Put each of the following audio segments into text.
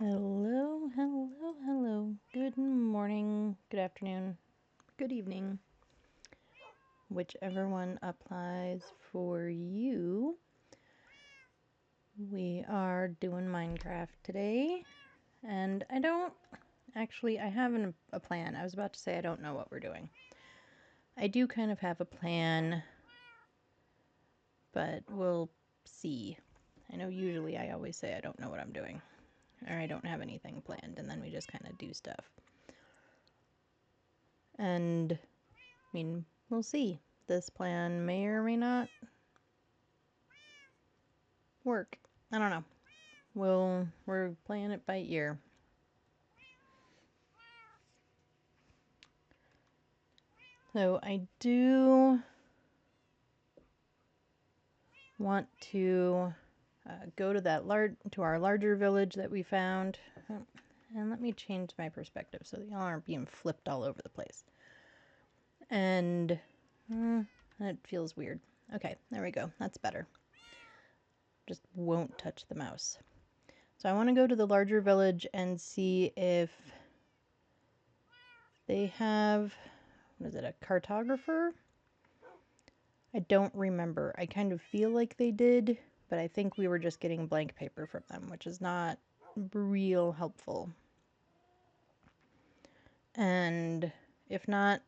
Hello, hello, hello. Good morning, good afternoon, good evening. Whichever one applies for you. We are doing Minecraft today, and I have a plan. I was about to say I don't know what we're doing. I do kind of have a plan, but we'll see. I know usually I always say I don't know what I'm doing, or I don't have anything planned, and then we just kind of do stuff. And, I mean, we'll see. This plan may or may not work. I don't know. We're playing it by ear. So I do want to go to our larger village that we found. And let me change my perspective so that y'all aren't being flipped all over the place. And that feels weird. Okay, there we go. That's better. Just won't touch the mouse. So I want to go to the larger village and see if they have, what is it, a cartographer? I don't remember. I kind of feel like they did, but I think we were just getting blank paper from them, which is not real helpful. And if not,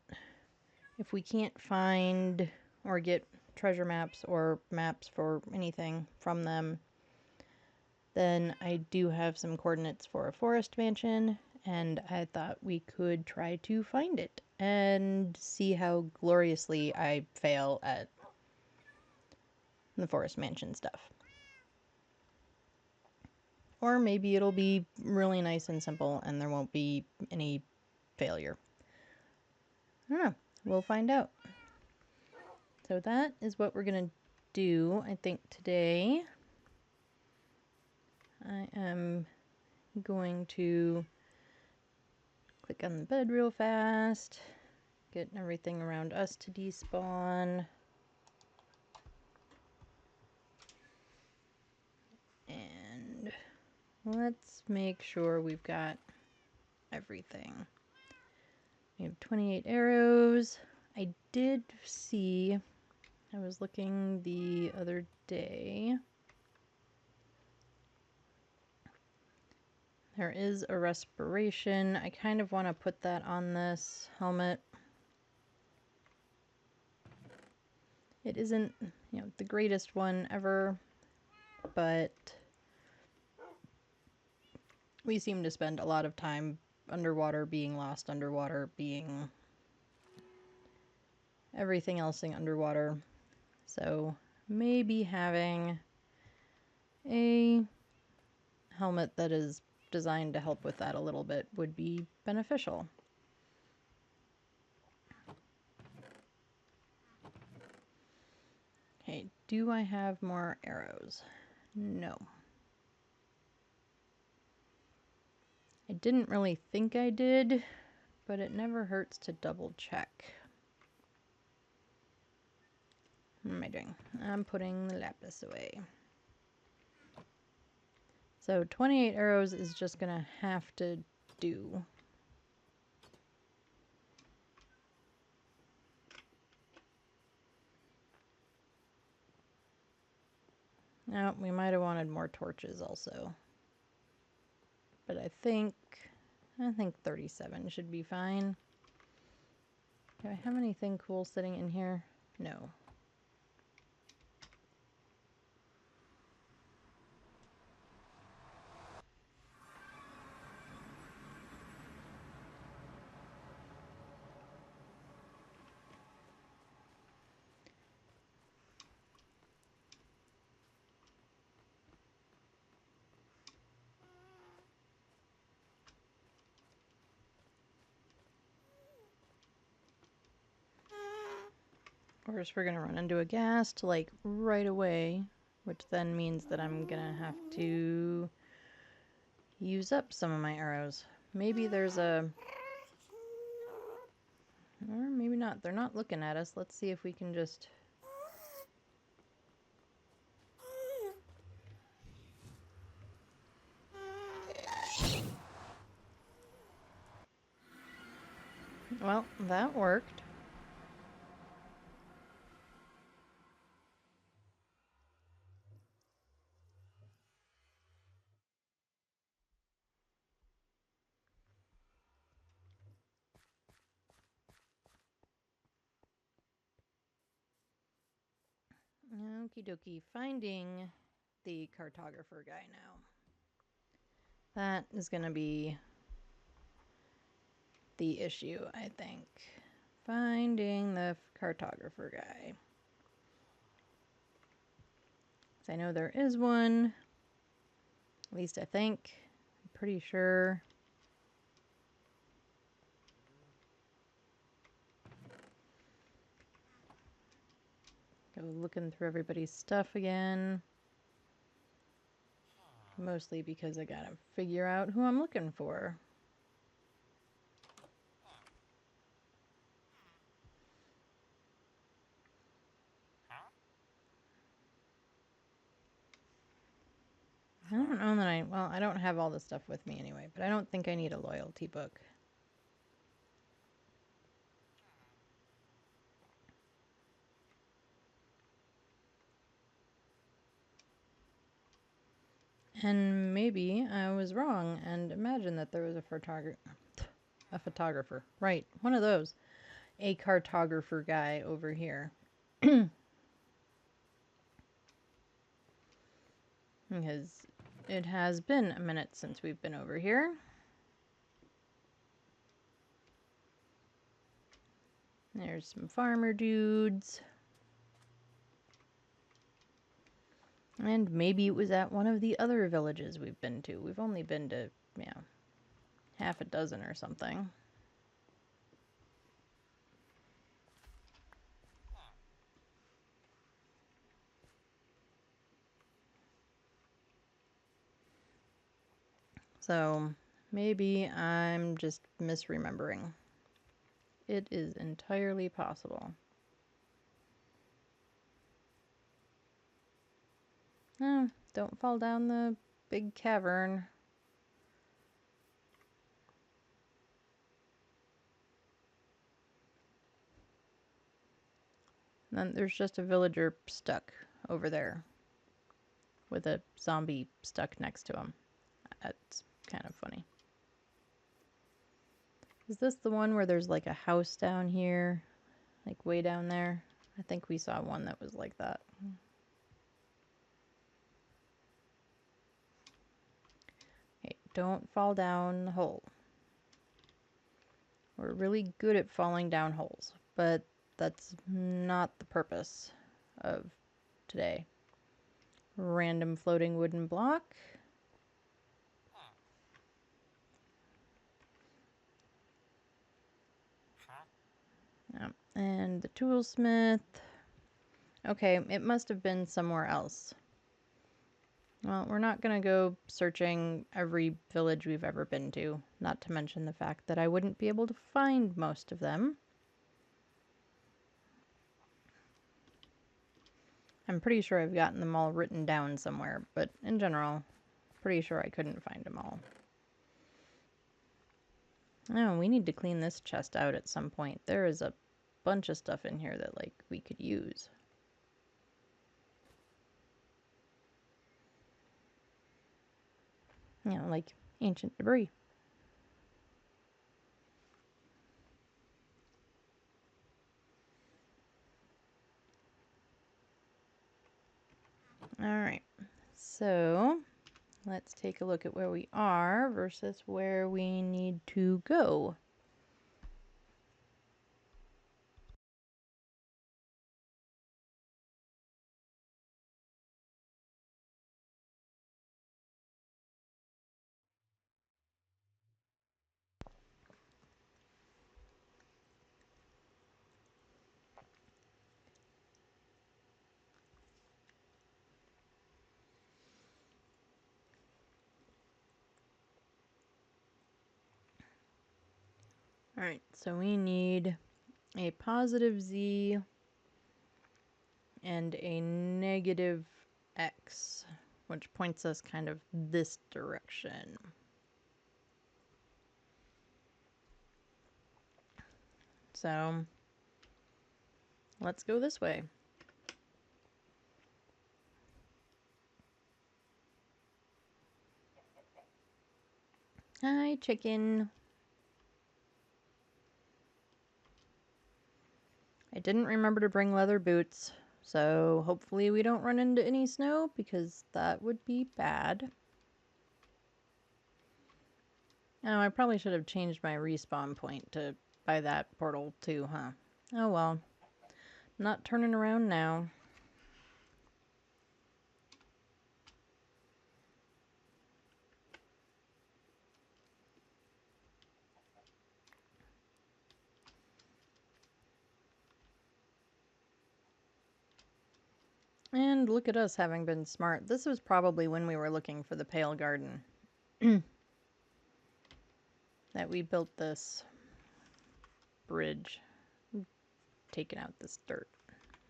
if we can't find or get treasure maps or maps for anything from them, then I do have some coordinates for a forest mansion, and I thought we could try to find it and see how gloriously I fail at the forest mansion stuff. Or maybe it'll be really nice and simple and there won't be any failure. I don't know. We'll find out. So that is what we're going to do, I think, today. I am going to click on the bed real fast, get everything around us to despawn. And let's make sure we've got everything. We have 28 arrows. I did see, I was looking the other day, there is a respiration. I kind of want to put that on this helmet. It isn't, the greatest one ever, but we seem to spend a lot of time underwater, being lost underwater, being everything else underwater. So maybe having a helmet that is designed to help with that a little bit would be beneficial. Okay, do I have more arrows? No. I didn't really think I did, but it never hurts to double check. What am I doing? I'm putting the lapis away. So 28 arrows is just gonna have to do. Now, we might have wanted more torches also. But I think 37 should be fine. Do I have anything cool sitting in here? No. Of course, we're gonna run into a ghast like right away, which then means that I'm gonna have to use up some of my arrows. Maybe there's a... or maybe not. They're not looking at us. Let's see if we can just... Well, that worked. Okie dokie. Finding the cartographer guy now. That is going to be the issue, I think. Finding the cartographer guy. So I know there is one. At least I think. I'm pretty sure. Go looking through everybody's stuff again. Mostly because I gotta figure out who I'm looking for. I don't know that well, I don't have all this stuff with me anyway, but I don't think I need a loyalty book. And maybe I was wrong and imagined that there was a photographer. Right, one of those. A cartographer guy over here. Because it has been a minute since we've been over here. There's some farmer dudes. And maybe it was at one of the other villages we've been to. We've only been to, half a dozen or something. So maybe I'm just misremembering. It is entirely possible. Oh, don't fall down the big cavern. And then there's just a villager stuck over there with a zombie stuck next to him. That's kind of funny. Is this the one where there's like a house down here? Like way down there? I think we saw one that was like that. Okay, don't fall down the hole. We're really good at falling down holes, but that's not the purpose of today. Random floating wooden block. Yeah. And the toolsmith. Okay, it must have been somewhere else. Well, we're not going to go searching every village we've ever been to, not to mention the fact that I wouldn't be able to find most of them. I'm pretty sure I've gotten them all written down somewhere, but in general, pretty sure I couldn't find them all. Oh, we need to clean this chest out at some point. There is a bunch of stuff in here that, like, we could use. Like ancient debris. Alright, so let's take a look at where we are versus where we need to go. Alright, so we need a positive z and a negative x, which points us kind of this direction. So let's go this way. Hi, chicken. I didn't remember to bring leather boots, so hopefully we don't run into any snow, because that would be bad. Oh, I probably should have changed my respawn point to by that portal too, huh? Oh well. Not turning around now. And look at us having been smart. This was probably when we were looking for the Pale Garden that we built this bridge. Taking out this dirt.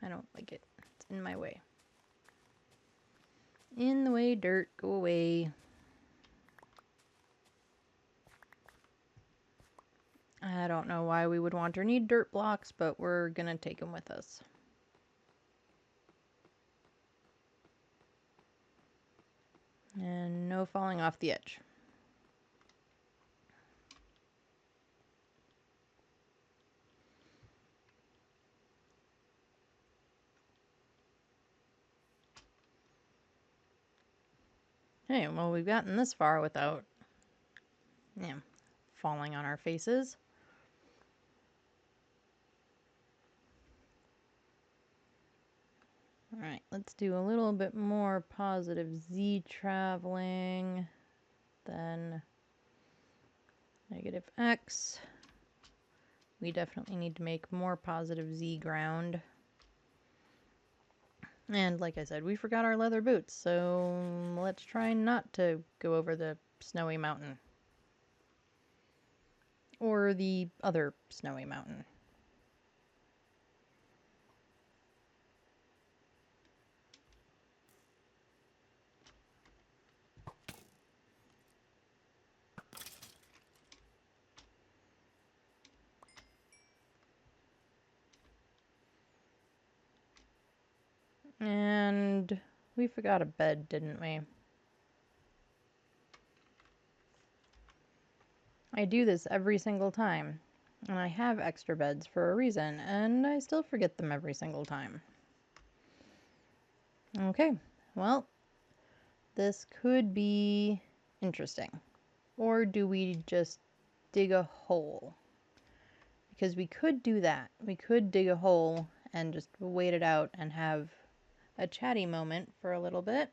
I don't like it. It's in my way. In the way, dirt. Go away. I don't know why we would want or need dirt blocks, but we're gonna take them with us. And no falling off the edge. Hey, well, we've gotten this far without, falling on our faces. Alright, let's do a little bit more positive Z traveling than negative X. We definitely need to make more positive Z ground. And like I said, we forgot our leather boots, so let's try not to go over the snowy mountain. Or the other snowy mountain. And we forgot a bed, didn't we? I do this every single time. And I have extra beds for a reason, and I still forget them every single time. Okay, well, this could be interesting. Or do we just dig a hole? Because we could do that. We could dig a hole and just wait it out and have a chatty moment for a little bit.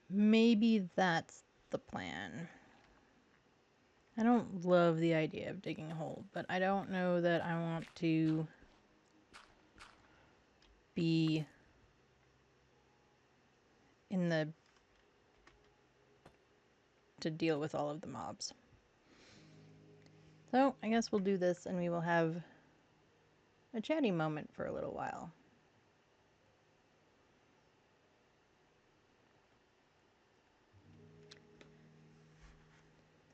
Maybe that's the plan. I don't love the idea of digging a hole, but I don't know that I want to be in the to deal with all of the mobs. So I guess we'll do this and we will have a chatty moment for a little while.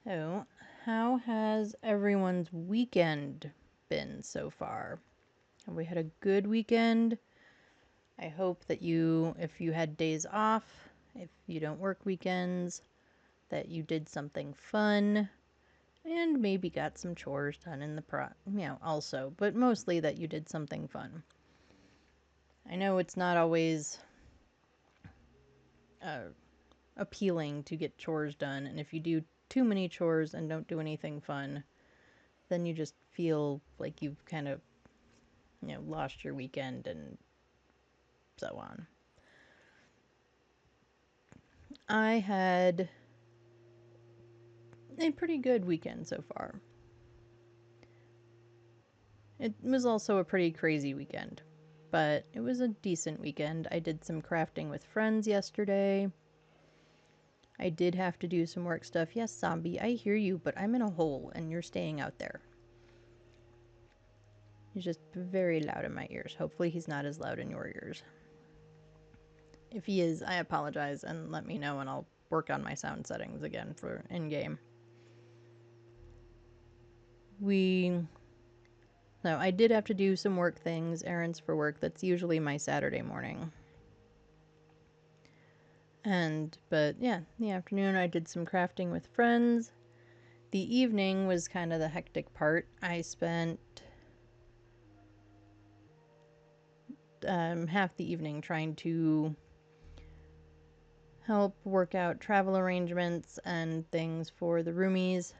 So, how has everyone's weekend been so far? Have we had a good weekend? I hope that if you had days off, if you don't work weekends, that you did something fun and maybe got some chores done in the also, but mostly that you did something fun. I know it's not always appealing to get chores done, and if you do too many chores and don't do anything fun, then you just feel like you've kind of, lost your weekend and so on. I had a pretty good weekend so far. It was also a pretty crazy weekend, but it was a decent weekend. I did some crafting with friends yesterday. I did have to do some work stuff. Yes, zombie, I hear you, but I'm in a hole and you're staying out there. He's just very loud in my ears. Hopefully he's not as loud in your ears. If he is, I apologize and let me know and I'll work on my sound settings again for in-game. No, I did have to do some work things, errands for work. That's usually my Saturday morning. But yeah, in the afternoon I did some crafting with friends. The evening was kind of the hectic part. I spent half the evening trying to help work out travel arrangements and things for the roomies.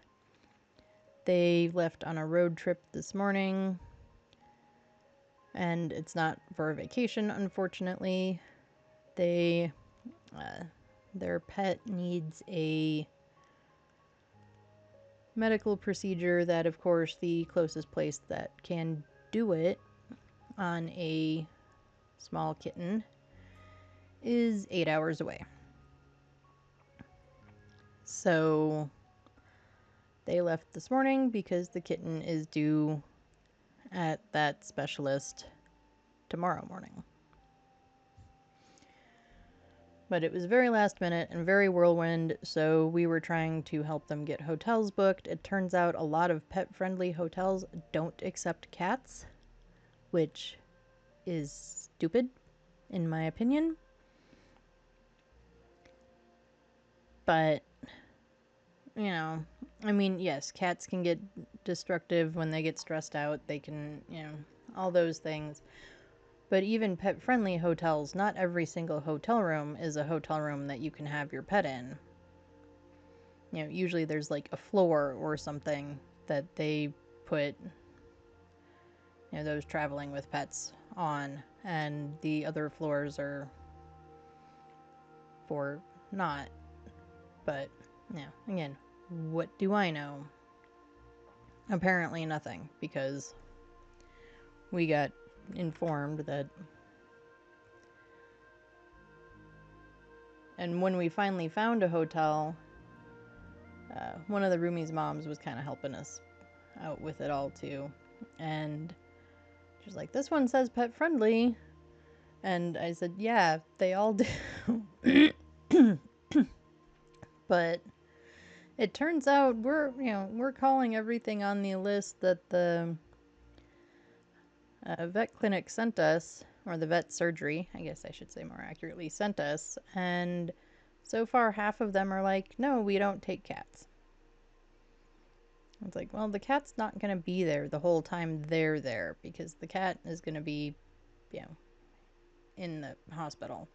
They left on a road trip this morning, and it's not for a vacation, unfortunately. They, their pet needs a medical procedure that, of course, the closest place that can do it on a small kitten is 8 hours away. So they left this morning because the kitten is due at that specialist tomorrow morning. But it was very last minute and very whirlwind, so we were trying to help them get hotels booked. It turns out a lot of pet-friendly hotels don't accept cats, which is stupid, in my opinion. But, you know, I mean, yes, cats can get destructive when they get stressed out. They can, all those things. But even pet-friendly hotels, not every single hotel room is a hotel room that you can have your pet in. Usually there's like a floor or something that they put, those traveling with pets on, and the other floors are for not. But, again, what do I know? Apparently nothing, because we got informed that. And when we finally found a hotel, one of the roomies' moms was kind of helping us out with it all too. And she's like, this one says pet friendly. And I said, yeah, they all do. But it turns out we're calling everything on the list that the vet clinic sent us, or the vet surgery, I guess I should say more accurately, sent us. And so far, half of them are like, no, we don't take cats. It's like, well, the cat's not going to be there the whole time they're there, because the cat is going to be, in the hospital.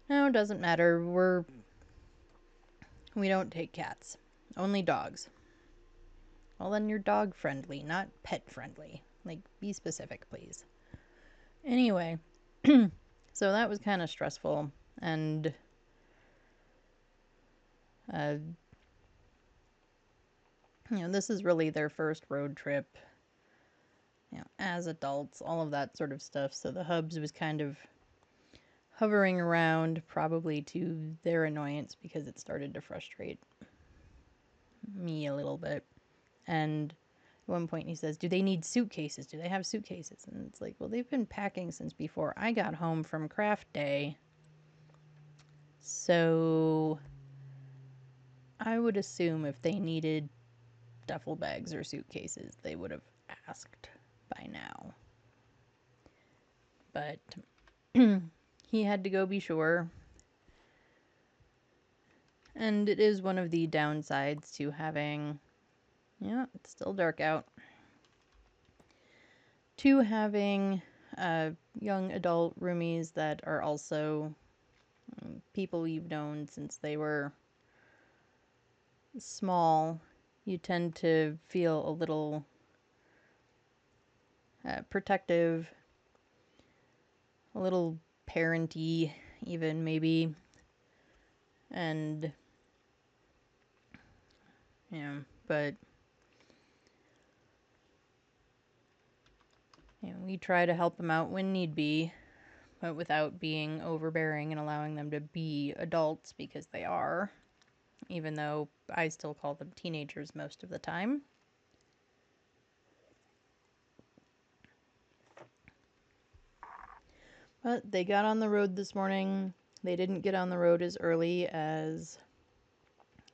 No, it doesn't matter. We don't take cats. Only dogs. Well, then you're dog friendly, not pet friendly. Like, be specific, please. Anyway, so that was kind of stressful, and this is really their first road trip, as adults, all of that sort of stuff. So the hubs was kind of hovering around, probably to their annoyance, because it started to frustrate me a little bit. And at one point he says, do they need suitcases? Do they have suitcases? And it's like, well, they've been packing since before I got home from craft day. So I would assume if they needed duffel bags or suitcases, they would have asked by now. But he had to go be sure. And it is one of the downsides to having, it's still dark out, to having young adult roomies that are also people you've known since they were small. You tend to feel a little protective, a little parenty even, maybe. And but we try to help them out when need be, but without being overbearing and allowing them to be adults, because they are, even though I still call them teenagers most of the time. But they got on the road this morning. They didn't get on the road as early as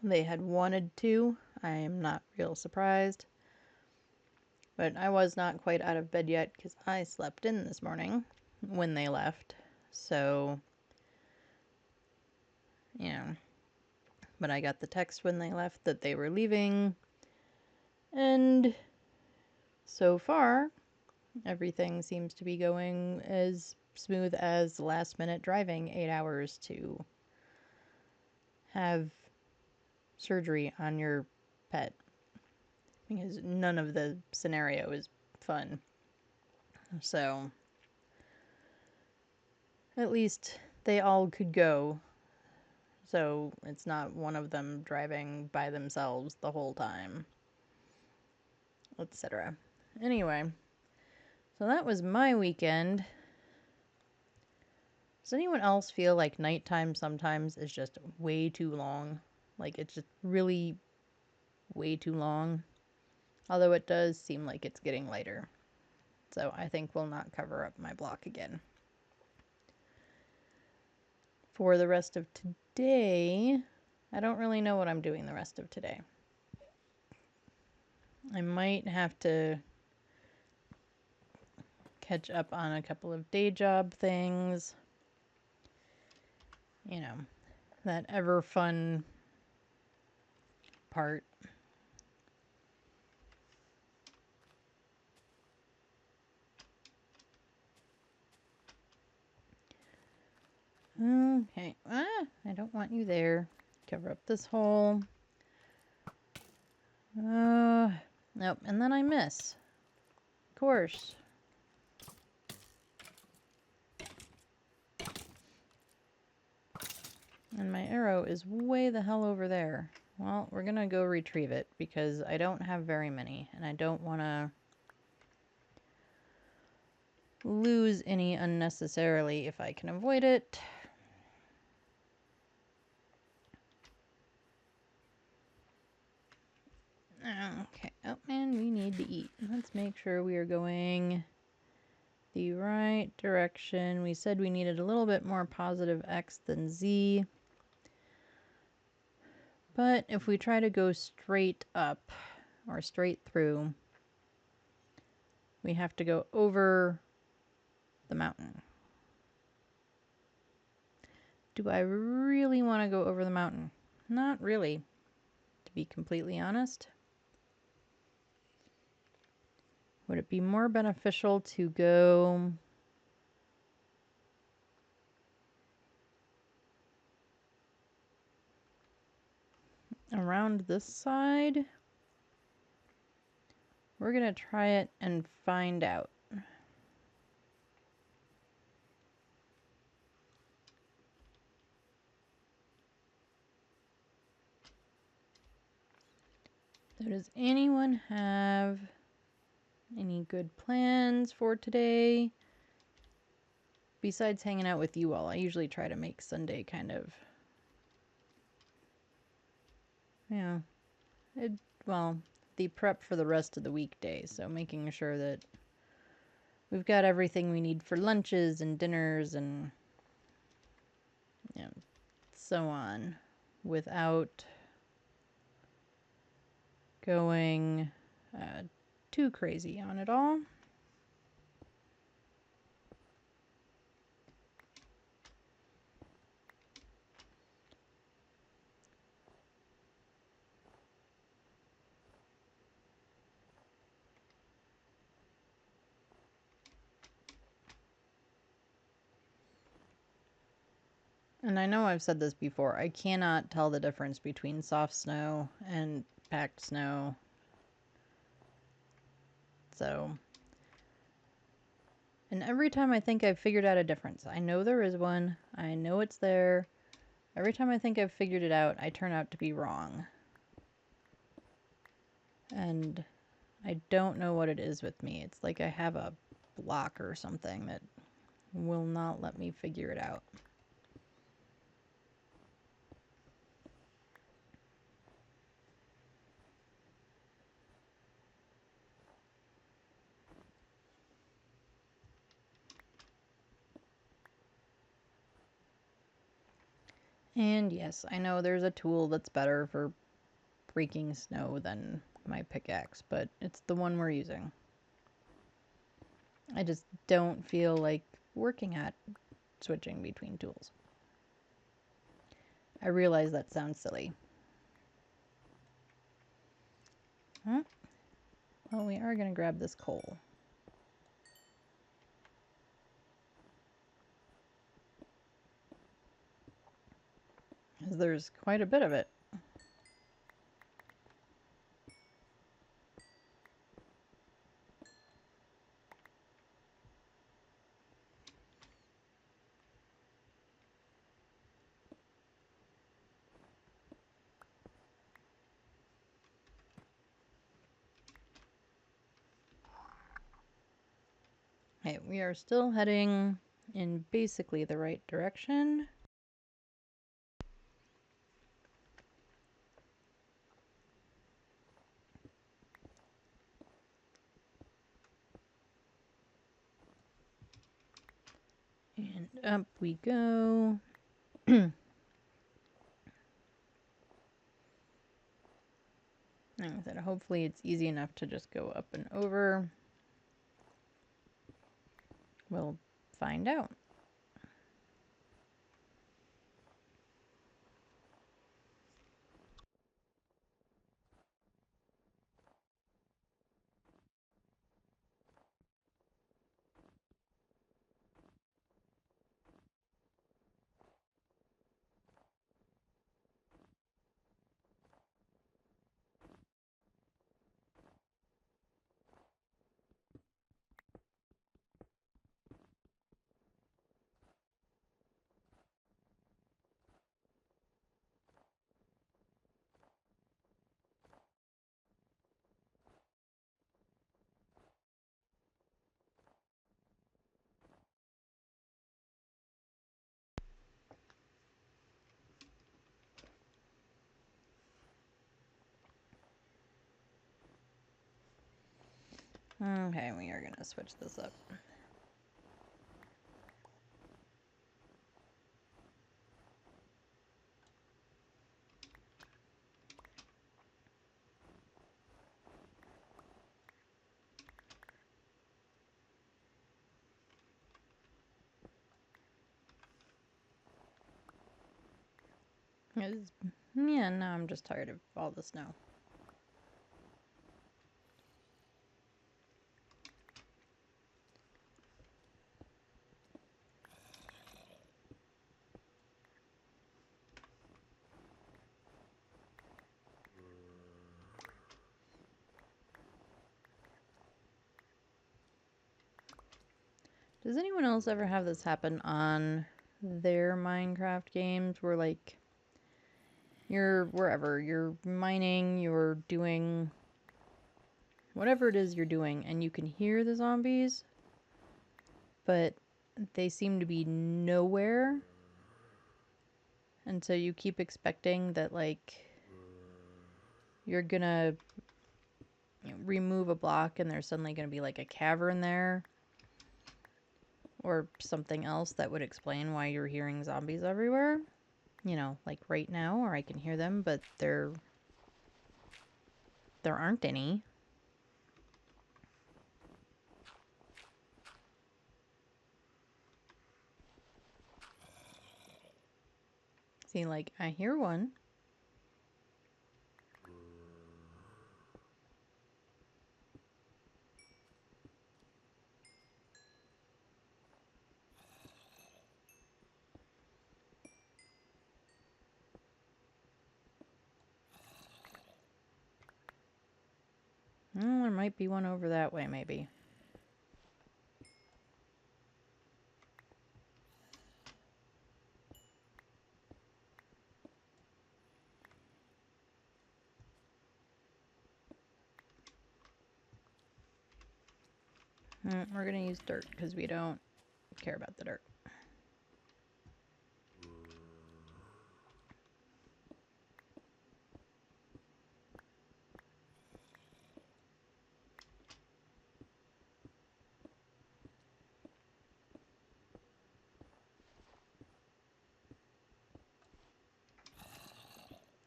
they had wanted to. I am not real surprised. But I was not quite out of bed yet because I slept in this morning when they left. So, you know, but I got the text when they left that they were leaving. And so far, everything seems to be going as smooth as last minute driving 8 hours to have surgery on your pet. Because none of the scenario is fun. So, at least they all could go. So it's not one of them driving by themselves the whole time, etc. Anyway, so that was my weekend. Does anyone else feel like nighttime sometimes is just way too long? Like it's just really way too long? Although it does seem like it's getting lighter. So I think we'll not cover up my block again. For the rest of today, I don't really know what I'm doing the rest of today. I might have to catch up on a couple of day job things. You know, that ever fun part. Okay. I don't want you there. Cover up this hole. Nope. And then I miss. Of course. And my arrow is way the hell over there. Well, we're gonna go retrieve it because I don't have very many and I don't want to lose any unnecessarily if I can avoid it. Okay. Oh, and we need to eat. Let's make sure we are going the right direction. We said we needed a little bit more positive X than Z. But if we try to go straight up or straight through, we have to go over the mountain. Do I really want to go over the mountain? Not really, to be completely honest. Would it be more beneficial to go around this side? We're going to try it and find out. So does anyone have any good plans for today? Besides hanging out with you all, I usually try to make Sunday kind of, well, the prep for the rest of the weekday. So making sure that we've got everything we need for lunches and dinners and so on without going too crazy on it all. And I know I've said this before, I cannot tell the difference between soft snow and packed snow. So, and every time I think I've figured out a difference, I know there is one, I know it's there. Every time I think I've figured it out, I turn out to be wrong. And I don't know what it is with me. It's like I have a block or something that will not let me figure it out. And yes, I know there's a tool that's better for breaking snow than my pickaxe, but it's the one we're using. I just don't feel like working at switching between tools. I realize that sounds silly. Huh? Well, we are going to grab this coal. Because there's quite a bit of it. Okay, we are still heading in basically the right direction. And up we go. Like I said, hopefully it's easy enough to just go up and over. We'll find out. Okay, we are going to switch this up. Yeah, now I'm just tired of all the snow. Does anyone else ever have this happen on their Minecraft games where, like, you're wherever, you're mining, you're doing whatever it is you're doing, and you can hear the zombies, but they seem to be nowhere, and so you keep expecting that, like, you're gonna remove a block and there's suddenly gonna be, like, a cavern there, or something else that would explain why you're hearing zombies everywhere. You know, like right now, or I can hear them, but there aren't any. See, like, I hear one. Well, there might be one over that way, maybe. We're gonna use dirt because we don't care about the dirt.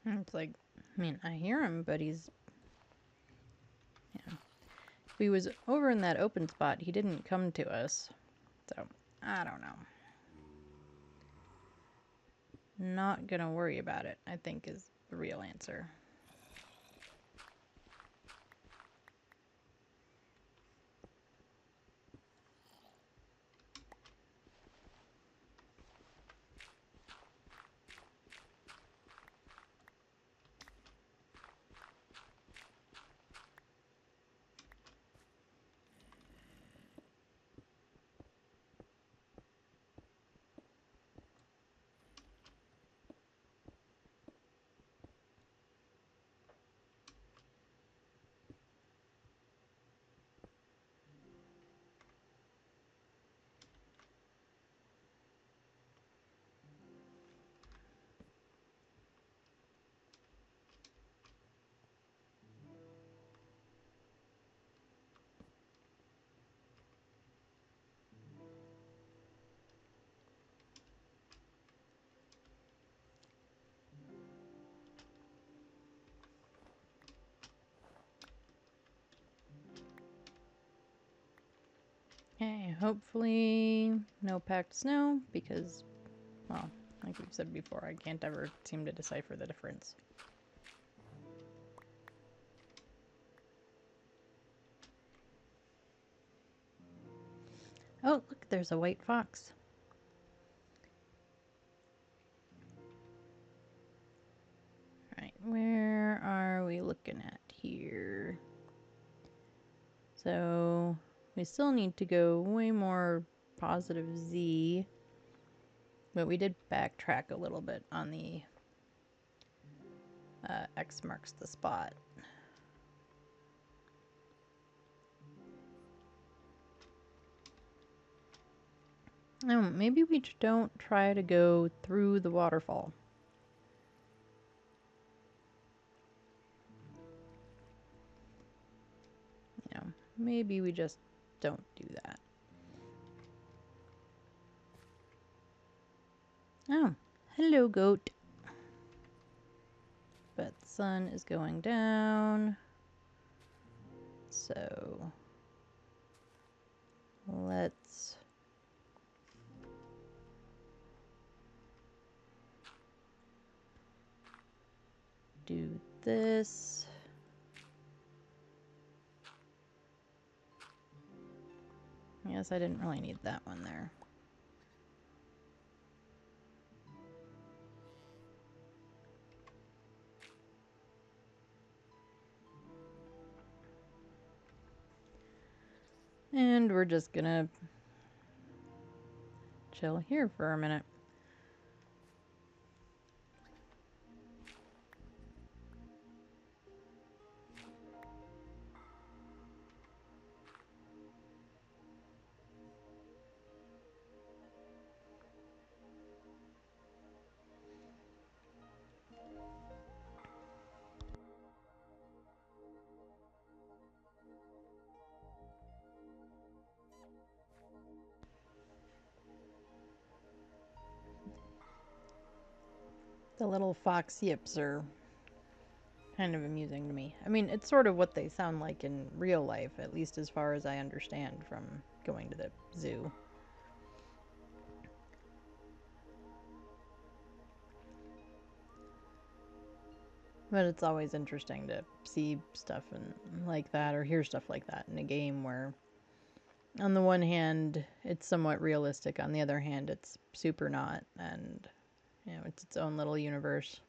It's like I mean, I hear him, but he's... Yeah. If he was over in that open spot, he didn't come to us. So, I don't know. Not gonna worry about it, I think is the real answer. Okay, hopefully no packed snow, because, well, like we've said before, I can't ever seem to decipher the difference. Oh, look, there's a white fox. Right, where are we looking at here? So, we still need to go way more positive Z, but we did backtrack a little bit on the X marks the spot. Oh, maybe we don't try to go through the waterfall. You know, maybe we just don't do that. Oh, hello, goat. But the sun is going down. So let's do this. Yes, I didn't really need that one there. And we're just gonna chill here for a minute. The little fox yips are kind of amusing to me. I mean, it's sort of what they sound like in real life, at least as far as I understand from going to the zoo. But it's always interesting to see stuff like that or hear stuff like that in a game where, on the one hand, it's somewhat realistic, on the other hand, it's super not, and, you know, it's its own little universe.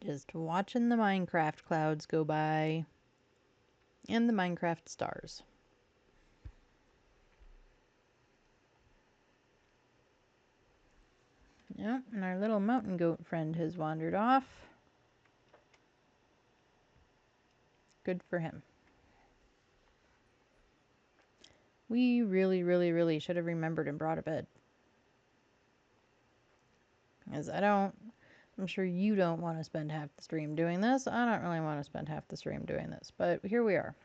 Just watching the Minecraft clouds go by and the Minecraft stars. Yep, and our little mountain goat friend has wandered off. Good for him. We really, really, really should have remembered and brought a bed. As I'm sure you don't want to spend half the stream doing this. I don't really want to spend half the stream doing this, but here we are.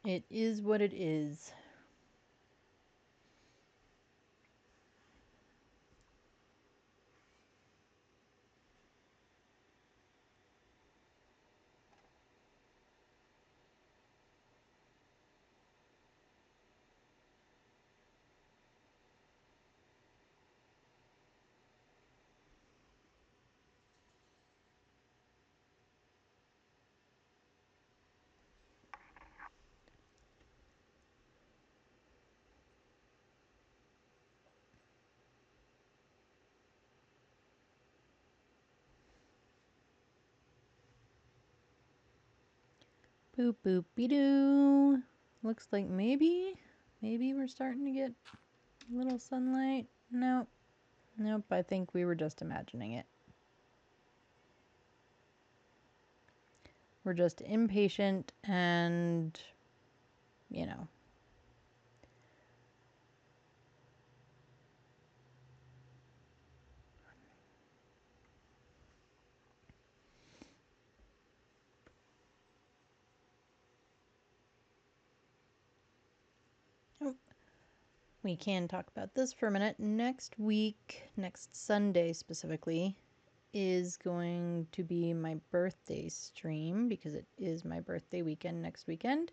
It is what it is. Boop boop be doo. Looks like maybe we're starting to get a little sunlight. Nope. Nope, I think we were just imagining it. We're just impatient and, you know. Oh, we can talk about this for a minute. Next week, next Sunday specifically, is going to be my birthday stream because it is my birthday weekend next weekend.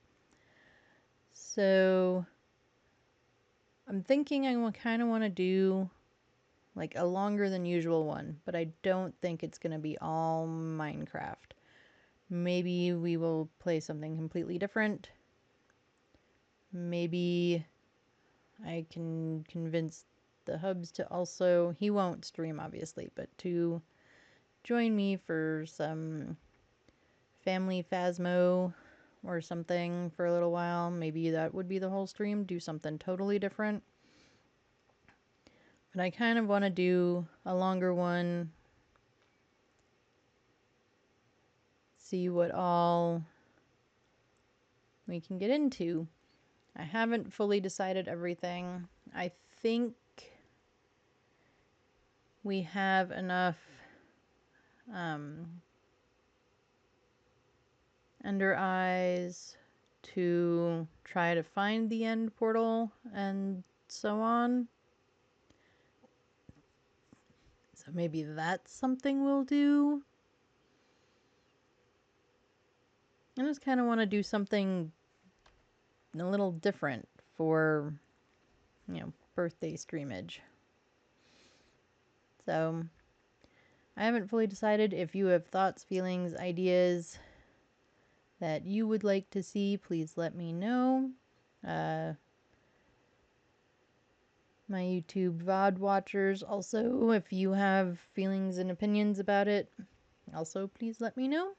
So I'm thinking I kind of want to do like a longer than usual one, but I don't think it's going to be all Minecraft. Maybe we will play something completely different. Maybe I can convince the hubs to also, he won't stream obviously, but to join me for some family Phasmo or something for a little while. Maybe that would be the whole stream, do something totally different. But I kind of want to do a longer one, see what all we can get into. I haven't fully decided everything. I think we have enough Ender Eyes to try to find the end portal and so on. So maybe that's something we'll do. I just kind of want to do something a little different for, you know, birthday streamage. So I haven't fully decided. If you have thoughts, feelings, ideas that you would like to see, please let me know. My YouTube VoD watchers, also, if you have feelings and opinions about it, also please let me know.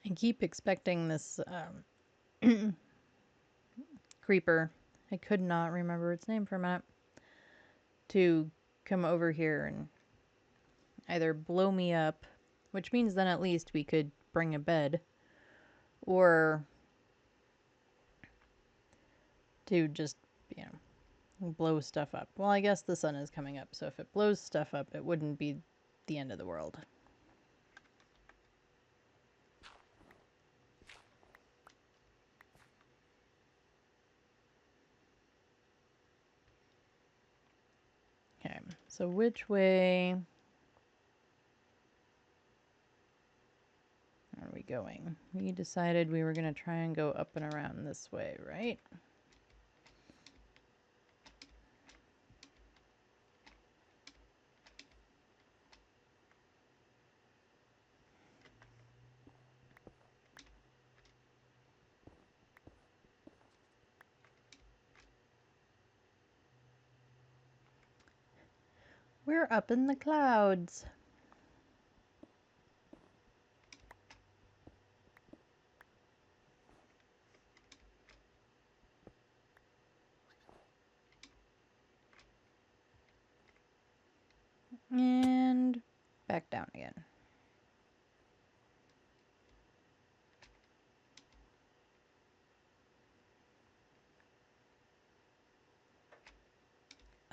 I keep expecting this creeper, I could not remember its name for a minute, to come over here and either blow me up, which means then at least we could bring a bed, or to just, you know, blow stuff up. Well, I guess the sun is coming up, so if it blows stuff up, it wouldn't be the end of the world. Okay, so which way are we going? We decided we were going to try and go up and around this way, right? We're up in the clouds. And back down again.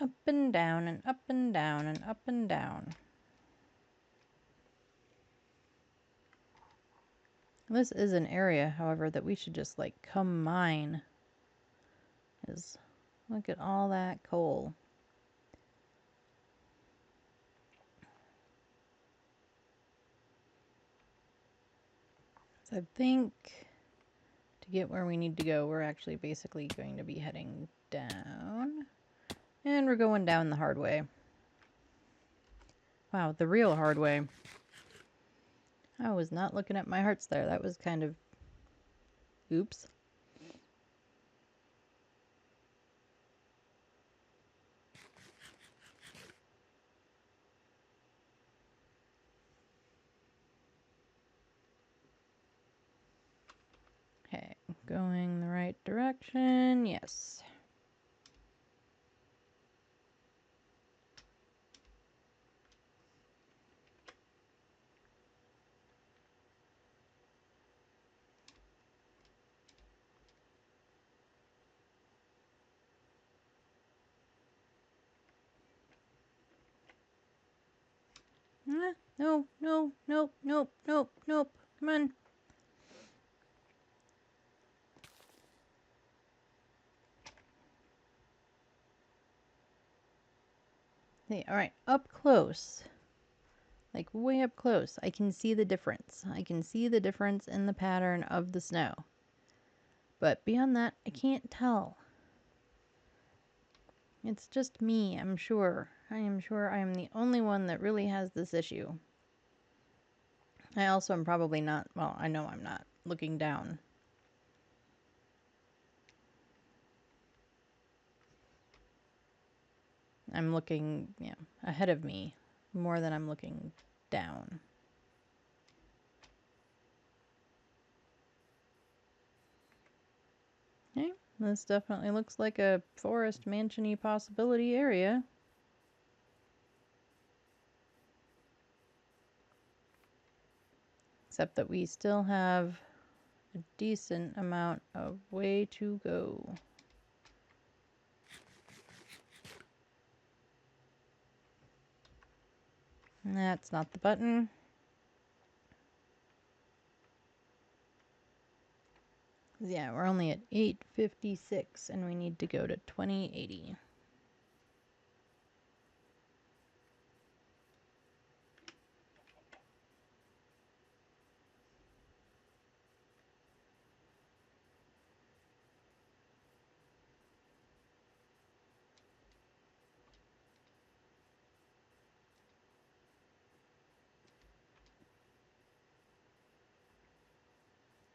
Up and down and up and down and up and down. This is an area, however, that we should just like come mine. Is look at all that coal. So I think to get where we need to go, we're actually basically going to be heading down. And we're going down the hard way. Wow, the real hard way. I was not looking at my hearts there. That was kind of... oops. Okay, going the right direction. Yes. No, no, nope, nope, nope, nope. Come on. Hey, all right, up close. Like way up close. I can see the difference. I can see the difference in the pattern of the snow. But beyond that, I can't tell. It's just me, I'm sure. I am sure I am the only one that really has this issue. I also am probably not, well, I know I'm not, looking down. I'm looking, yeah, ahead of me more than I'm looking down. Okay, this definitely looks like a forest mansion-y possibility area. Except that we still have a decent amount of way to go. That's not the button. Yeah, we're only at 856 and we need to go to 2080.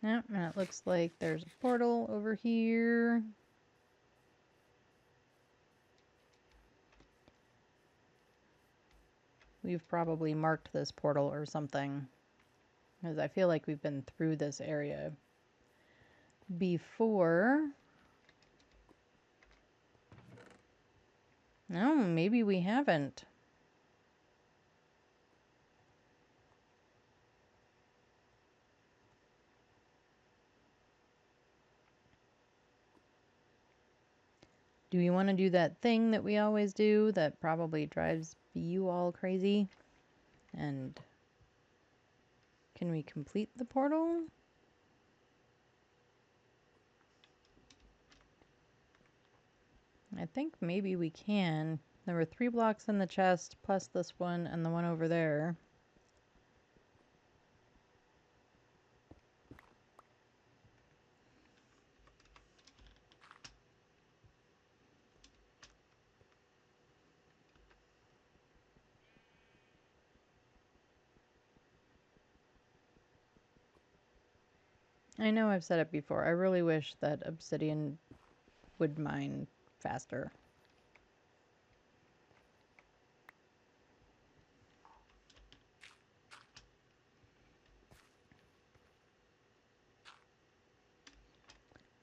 Yep, and it looks like there's a portal over here. We've probably marked this portal or something, because I feel like we've been through this area before. No, maybe we haven't. Do we want to do that thing that we always do that probably drives you all crazy? And can we complete the portal? I think maybe we can. There were 3 blocks in the chest, plus this one and the one over there. I know I've said it before. I really wish that obsidian would mine faster.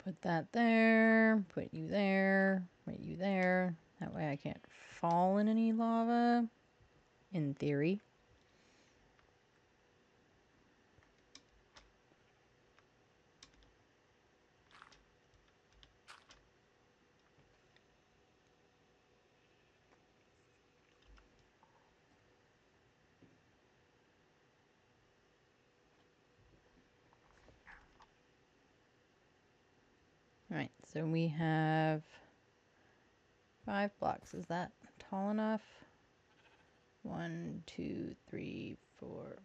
Put that there, put you there, put you there. That way I can't fall in any lava, in theory. Alright, so we have 5 blocks. Is that tall enough? 1, 2, 3, 4.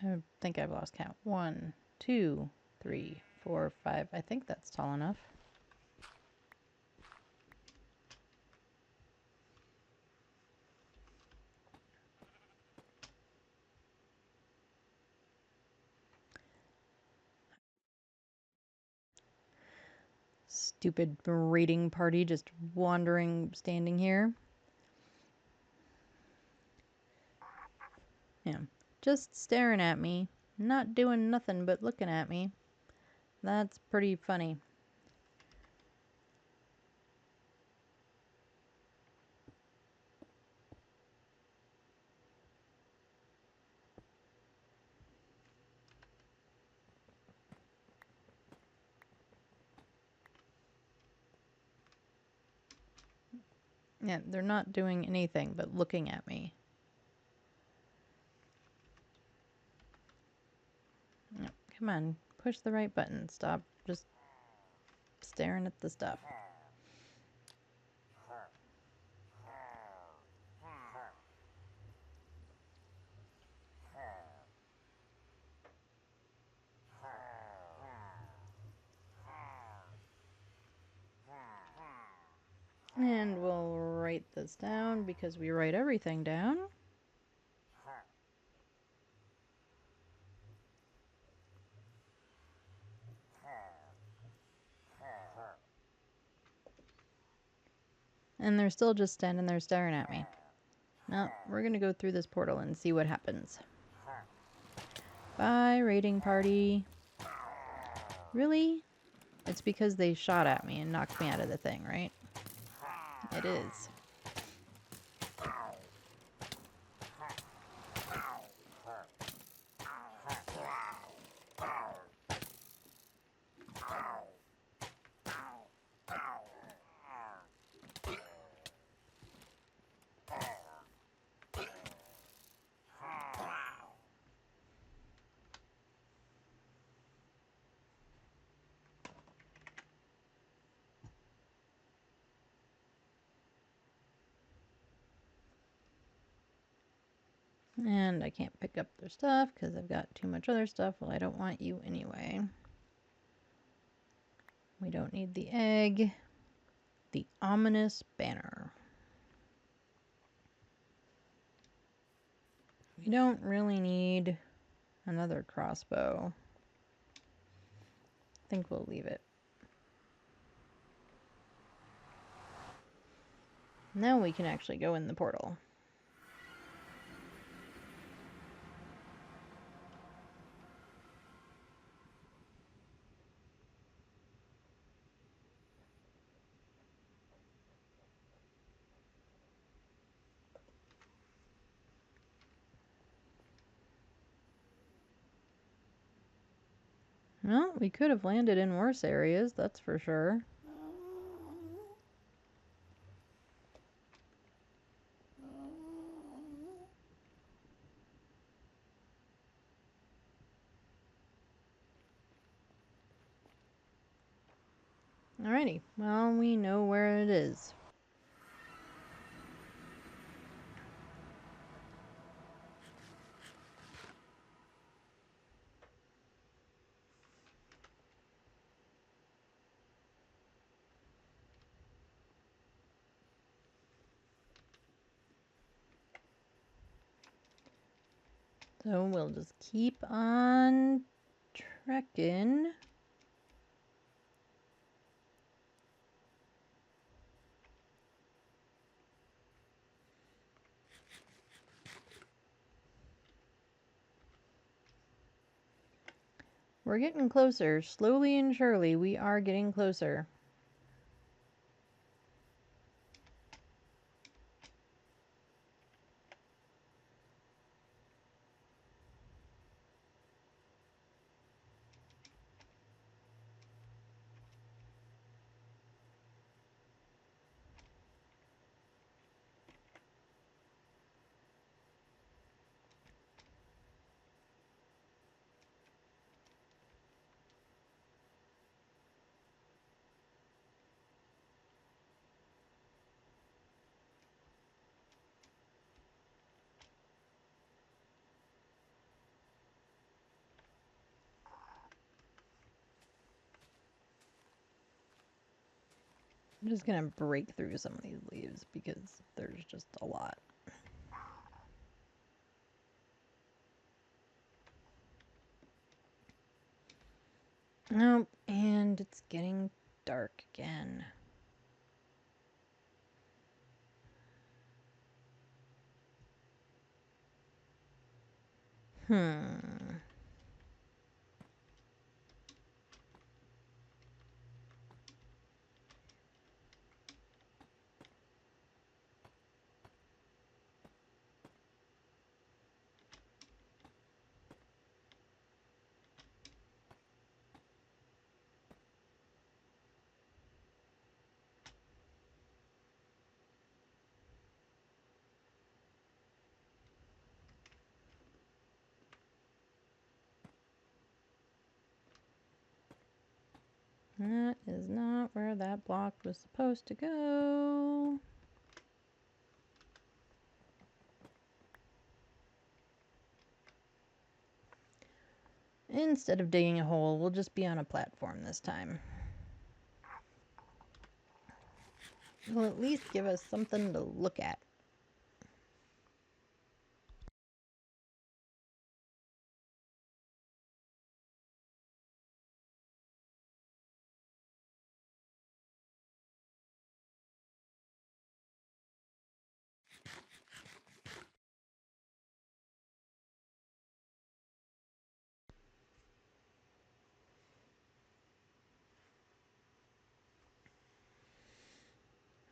I think I've lost count. 1, 2, 3, 4, 5. I think that's tall enough. Stupid raiding party just wandering, standing here. Yeah, just staring at me, not doing nothing but looking at me. That's pretty funny. Yeah, they're not doing anything but looking at me. Yep, come on, push the right button. Stop just staring at the stuff. And we'll write this down because we write everything down. And they're still just standing there staring at me. Now, we're gonna go through this portal and see what happens. Bye, raiding party. Really? It's because they shot at me and knocked me out of the thing, right? It is. And I can't pick up their stuff because I've got too much other stuff. Well, I don't want you anyway. We don't need the egg. The ominous banner. We don't really need another crossbow. I think we'll leave it. Now we can actually go in the portal. Well, we could have landed in worse areas, that's for sure. Alrighty, well, we know where it is. So we'll just keep on trekking. We're getting closer. Slowly and surely, we are getting closer. I'm just gonna break through some of these leaves because there's just a lot. Nope, and it's getting dark again. That is not where that block was supposed to go. Instead of digging a hole, we'll just be on a platform this time. It'll at least give us something to look at.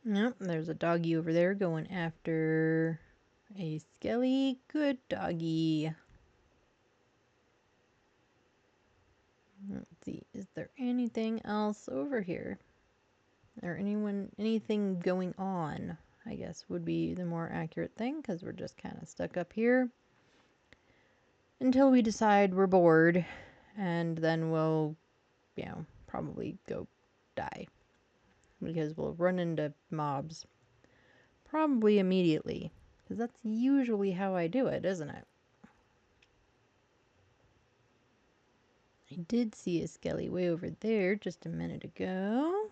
Nope, there's a doggy over there going after a skelly. Good doggy. Let's see, is there anything else over here? Or anything going on, I guess would be the more accurate thing, because we're just kind of stuck up here until we decide we're bored, and then we'll, probably go die. Because we'll run into mobs probably immediately, because that's usually how I do it, isn't it? I did see a skelly way over there just a minute ago.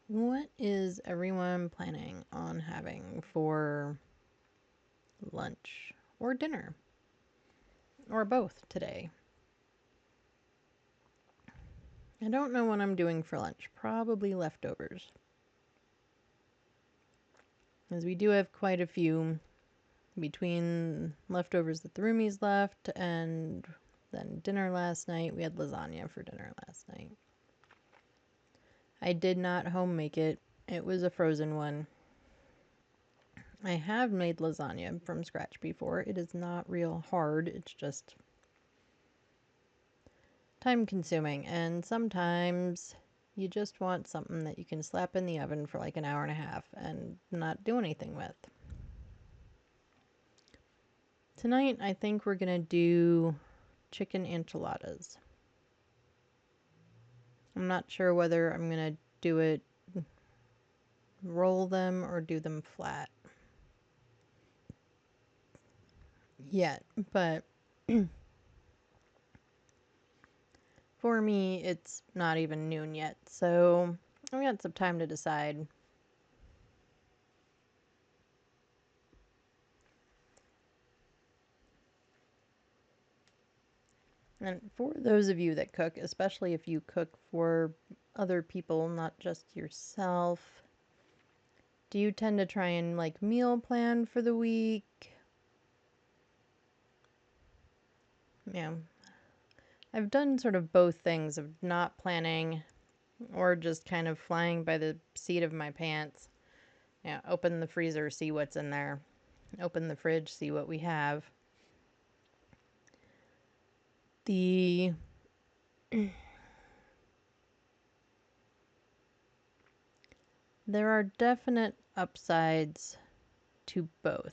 What is everyone planning on having for lunch or dinner? Or both today? I don't know what I'm doing for lunch. Probably leftovers. As we do have quite a few between leftovers that the roomies left and then dinner last night. We had lasagna for dinner last night. I did not home make it. It was a frozen one. I have made lasagna from scratch before. It is not real hard. It's just time consuming, and sometimes you just want something that you can slap in the oven for like an hour and a half and not do anything with. Tonight, I think we're gonna do chicken enchiladas. I'm not sure whether I'm gonna do it, roll them, or do them flat yet, but for me, it's not even noon yet, so we got some time to decide. And for those of you that cook, especially if you cook for other people, not just yourself, Do you tend to try and like meal plan for the week? Yeah. I've done sort of both things of not planning or just kind of flying by the seat of my pants. Yeah, open the freezer, see what's in there. Open the fridge, see what we have. There are definite upsides to both.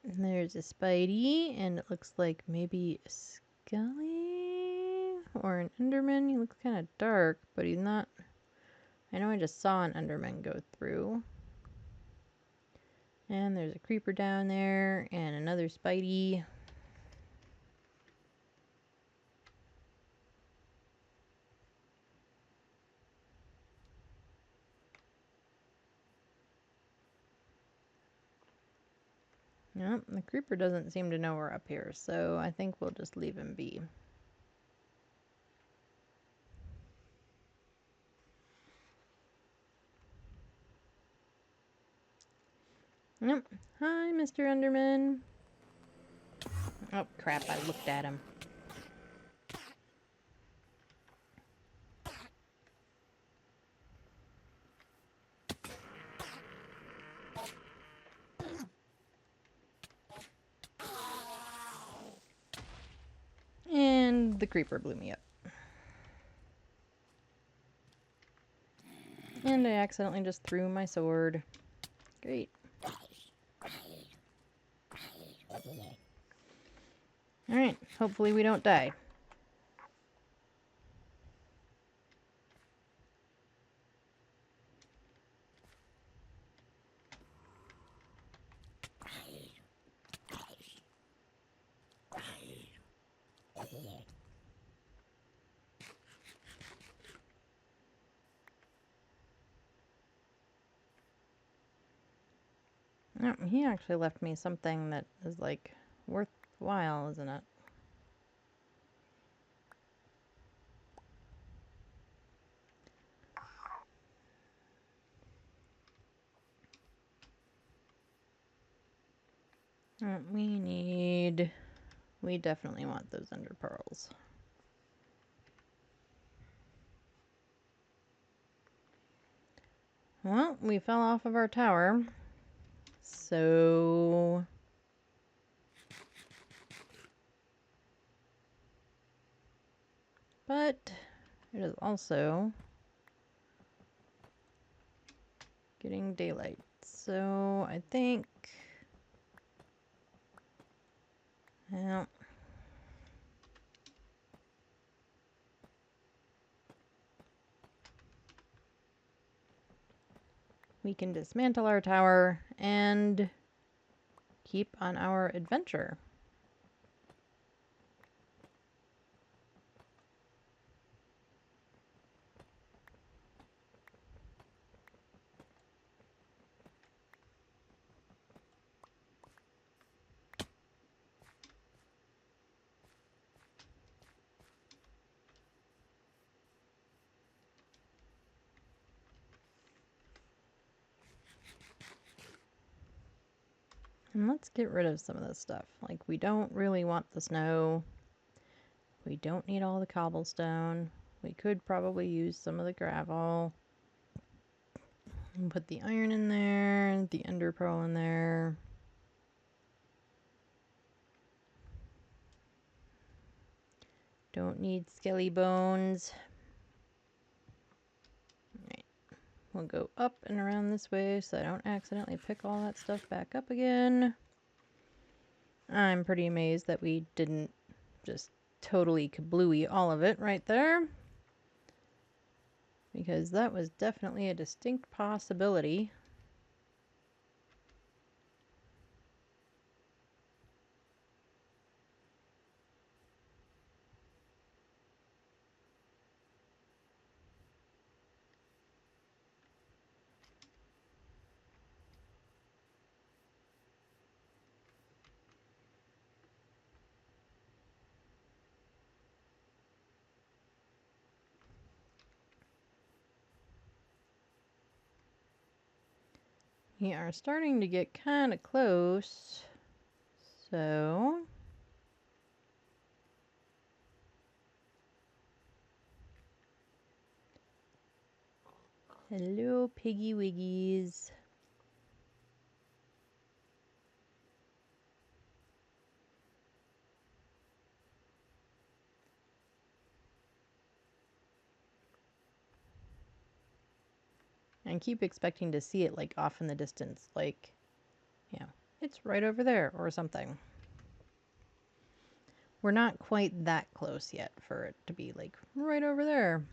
There's a Spidey, and it looks like maybe a Skelly or an Enderman. He looks kind of dark, but he's not. I know I just saw an Enderman go through. And there's a creeper down there, and another Spidey. Nope, the creeper doesn't seem to know we're up here, so I think we'll just leave him be. Yep. Hi, Mr. Enderman. Oh, crap, I looked at him. And the creeper blew me up. And I accidentally just threw my sword. Great. Alright, hopefully we don't die. Oh, he actually left me something that is, like, worthwhile, isn't it? We definitely want those ender pearls. Well, we fell off of our tower, so... But it is also getting daylight, so I think... Well... we can dismantle our tower and keep on our adventure. And let's get rid of some of this stuff. Like, we don't really want the snow. We don't need all the cobblestone. We could probably use some of the gravel. And put the iron in there, the ender pearl in there. Don't need skelly bones. Alright. We'll go up and around this way so I don't accidentally pick all that stuff back up again. I'm pretty amazed that we didn't just totally kablooey all of it right there. Because that was definitely a distinct possibility. We are starting to get kind of close. So hello, piggy wiggies. And keep expecting to see it like off in the distance, like, you know, it's right over there or something. We're not quite that close yet for it to be like right over there.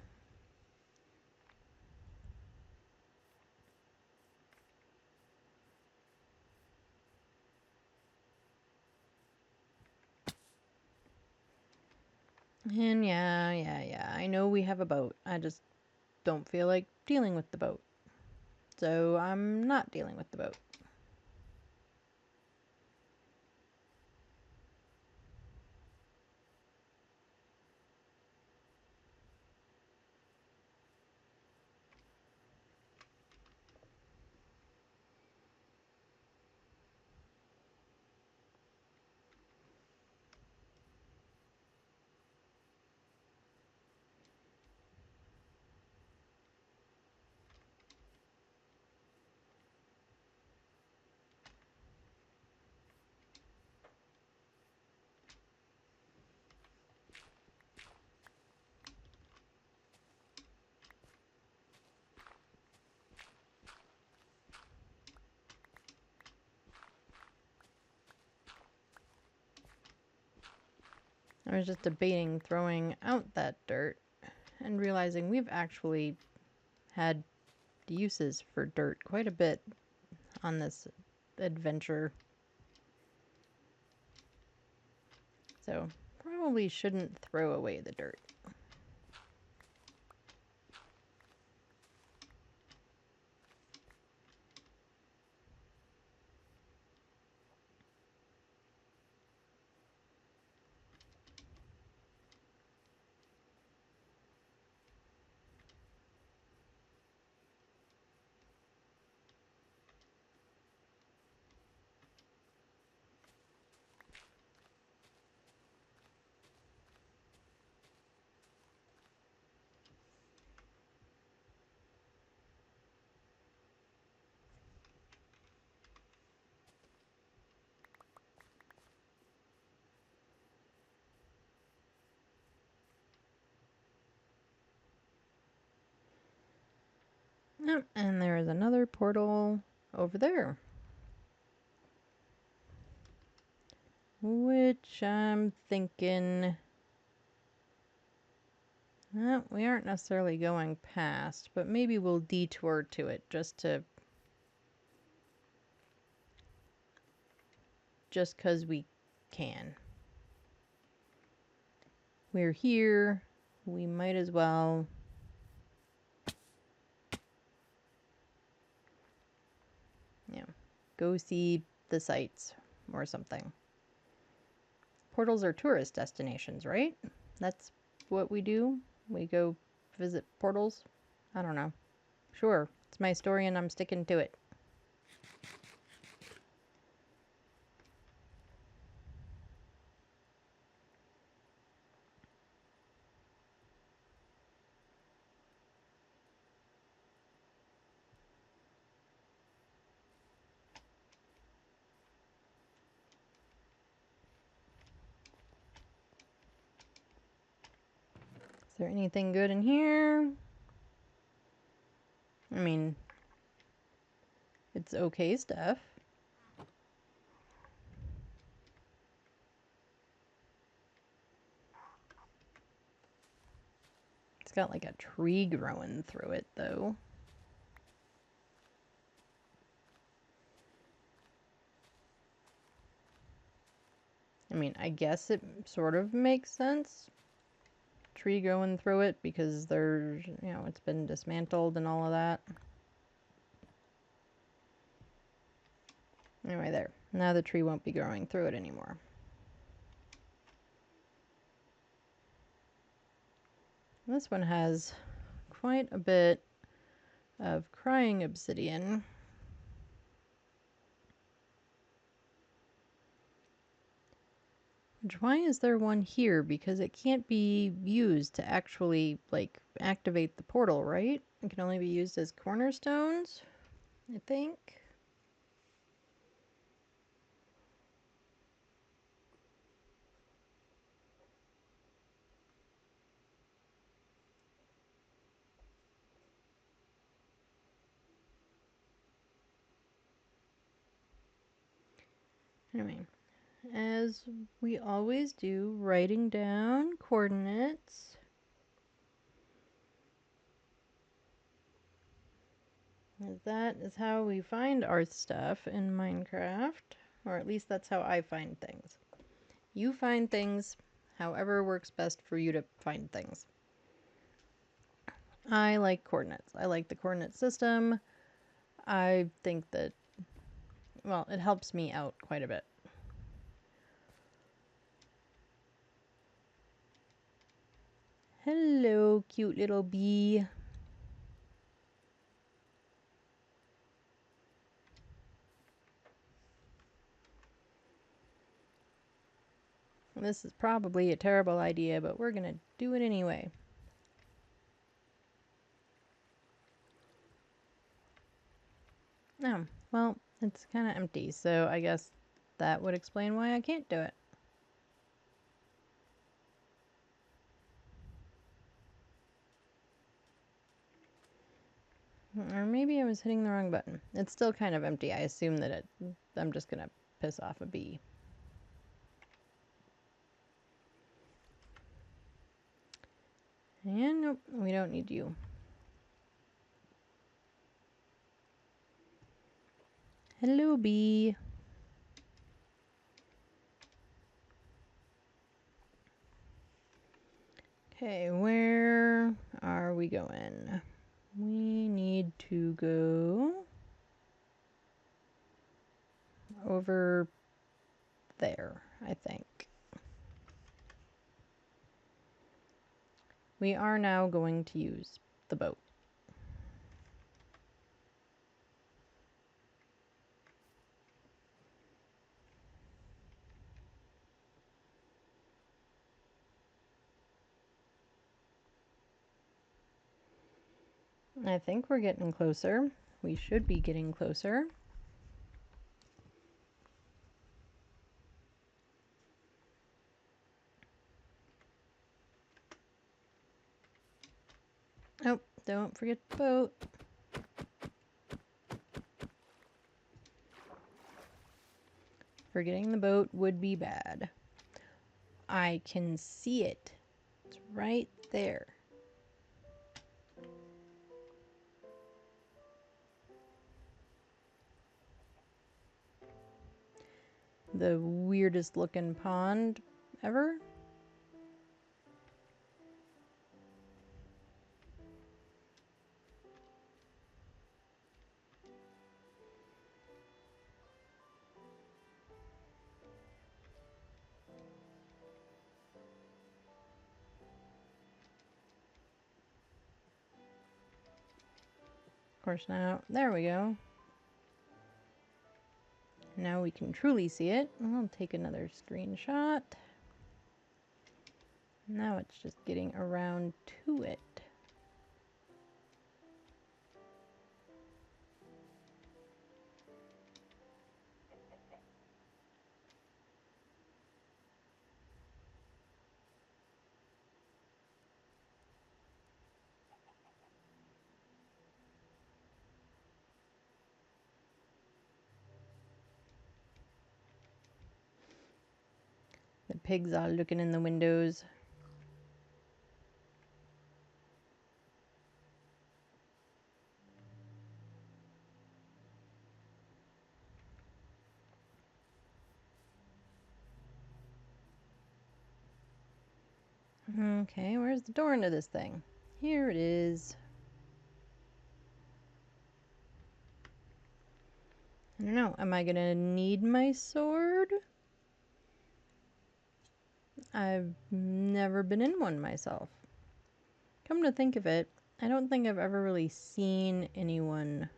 And yeah, I know we have a boat. I just don't feel like dealing with the boat. So I'm not dealing with the boat. I was just debating throwing out that dirt and realizing we've actually had uses for dirt quite a bit on this adventure. So probably shouldn't throw away the dirt. Yep, and there is another portal over there. Which I'm thinking... well, we aren't necessarily going past, but maybe we'll detour to it just because we can. We're here, we might as well. Yeah, go see the sights or something. Portals are tourist destinations, right? That's what we do. We go visit portals. I don't know. Sure, it's my story and I'm sticking to it. Is there anything good in here? I mean, it's okay stuff. It's got like a tree growing through it, though. I mean, I guess it sort of makes sense. Tree growing through it because there's, you know, it's been dismantled and all of that. Anyway, there. Now the tree won't be growing through it anymore. This one has quite a bit of crying obsidian. Which, why is there one here? Because it can't be used to actually, like, activate the portal, right? It can only be used as cornerstones, I think. Anyway, as we always do, writing down coordinates. That is how we find our stuff in Minecraft, or at least that's how I find things. You find things however works best for you to find things. I like coordinates. I like the coordinate system. I think that, well, it helps me out quite a bit. Hello, cute little bee. This is probably a terrible idea, but we're gonna do it anyway. Oh, well, it's kind of empty, so I guess that would explain why I can't do it. Or maybe I was hitting the wrong button. It's still kind of empty. I assume that I'm just gonna piss off a bee. And nope, we don't need you. Hello, bee. Okay, where are we going? We need to go over there, I think. We are now going to use the boat. I think we're getting closer. We should be getting closer. Oh, don't forget the boat. Forgetting the boat would be bad. I can see it. It's right there. The weirdest looking pond ever. Of course now, there we go. Now we can truly see it. I'll take another screenshot. Now it's just getting around to it. The pigs are looking in the windows. Okay, where's the door into this thing? Here it is. I don't know. Am I gonna need my sword? I've never been in one myself. Come to think of it, I don't think I've ever really seen anyone.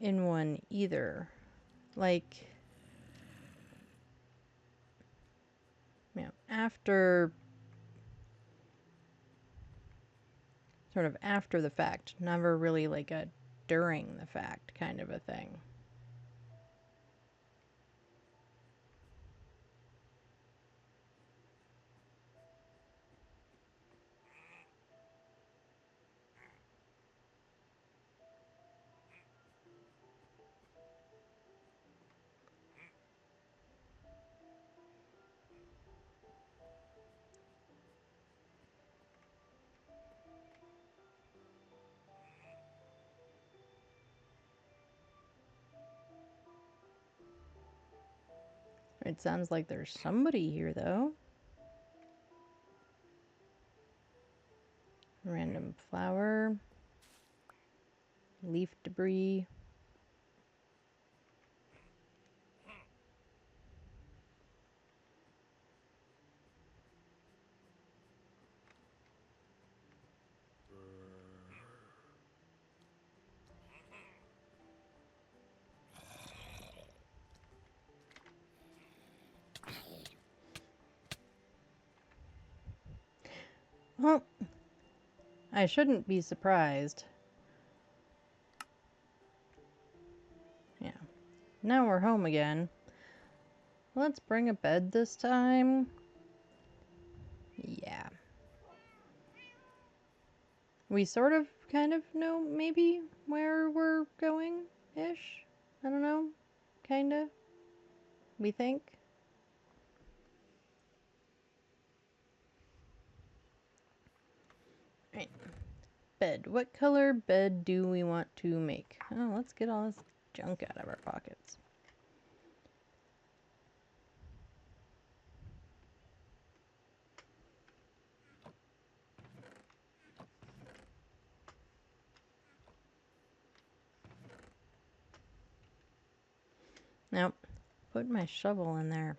in one either. Like, after, sort of after the fact, never really like a during the fact kind of a thing. It sounds like there's somebody here, though. Random flower. Leaf debris. Well, I shouldn't be surprised. Yeah. Now we're home again. Let's bring a bed this time. Yeah. We sort of kind of know maybe where we're going-ish. I don't know. Kinda. We think. Right. Bed. What color bed do we want to make? Oh, let's get all this junk out of our pockets. Nope. Put my shovel in there.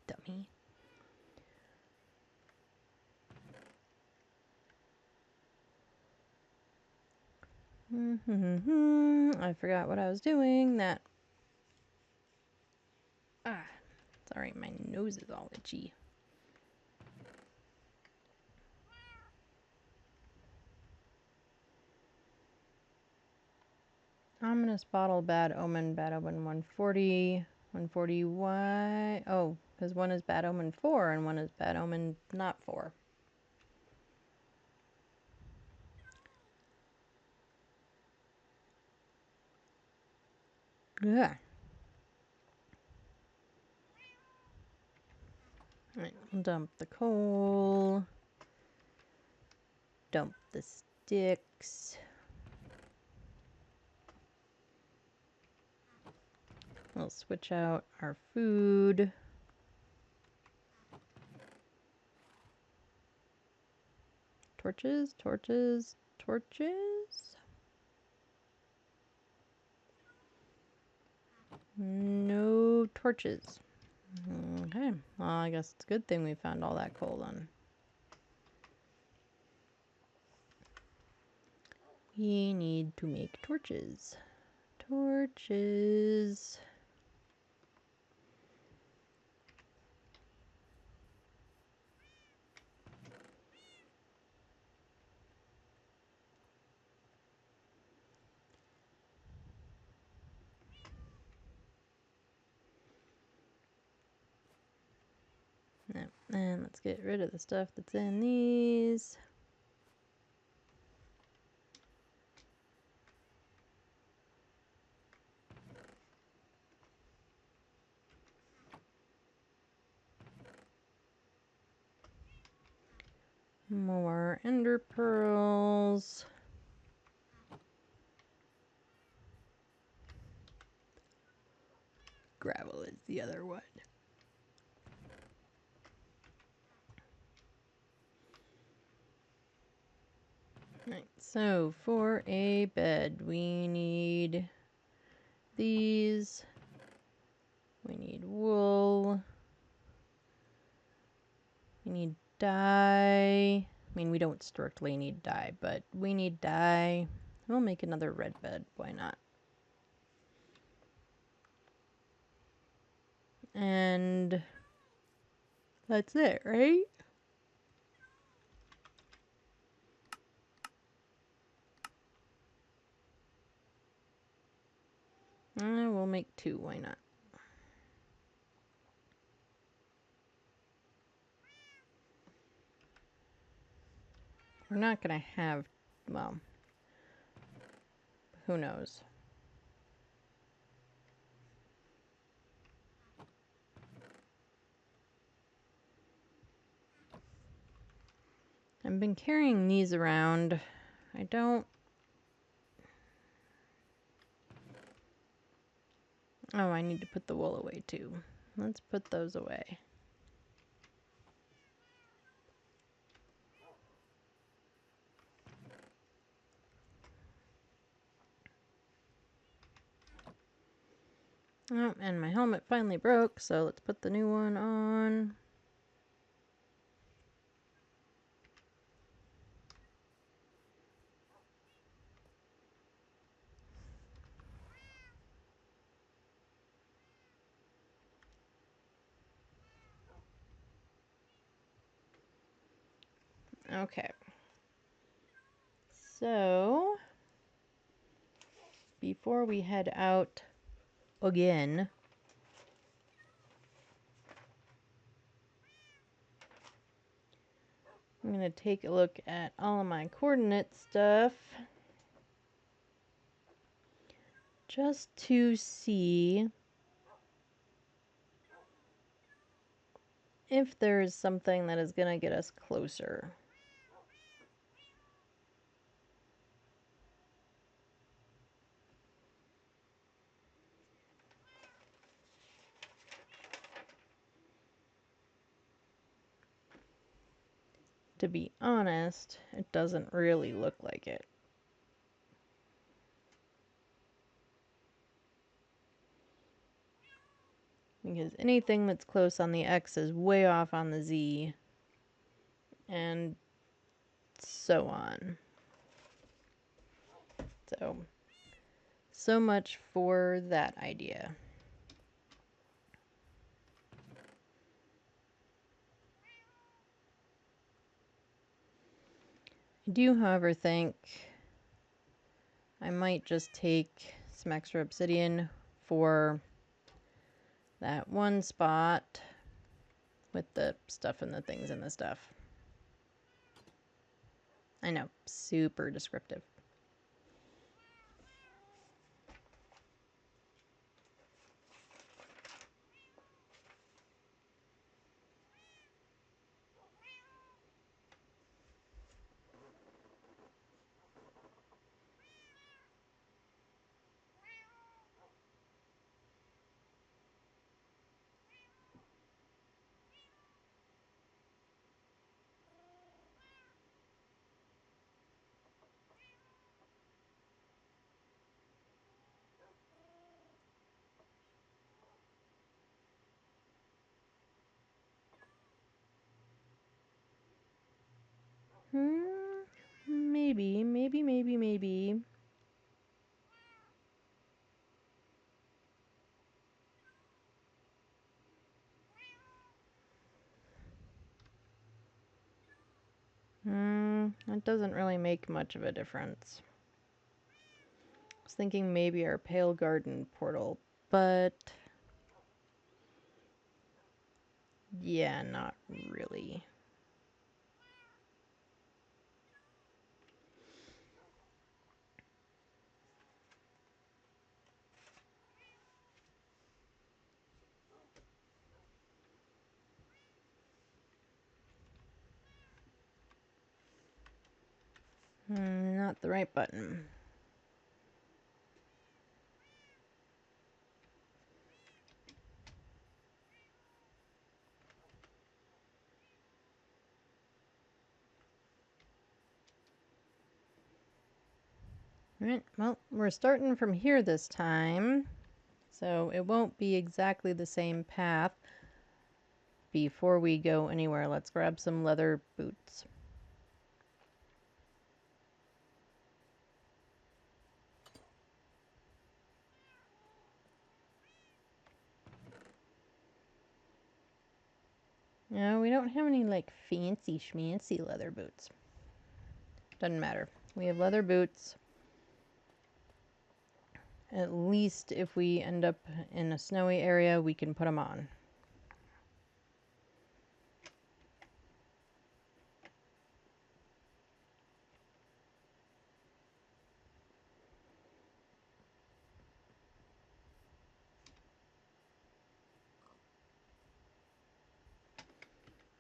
Dummy. I forgot what I was doing. That. Sorry, my nose is all itchy. Ominous bottle, bad omen 140. 140, why? Oh, because one is bad omen 4 and one is bad omen not 4. Yeah. Alright, dump the coal. Dump the sticks. We'll switch out our food. Torches, torches, torches. No torches. Okay, well, I guess it's a good thing we found all that coal then. We need to make torches. Torches. No, and let's get rid of the stuff that's in these. More ender pearls. Gravel is the other one. Right, so for a bed, we need these. We need wool. We need dye. I mean, we don't strictly need dye, but we need dye. We'll make another red bed. Why not? And that's it, right? We'll make 2. Why not? We're not going to have, well, who knows? I've been carrying these around. I don't... Oh, I need to put the wool away too. Let's put those away. Oh, and my helmet finally broke, so let's put the new one on. Okay. So, before we head out again, I'm going to take a look at all of my coordinate stuff just to see if there's something that is going to get us closer. To be honest, it doesn't really look like it. Because anything that's close on the X is way off on the Z. And so on. So much for that idea. I do, however, think I might just take some extra obsidian for that one spot with the stuff and the things and the stuff. I know, super descriptive. Maybe. It doesn't really make much of a difference. I was thinking maybe our Pale Garden portal, but yeah, not really. Not the right button. Alright, well, we're starting from here this time, so it won't be exactly the same path. Before we go anywhere, let's grab some leather boots. No, we don't have any like fancy schmancy leather boots. Doesn't matter. We have leather boots. At least if we end up in a snowy area, we can put them on.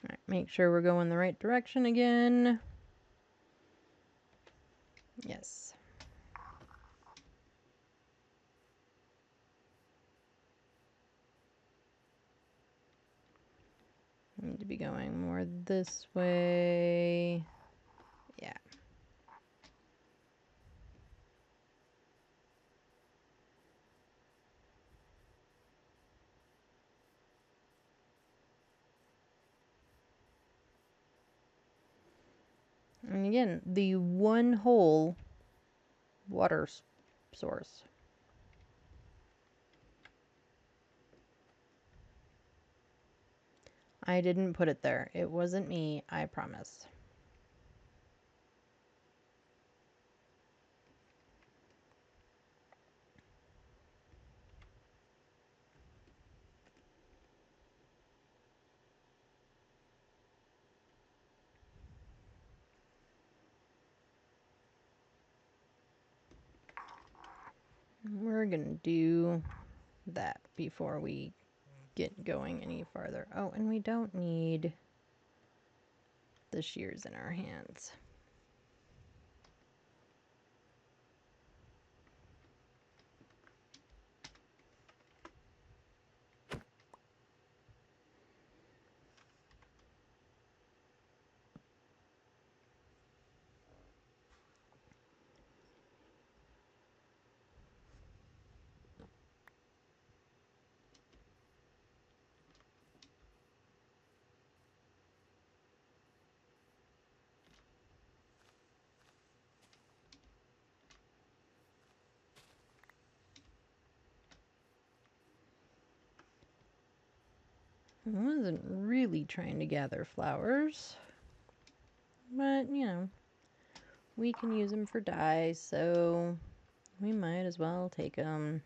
All right, make sure we're going the right direction again. Yes. Need to be going more this way. Yeah. And again, the one hole water source. I didn't put it there. It wasn't me, I promise. We're gonna do that before we get going any farther. Oh, and we don't need the shears in our hands. I wasn't really trying to gather flowers, but you know, we can use them for dye, so we might as well take them.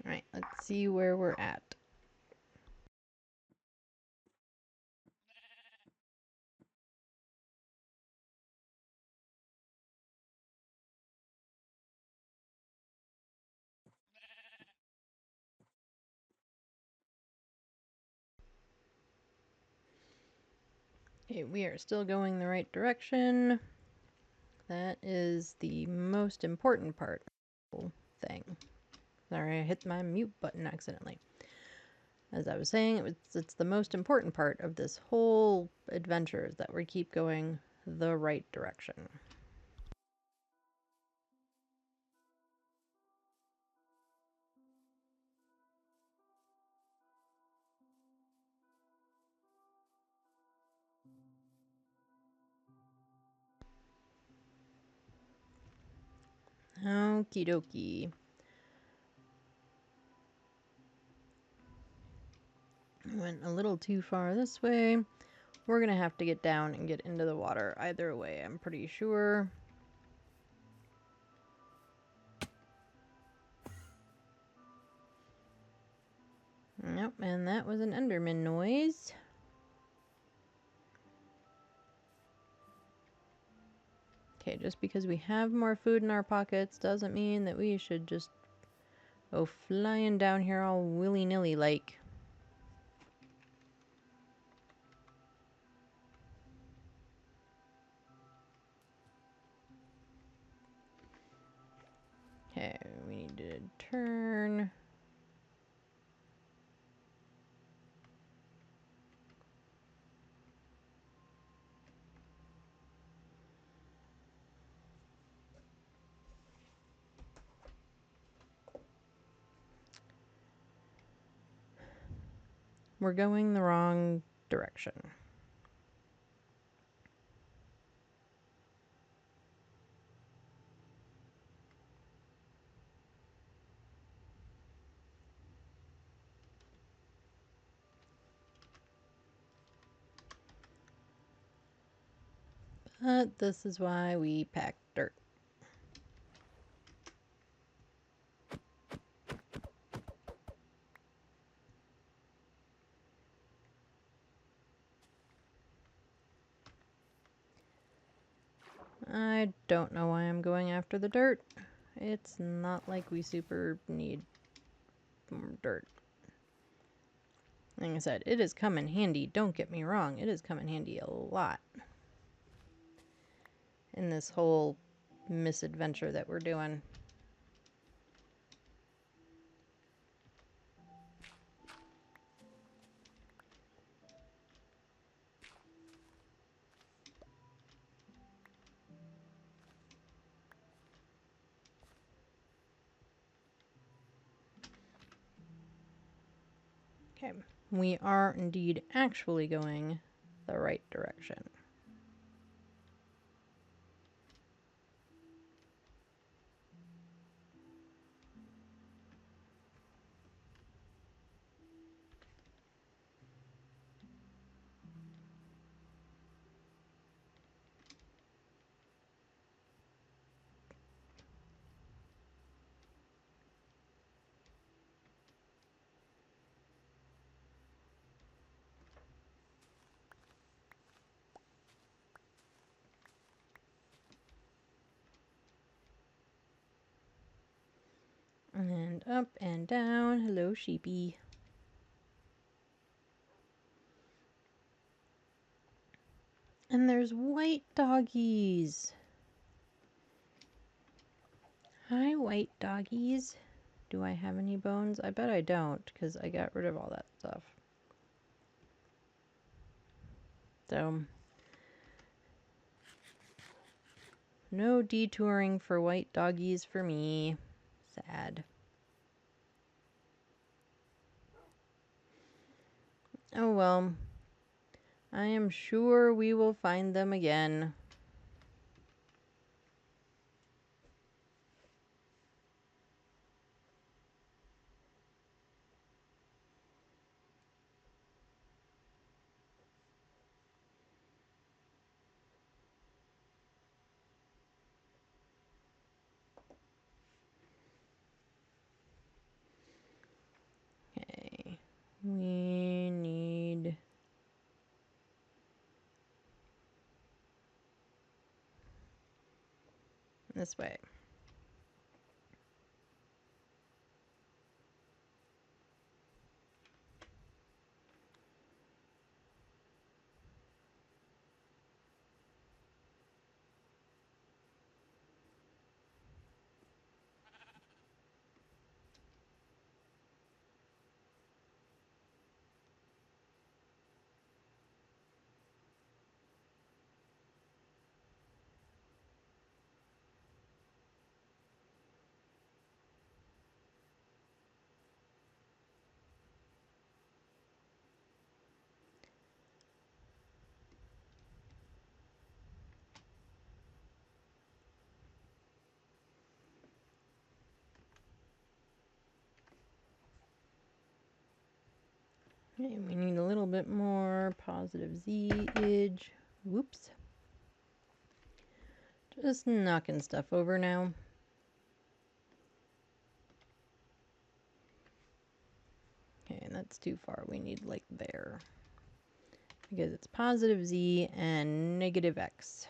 All right, let's see where we're at. Okay, we are still going the right direction. That is the most important part of the thing. Sorry, I hit my mute button accidentally. As I was saying, it's the most important part of this whole adventure is that we keep going the right direction. Okie dokie. Went a little too far this way. We're gonna have to get down and get into the water either way, I'm pretty sure. Nope, and that was an Enderman noise. Okay, just because we have more food in our pockets doesn't mean that we should just Oh, flying down here all willy-nilly like. Okay, we need to turn. We're going the wrong direction. But this is why we pack dirt. I don't know why I'm going after the dirt. It's not like we super need dirt. Like I said, it has come in handy. Don't get me wrong. It has come in handy a lot in this whole misadventure that we're doing. Okay, we are indeed actually going the right direction. And up and down. Hello, sheepy. And there's white doggies. Hi, white doggies. Do I have any bones? I bet I don't, because I got rid of all that stuff. So, no detouring for white doggies for me. Sad. Oh well. I am sure we will find them again. Okay. We need... this way. Okay, we need a little bit more positive Z-edge. Whoops. Just knocking stuff over now. Okay, and that's too far. We need like there. Because it's positive Z and negative X.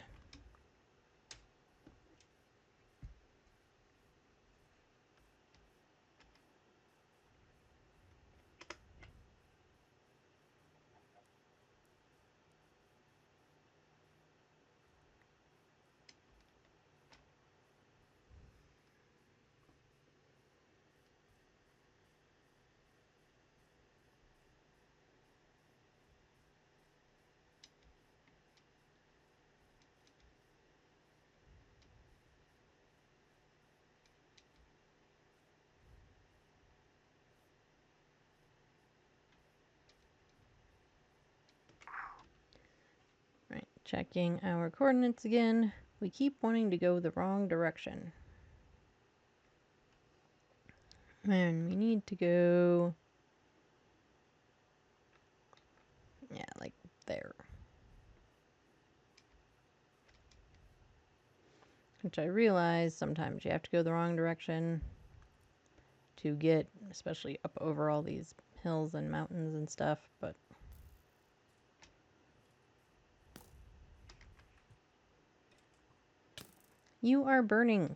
Checking our coordinates again. We keep wanting to go the wrong direction. And we need to go... yeah, like there. Which I realize sometimes you have to go the wrong direction to get, especially up over all these hills and mountains and stuff, but... you are burning.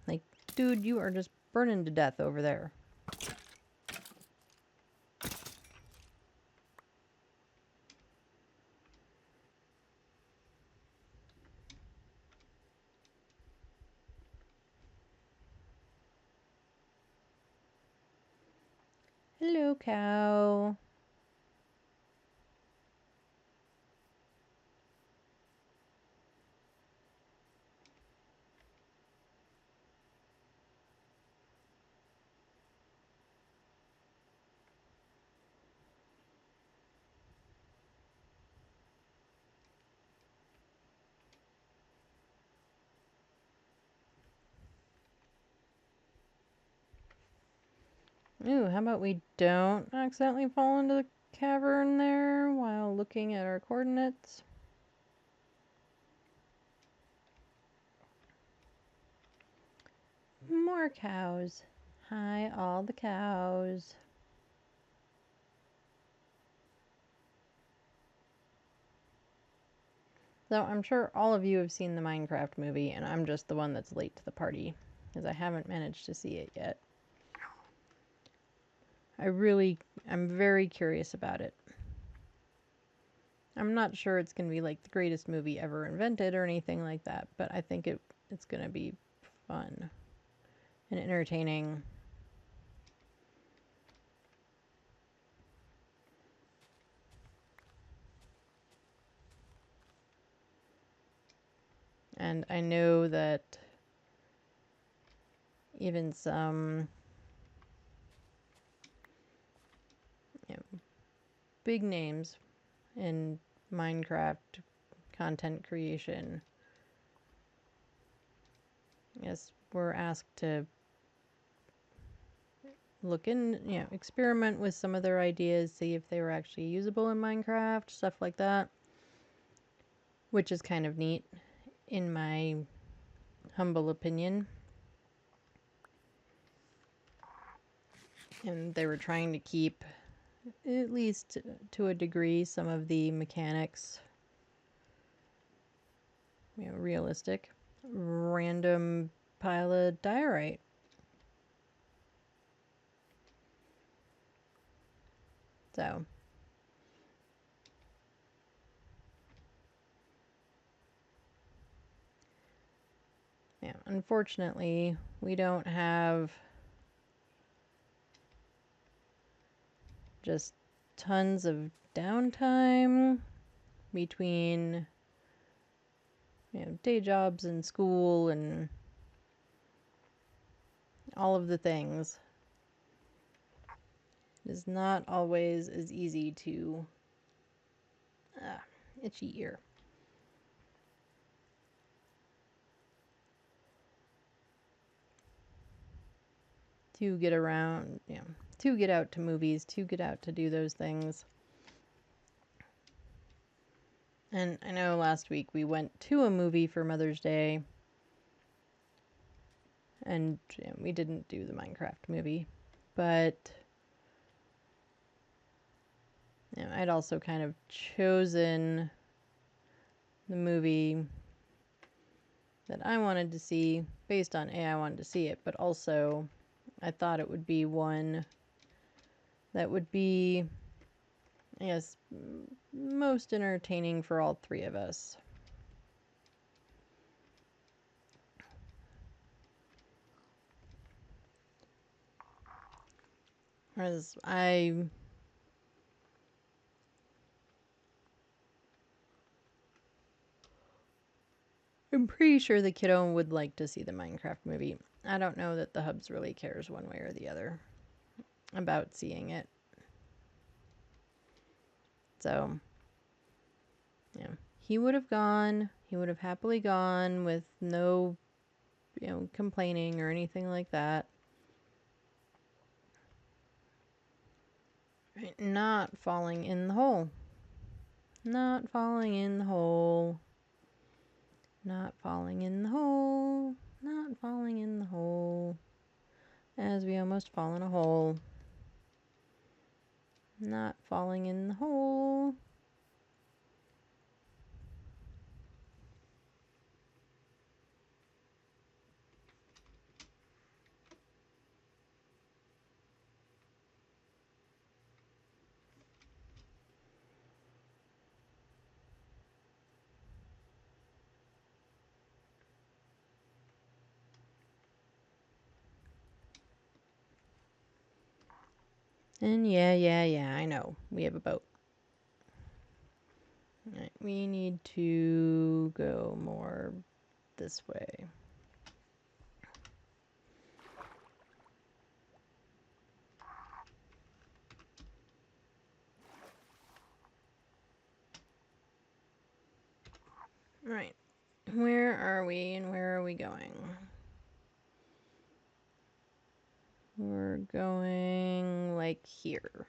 Like, dude, you are just burning to death over there. Hello, cow. Ooh, how about we don't accidentally fall into the cavern there while looking at our coordinates? More cows. Hi, all the cows. So I'm sure all of you have seen the Minecraft movie, and I'm just the one that's late to the party, because I haven't managed to see it yet. I'm very curious about it. I'm not sure it's going to be like the greatest movie ever invented or anything like that, but I think it's going to be fun and entertaining. And I know that even some, you know, big names in Minecraft content creation, yes, were asked to look in, experiment with some of their ideas, see if they were actually usable in Minecraft, stuff like that, which is kind of neat in my humble opinion. And they were trying to keep, at least to a degree, some of the mechanics, realistic. Random pile of diorite. So, yeah, unfortunately, we don't have just tons of downtime between, day jobs and school and all of the things. It is not always as easy to... itchy ear. To get around, to get out to movies, to get out to do those things. And I know last week we went to a movie for Mother's Day, and we didn't do the Minecraft movie, but I'd also kind of chosen the movie that I wanted to see based on I wanted to see it, but also I thought it would be one that would be, I guess, most entertaining for all three of us. Whereas I'm pretty sure the kiddo would like to see the Minecraft movie. I don't know that the hubs really cares one way or the other about seeing it. So, he would have gone. He would have happily gone with no, complaining or anything like that. Right, not falling in the hole. Not falling in the hole. Not falling in the hole. Not falling in the hole. As we almost fall in a hole. Not falling in the hole. And yeah, I know. We have a boat. Right, we need to go more this way. Right. Where are we and where are we going? We're going like here.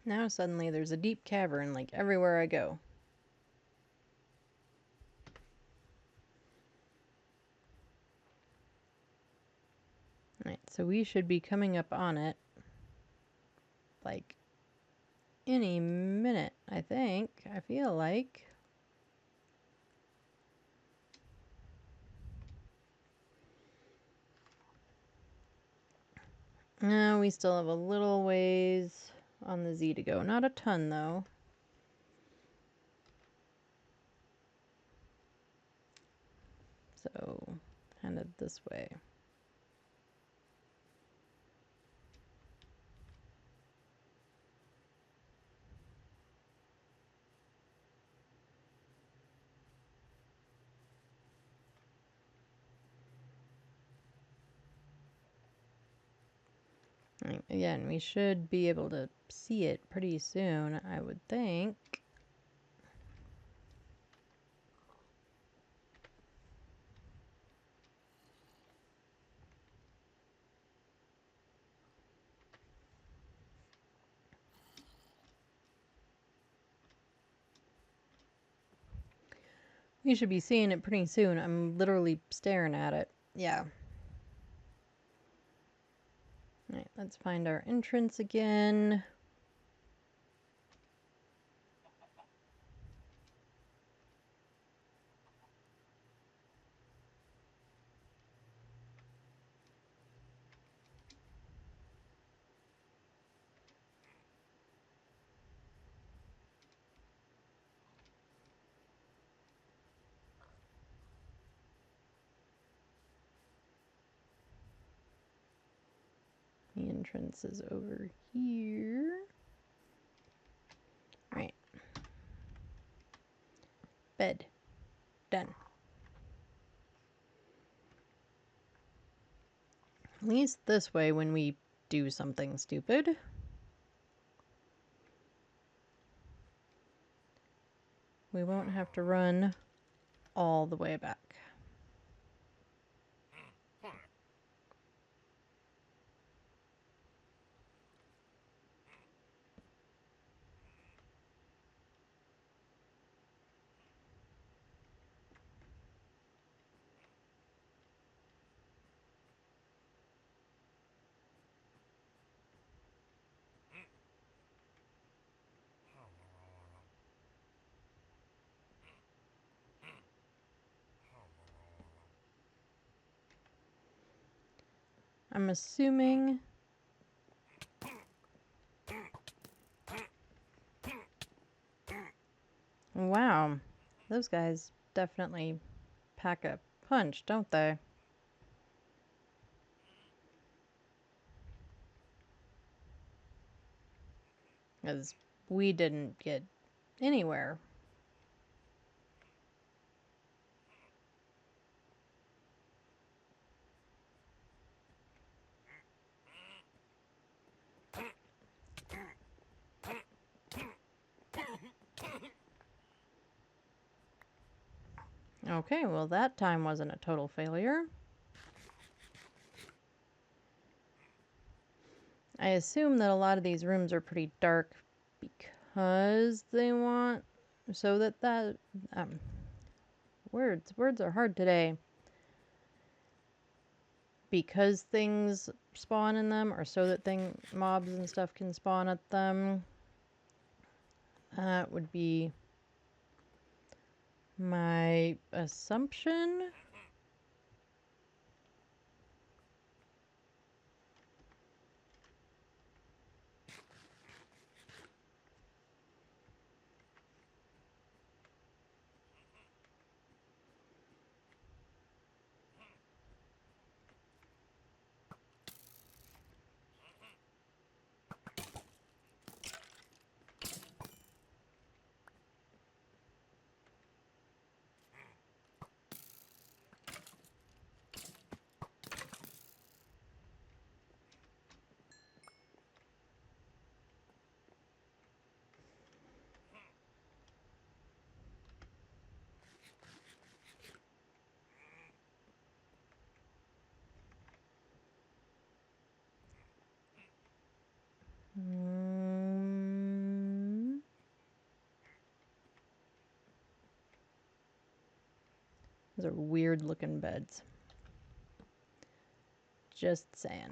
Now suddenly there's a deep cavern like everywhere I go. Right, so we should be coming up on it like any minute, I think. I feel like. No, we still have a little ways on the Z to go. Not a ton, though. So, headed this way. Right, again, we should be able to see it pretty soon, I would think. We should be seeing it pretty soon. I'm literally staring at it. Yeah. Alright, let's find our entrance again. The entrance is over here. Right. Bed. Done. At least this way when we do something stupid. We won't have to run all the way back. I'm assuming... Wow, those guys definitely pack a punch, don't they? Because we didn't get anywhere. Okay, well that time wasn't a total failure. I assume that a lot of these rooms are pretty dark because they want... So that words are hard today. Because things spawn in them, or so that mobs and stuff can spawn at them. That would be my assumption. Those are weird looking beds. Just saying.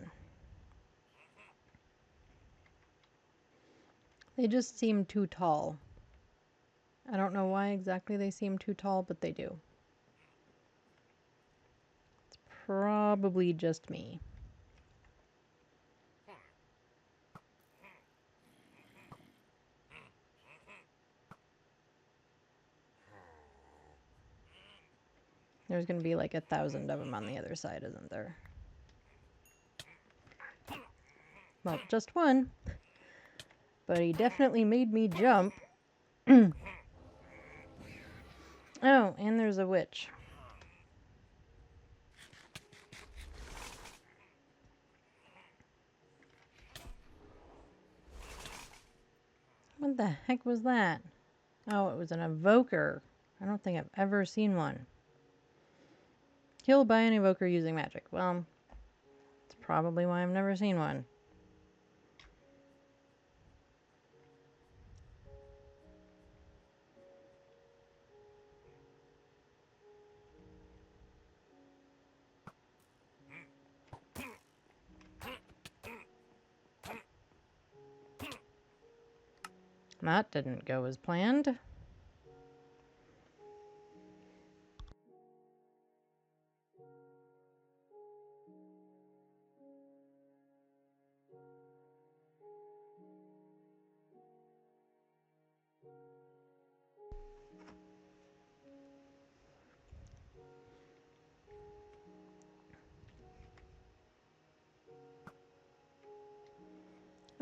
They just seem too tall. I don't know why exactly they seem too tall, but they do. It's probably just me. There's gonna be like 1,000 of them on the other side, isn't there? Well, just one. But he definitely made me jump. Oh, and there's a witch. What the heck was that? Oh, it was an evoker. I don't think I've ever seen one. Killed by an evoker using magic. Well, it's probably why I've never seen one. That didn't go as planned.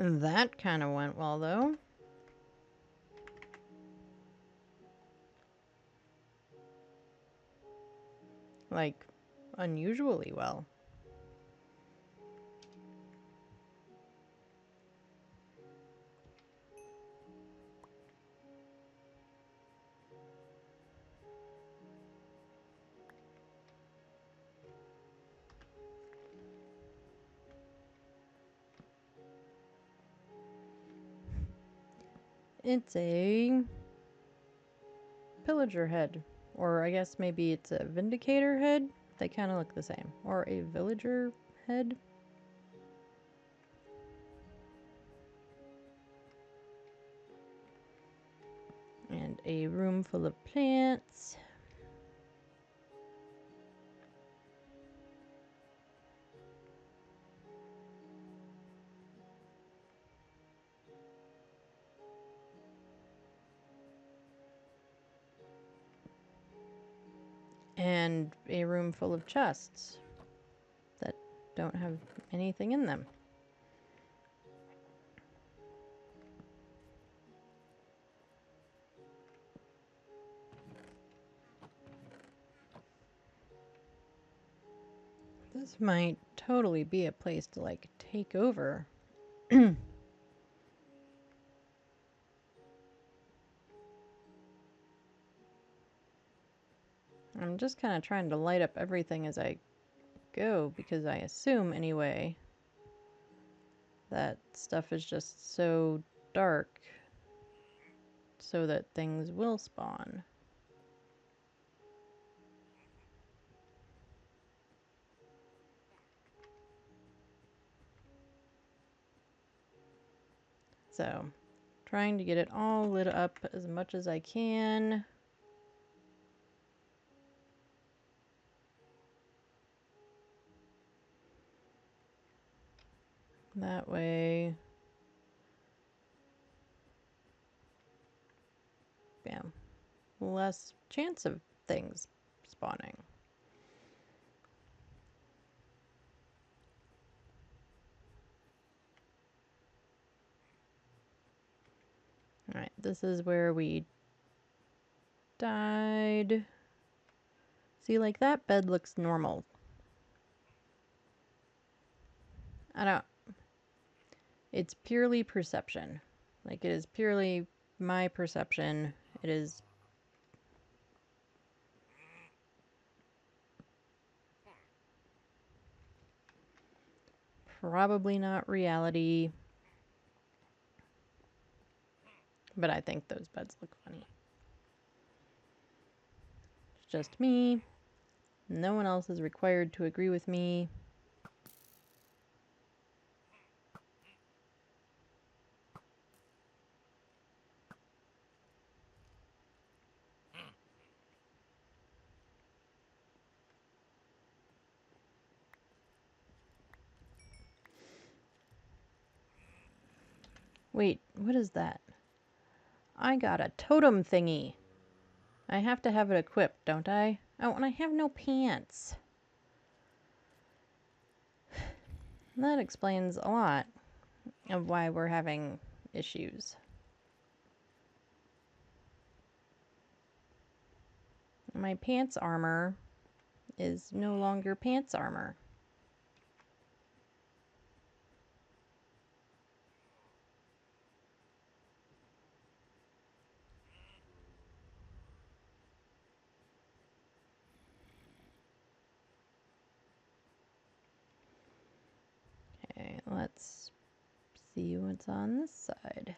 That kind of went well, though. Like, unusually well. It's a pillager head. Or I guess maybe it's a vindicator head. They kind of look the same. Or a villager head. And a room full of plants. and a room full of chests that don't have anything in them. This might totally be a place to, like, take over. I'm just kind of trying to light up everything as I go, because I assume, anyway, that stuff is just so dark so that things will spawn. So, trying to get it all lit up as much as I can. That way, bam, less chance of things spawning. Alright, this is where we died. See, like, that bed looks normal. I don't... It's purely perception. Like, it is purely my perception. It is... probably not reality. But I think those beds look funny. It's just me. No one else is required to agree with me. Wait, what is that? I got a totem thingy. I have to have it equipped, don't I? Oh, and I have no pants. That explains a lot of why we're having issues. My pants armor is no longer pants armor. Okay, let's see what's on this side.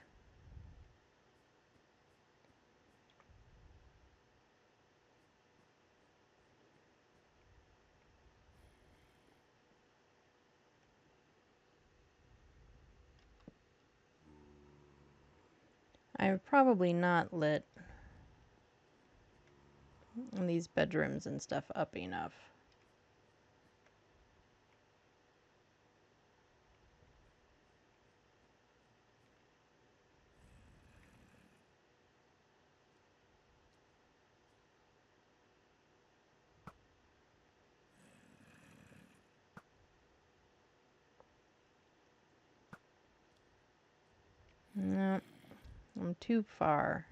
I've probably not lit these bedrooms and stuff up enough. No, I'm too far.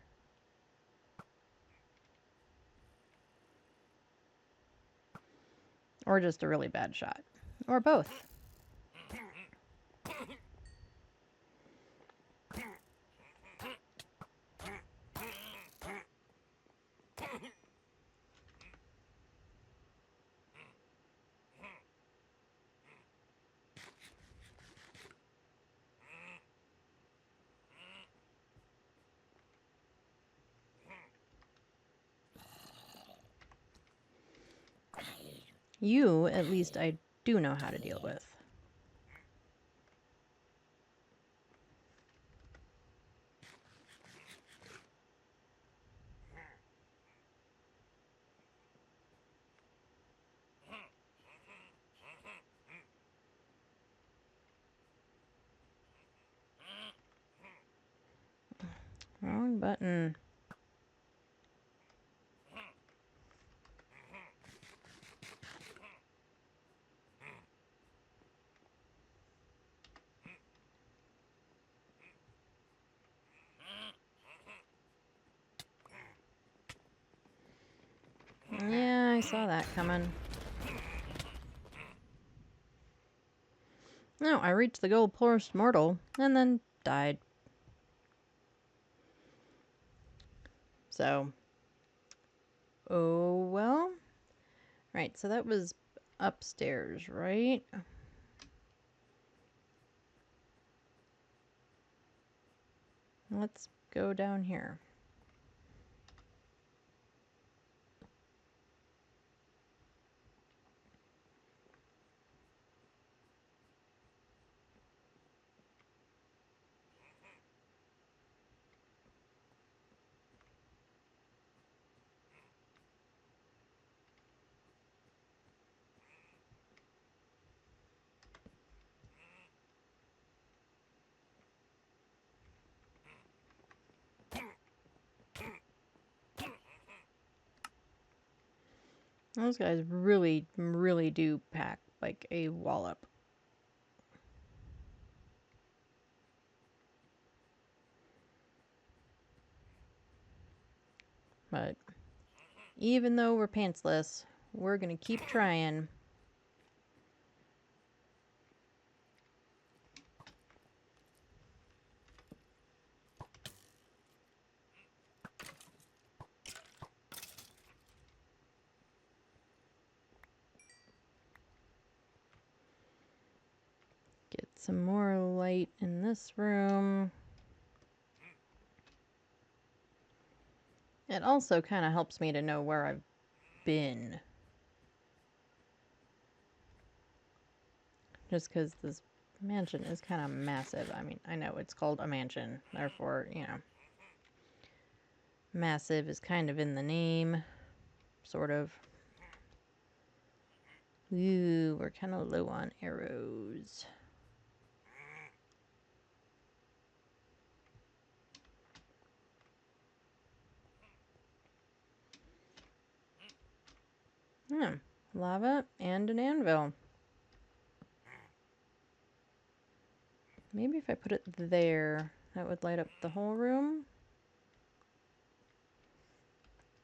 Or just a really bad shot. Or both. You, at least, I do know how to deal with. Wrong button. saw that coming. No, I reached the goal post-mortal and then died. So, oh well. Right, so that was upstairs, right? Let's go down here. Those guys really, really do pack like a wallop. But even though we're pantsless, we're gonna keep trying. Get some more light in this room. It also kind of helps me to know where I've been. Just because this mansion is kind of massive. I mean, I know it's called a mansion, therefore, you know. Massive is kind of in the name, sort of. Ooh, we're kind of low on arrows. Lava and an anvil. Maybe if I put it there, that would light up the whole room.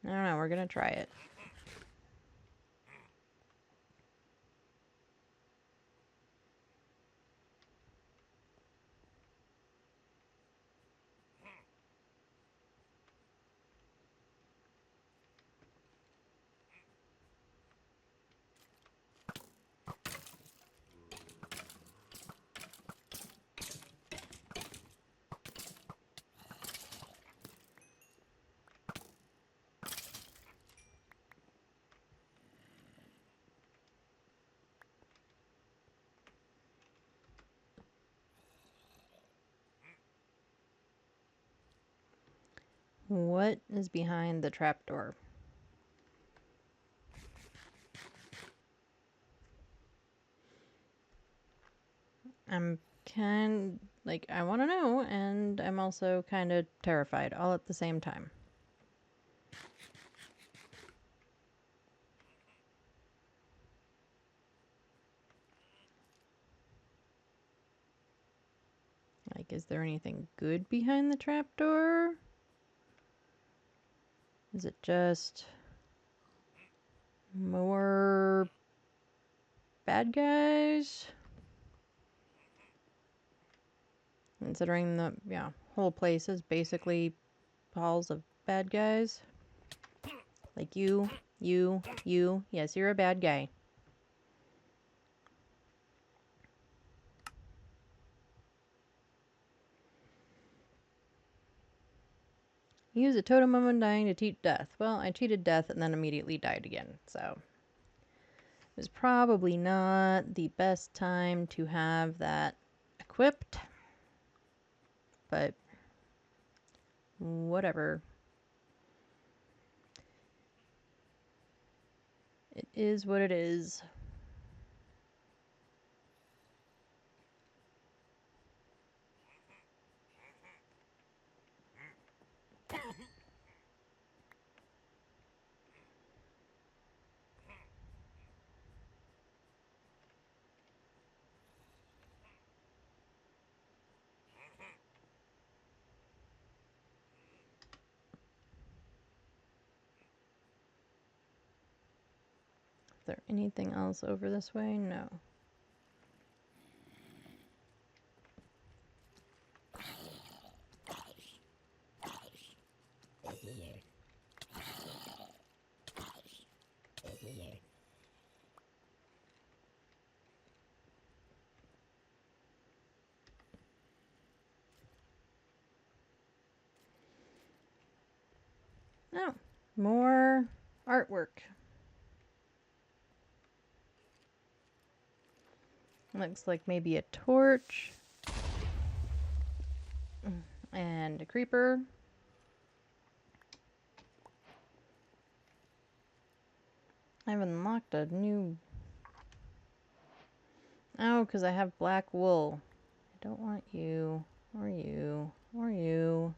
I don't know, we're gonna try it. What is behind the trapdoor? I'm I want to know, and I'm also kind of terrified all at the same time. Like, is there anything good behind the trapdoor? Is it just more bad guys? Considering the, whole place is basically halls of bad guys. Like you. Yes, you're a bad guy. Use a totem of undying to cheat death. Well, I cheated death and then immediately died again, so it was probably not the best time to have that equipped. But whatever. It is what it is. there anything else over this way? No. Oh, more artwork. Looks like maybe a torch. And a creeper. I've unlocked a new... Oh, because I have black wool. I don't want you, or you, or you.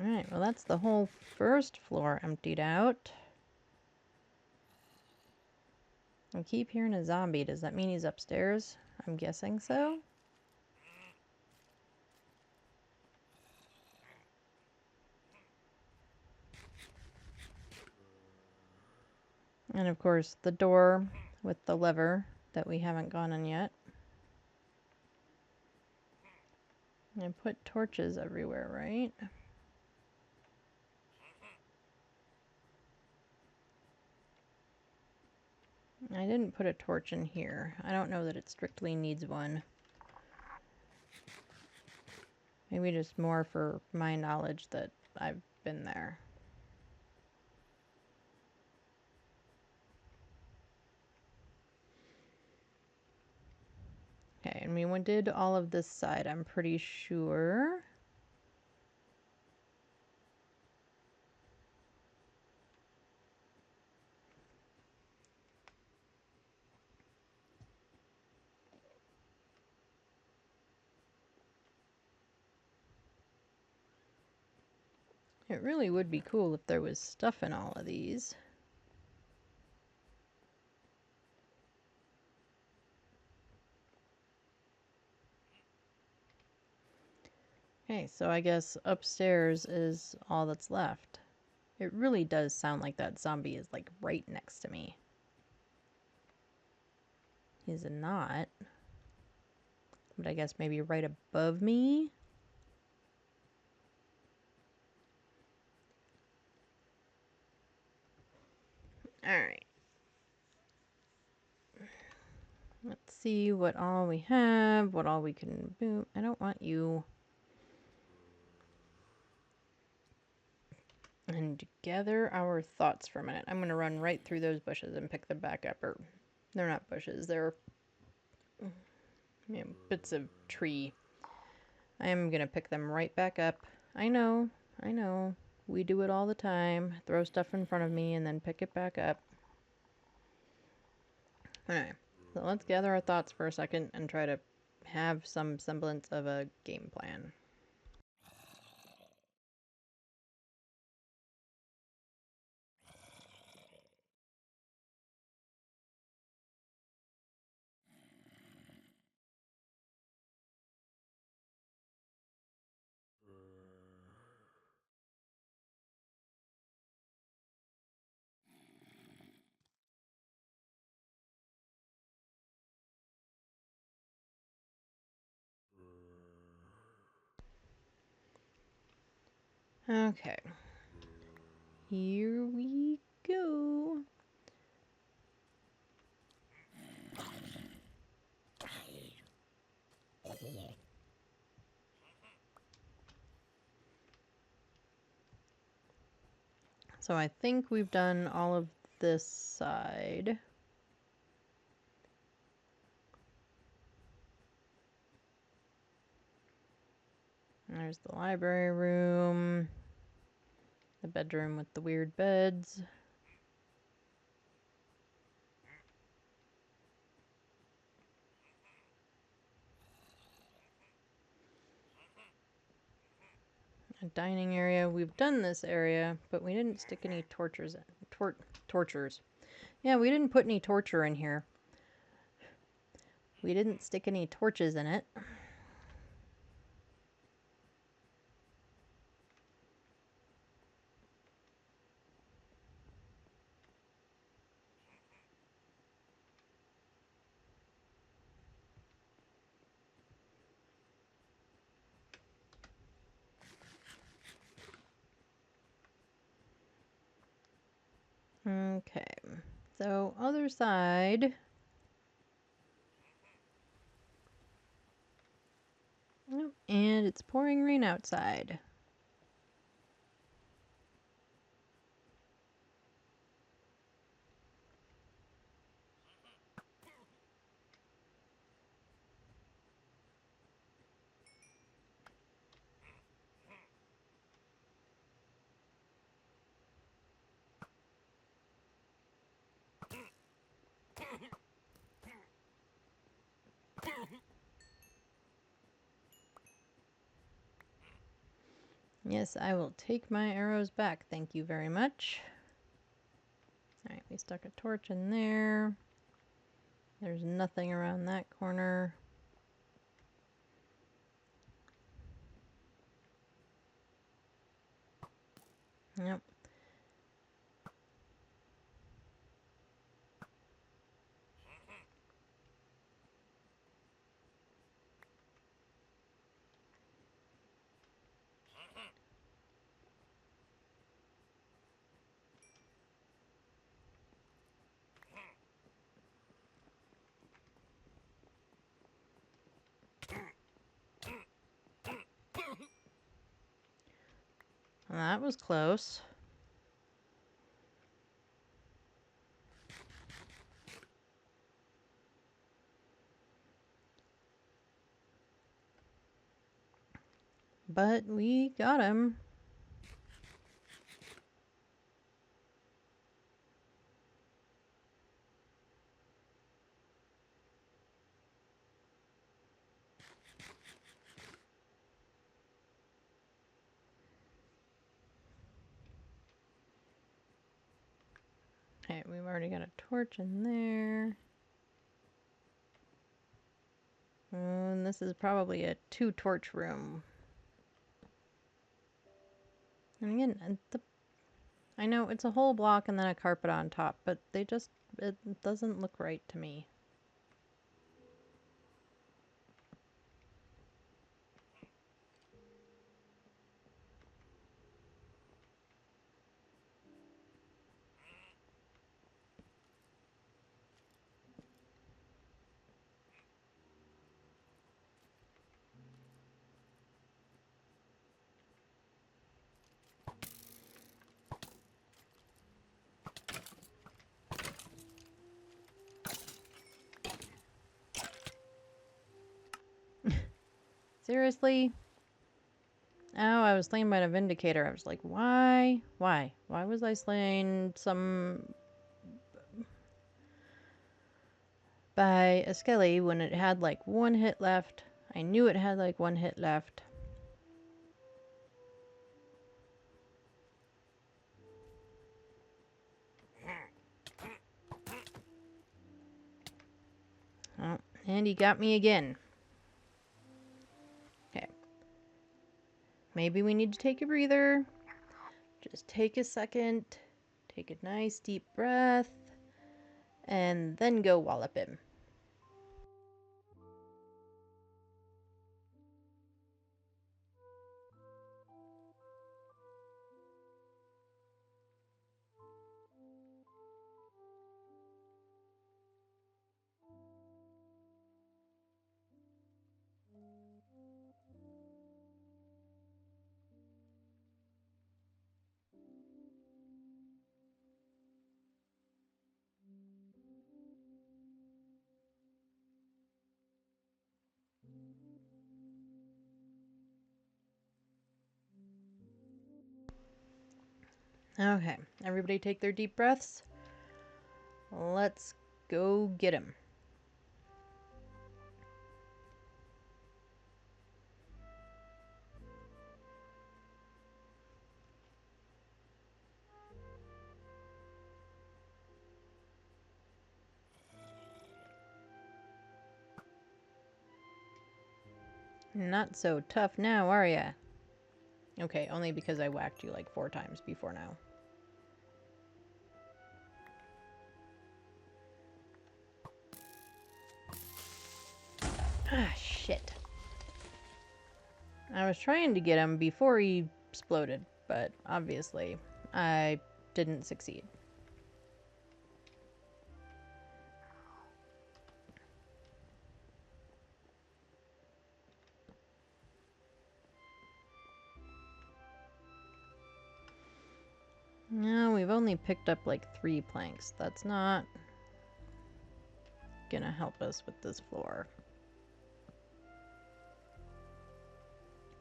Alright, well that's the whole first floor emptied out. I keep hearing a zombie. Does that mean he's upstairs? I'm guessing so. And of course the door with the lever that we haven't gone in yet. I put torches everywhere, right? I didn't put a torch in here. I don't know that it strictly needs one. Maybe just more for my knowledge that I've been there. Okay, and we did all of this side, I'm pretty sure. It really would be cool if there was stuff in all of these. Okay, so I guess upstairs is all that's left. It really does sound like that zombie is like right next to me. He's not. But I guess maybe right above me? Alright. Let's see what all we have, what all we can boom. I don't want you. And gather our thoughts for a minute. I'm going to run right through those bushes and pick them back up. Or they're not bushes, they're bits of tree. I am going to pick them right back up. I know. We do it all the time. Throw stuff in front of me and then pick it back up. Alright, so let's gather our thoughts for a second and try to have some semblance of a game plan. Okay. Here we go. So I think we've done all of this side. There's the library room. The bedroom with the weird beds. A dining area. We've done this area, but we didn't stick any tortures in. Tortures. Yeah, we didn't put any torture in here. We didn't stick any torches in it. Okay, so other side. Yep, and it's pouring rain outside. Yes, I will take my arrows back. Thank you very much. Alright, we stuck a torch in there. There's nothing around that corner. Yep. Well, that was close. But we got him. Okay, we've already got a torch in there. And this is probably a 2-torch room. And again, I know it's a whole block and then a carpet on top, but it doesn't look right to me. Seriously? Oh, I was slain by a Vindicator. I was like, why? Why? Why was I slain by a Skelly when it had like 1 hit left? I knew it had like 1 hit left. Oh, and he got me again. Okay. Maybe we need to take a breather. Just take a second. Take a nice deep breath. And then go wallop him. Okay, everybody take their deep breaths. Let's go get him. Not so tough now, are ya? Okay, only because I whacked you like 4 times before now. Ah, shit. I was trying to get him before he exploded, but obviously I didn't succeed. No, we've only picked up like 3 planks. That's not gonna help us with this floor.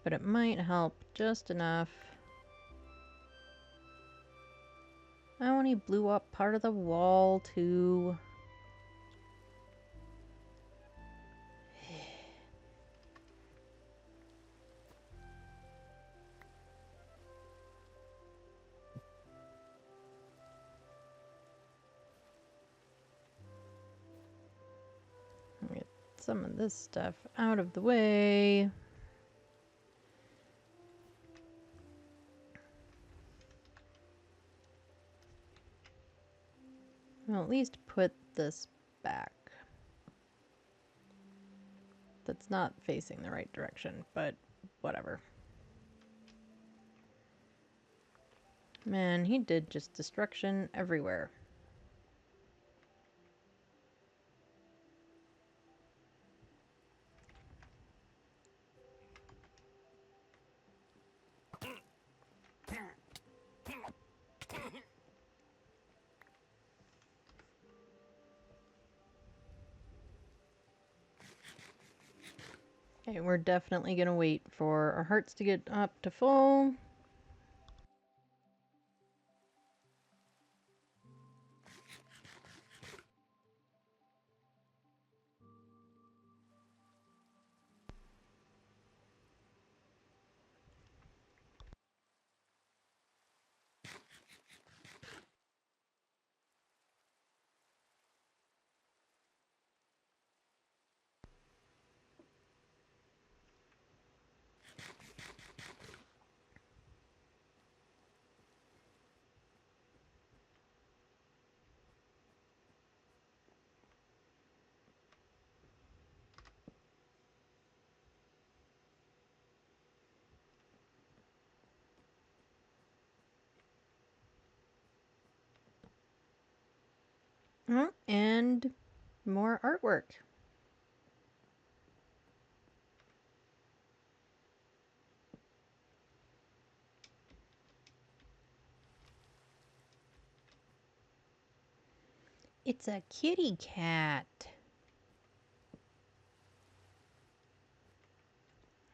But it might help just enough. Oh, and he blew up part of the wall too. Get some of this stuff out of the way. I'll at least put this back. That's not facing the right direction, but whatever. Man, he did just destruction everywhere. Okay, we're definitely gonna wait for our hearts to get up to full. Oh, and more artwork. It's a kitty cat.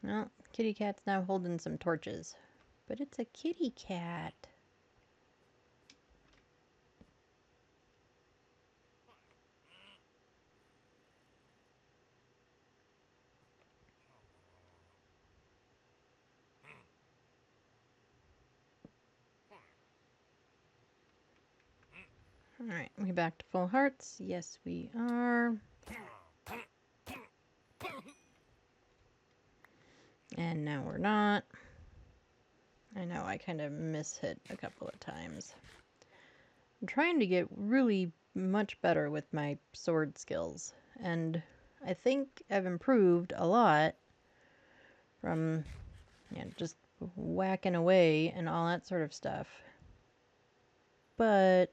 Well, kitty cat's now holding some torches. But it's a kitty cat. Alright, we back to full hearts. Yes, we are. And now we're not. I know, I kind of mishit a couple of times. I'm trying to get really much better with my sword skills. And I think I've improved a lot from just whacking away and all that sort of stuff. But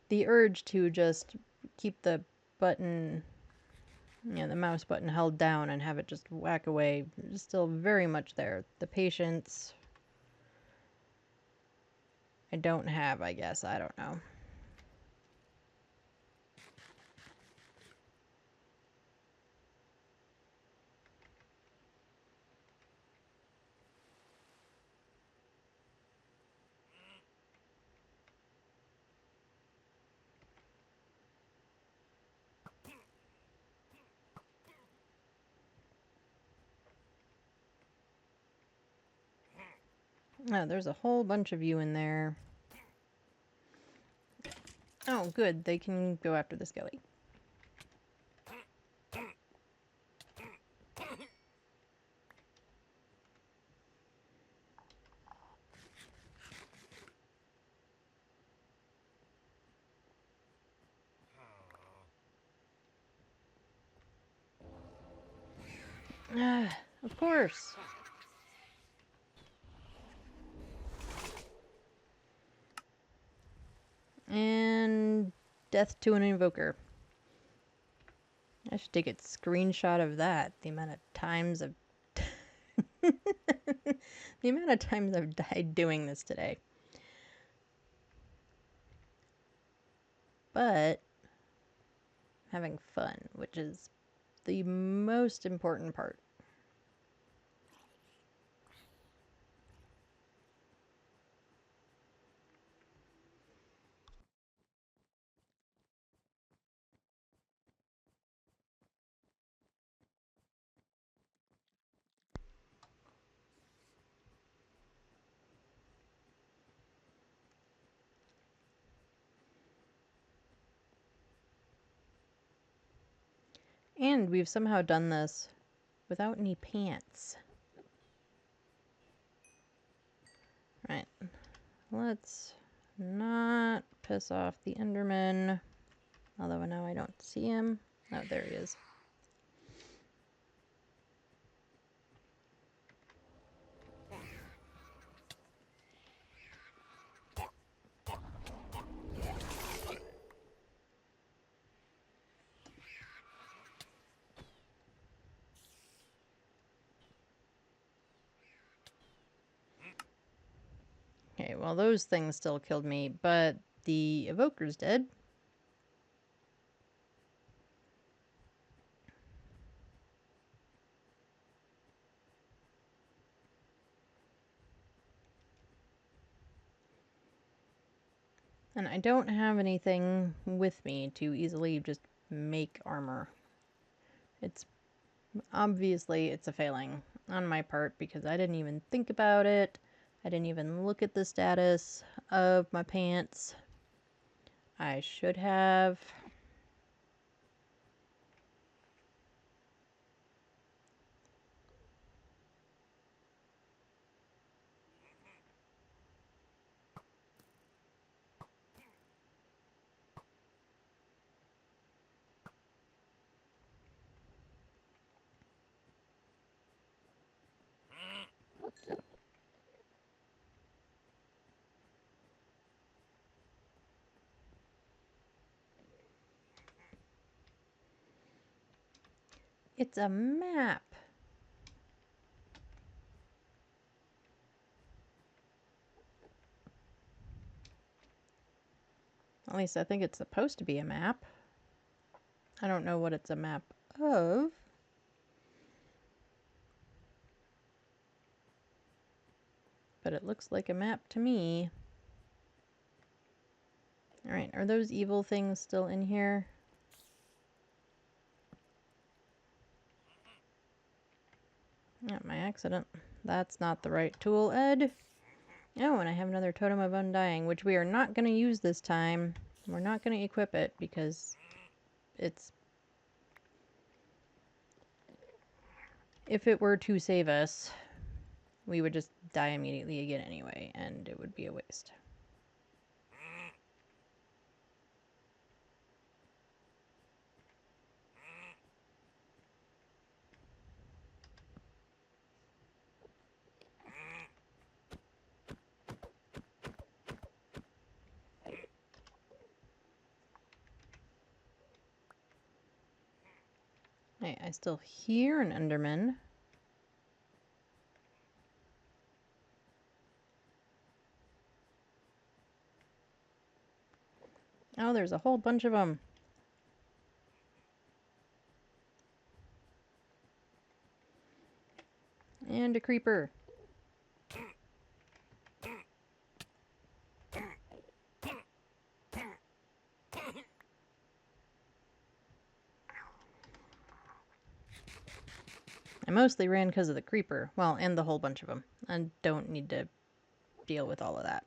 the urge to just keep the button, the mouse button held down and have it just whack away is still very much there. The patience I don't have, I guess. I don't know. Oh, there's a whole bunch of you in there. Oh, good. They can go after the skelly. Of course. And death to an invoker. I should take a screenshot of that. The amount of times I've the amount of times I've died doing this today. But having fun, which is the most important part. And we've somehow done this without any pants. Right. Let's not piss off the Enderman. Although now I don't see him. Oh, there he is. Okay, well, those things still killed me, but the evoker's dead. And I don't have anything with me to easily just make armor. It's obviously it's a failing on my part because I didn't even think about it. I didn't even look at the status of my pants. I should have. It's a map. At least I think it's supposed to be a map. I don't know what it's a map of. But it looks like a map to me. Alright, are those evil things still in here? Yeah, my accident. That's not the right tool, Ed. Oh, and I have another Totem of Undying, which we are not going to use this time. We're not going to equip it because it's... If it were to save us, we would just die immediately again anyway, and it would be a waste. Hey, I still hear an Enderman. Oh, there's a whole bunch of them. And a creeper. I mostly ran because of the creeper. Well, and the whole bunch of them. I don't need to deal with all of that.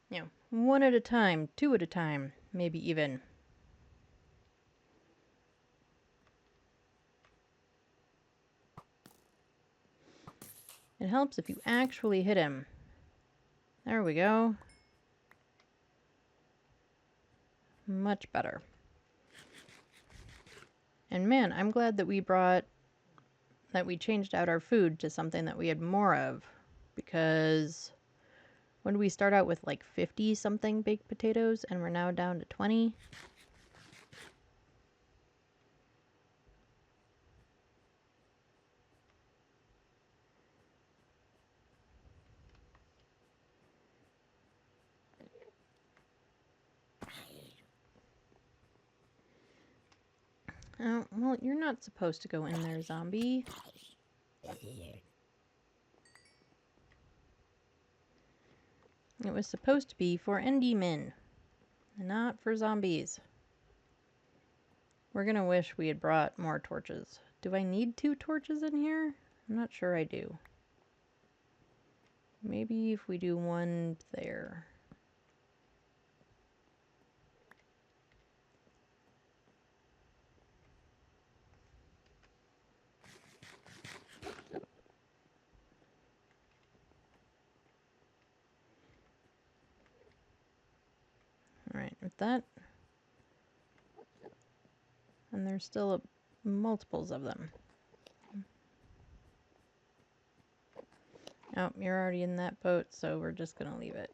You know, one at a time, two at a time, maybe even. It helps if you actually hit him. There we go. Much better. And man, I'm glad that we brought that we changed out our food to something that we had more of, because when did we start out with like 50 something baked potatoes and we're now down to 20? Oh, well, you're not supposed to go in there, zombie. It was supposed to be for Endymen, not for zombies. We're gonna wish we had brought more torches. Do I need 2 torches in here? I'm not sure I do. Maybe if we do one there. Alright, with that. And there's still multiples of them. Oh, you're already in that boat, so we're just gonna leave it.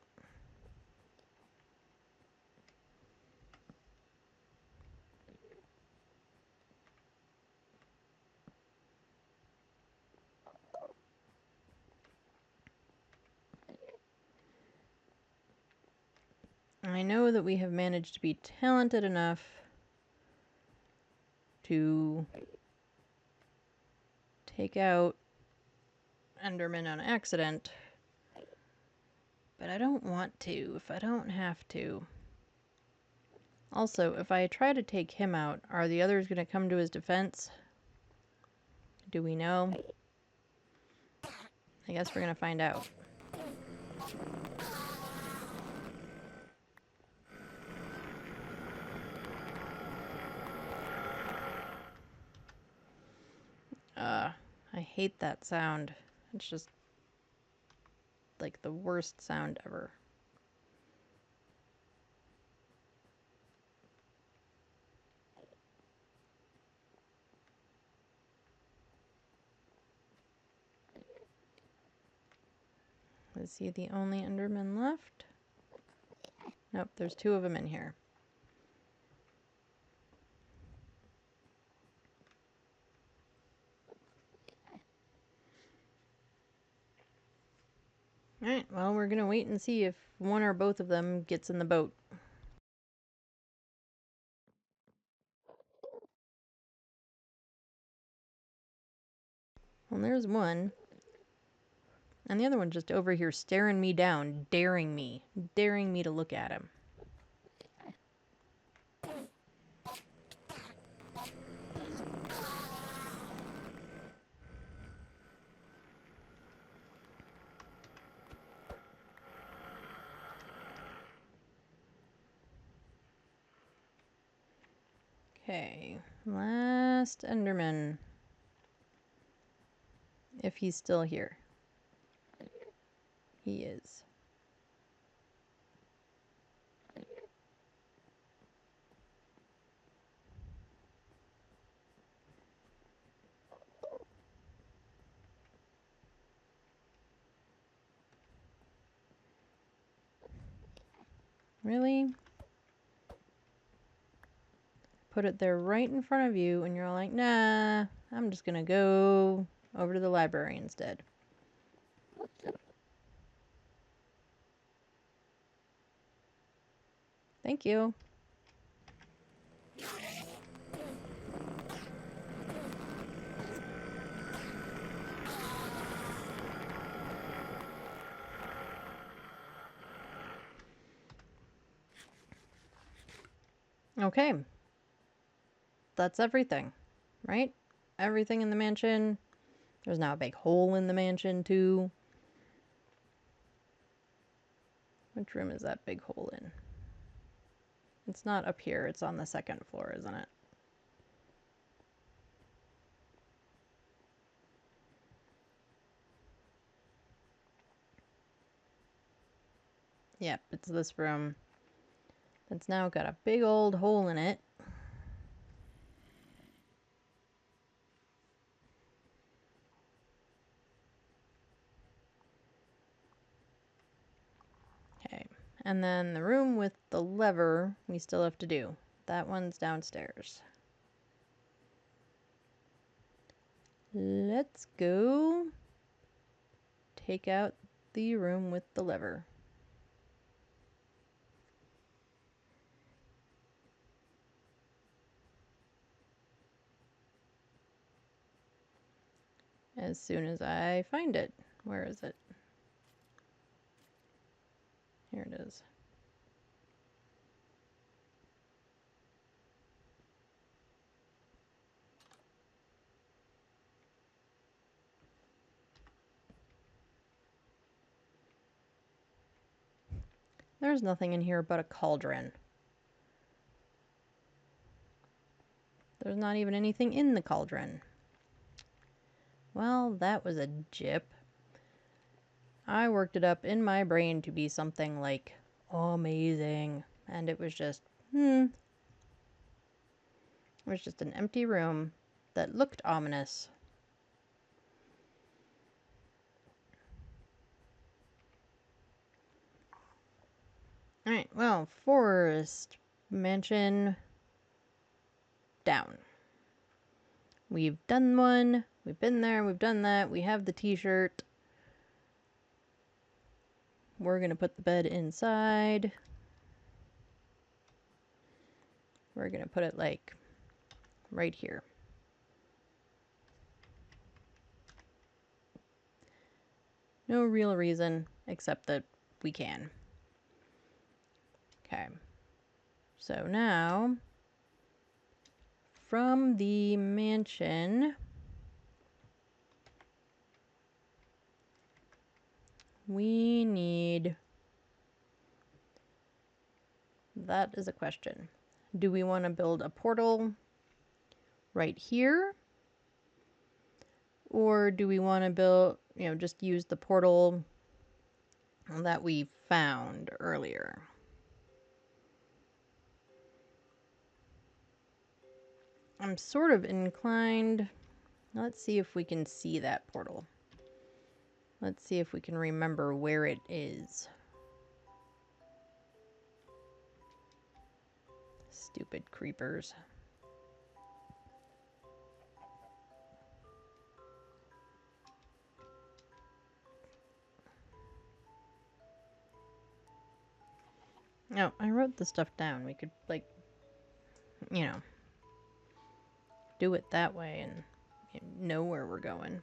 I know that we have managed to be talented enough to take out Enderman on accident, but I don't want to if I don't have to. Also, if I try to take him out, are the others going to come to his defense? Do we know? I guess we're going to find out. I hate that sound. It's just like the worst sound ever. Is he the only Enderman left? Nope, there's 2 of them in here. Alright, well, we're gonna wait and see if one or both of them gets in the boat. Well, there's one. And the other one's just over here staring me down, daring me to look at him. Okay, last Enderman. If he's still here. He is. Really? Put it there right in front of you, and you're like, nah, I'm just gonna go over to the library instead. Thank you. Okay. That's everything, right? Everything in the mansion. There's now a big hole in the mansion, too. Which room is that big hole in? It's not up here. It's on the 2nd floor, isn't it? Yep, it's this room. It's now got a big old hole in it. And then the room with the lever we still have to do. That one's downstairs. Let's go take out the room with the lever. As soon as I find it. Where is it? Here it is. There's nothing in here but a cauldron. There's not even anything in the cauldron. Well, that was a jip. I worked it up in my brain to be something like amazing, and it was just, It was just an empty room that looked ominous. Alright, well, forest mansion down. We've done one, we've been there, we've done that, we have the t-shirt. We're gonna put the bed inside. We're gonna put it like right here. No real reason except that we can. Okay. So now, from the mansion, we need... That is a question. Do we want to build a portal right here? Or do we want to build, just use the portal that we found earlier? I'm sort of inclined... Let's see if we can see that portal. Let's see if we can remember where it is. Stupid creepers. No, I wrote the stuff down. We could, like, do it that way and know where we're going.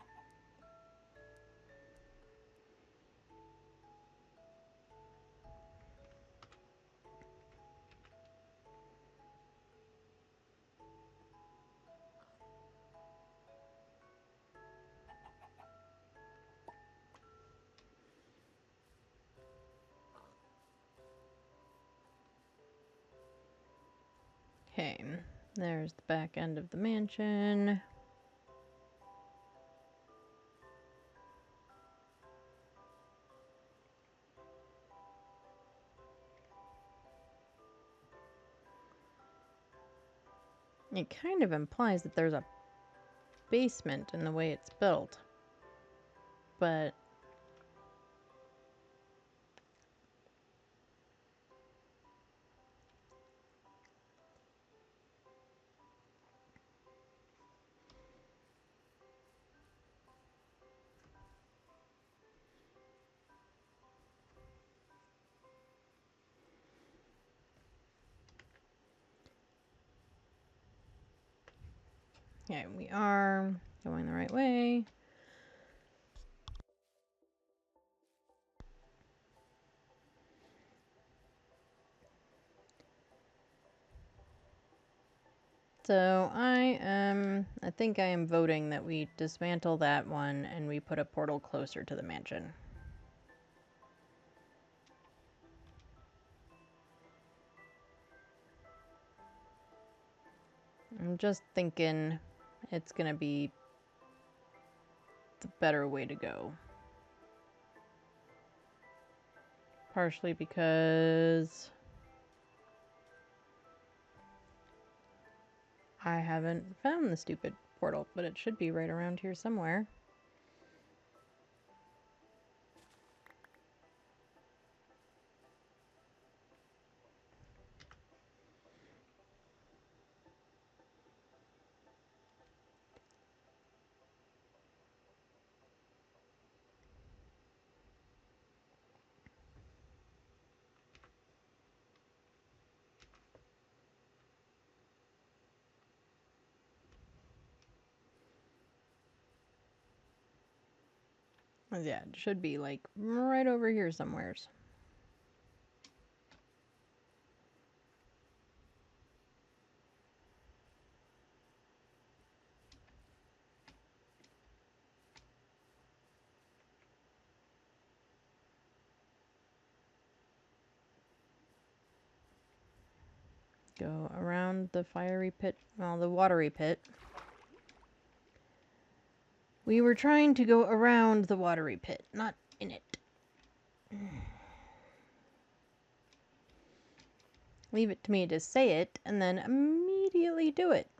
Okay, there's the back end of the mansion. It kind of implies that there's a basement in the way it's built. But yeah, we are going the right way. So I think I am voting that we dismantle that one and we put a portal closer to the mansion. I'm just thinking it's gonna be the better way to go. Partially because I haven't found the stupid portal, but it should be right around here somewhere. Yeah, it should be like right over here somewheres. Go around the fiery pit, well, the watery pit. We were trying to go around the watery pit, not in it. Leave it to me to say it and then immediately do it,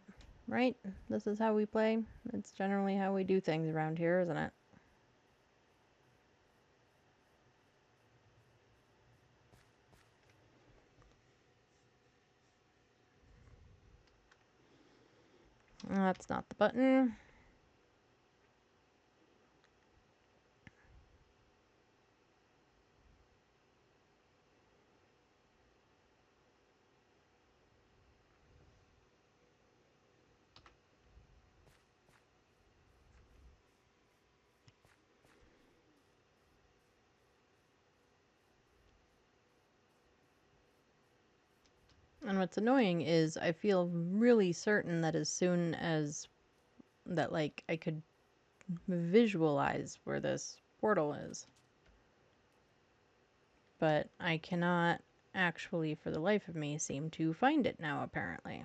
right? This is how we play. It's generally how we do things around here, isn't it? That's not the button. And what's annoying is I feel really certain that as soon as that, like, I could visualize where this portal is. But I cannot actually, for the life of me, seem to find it now, apparently.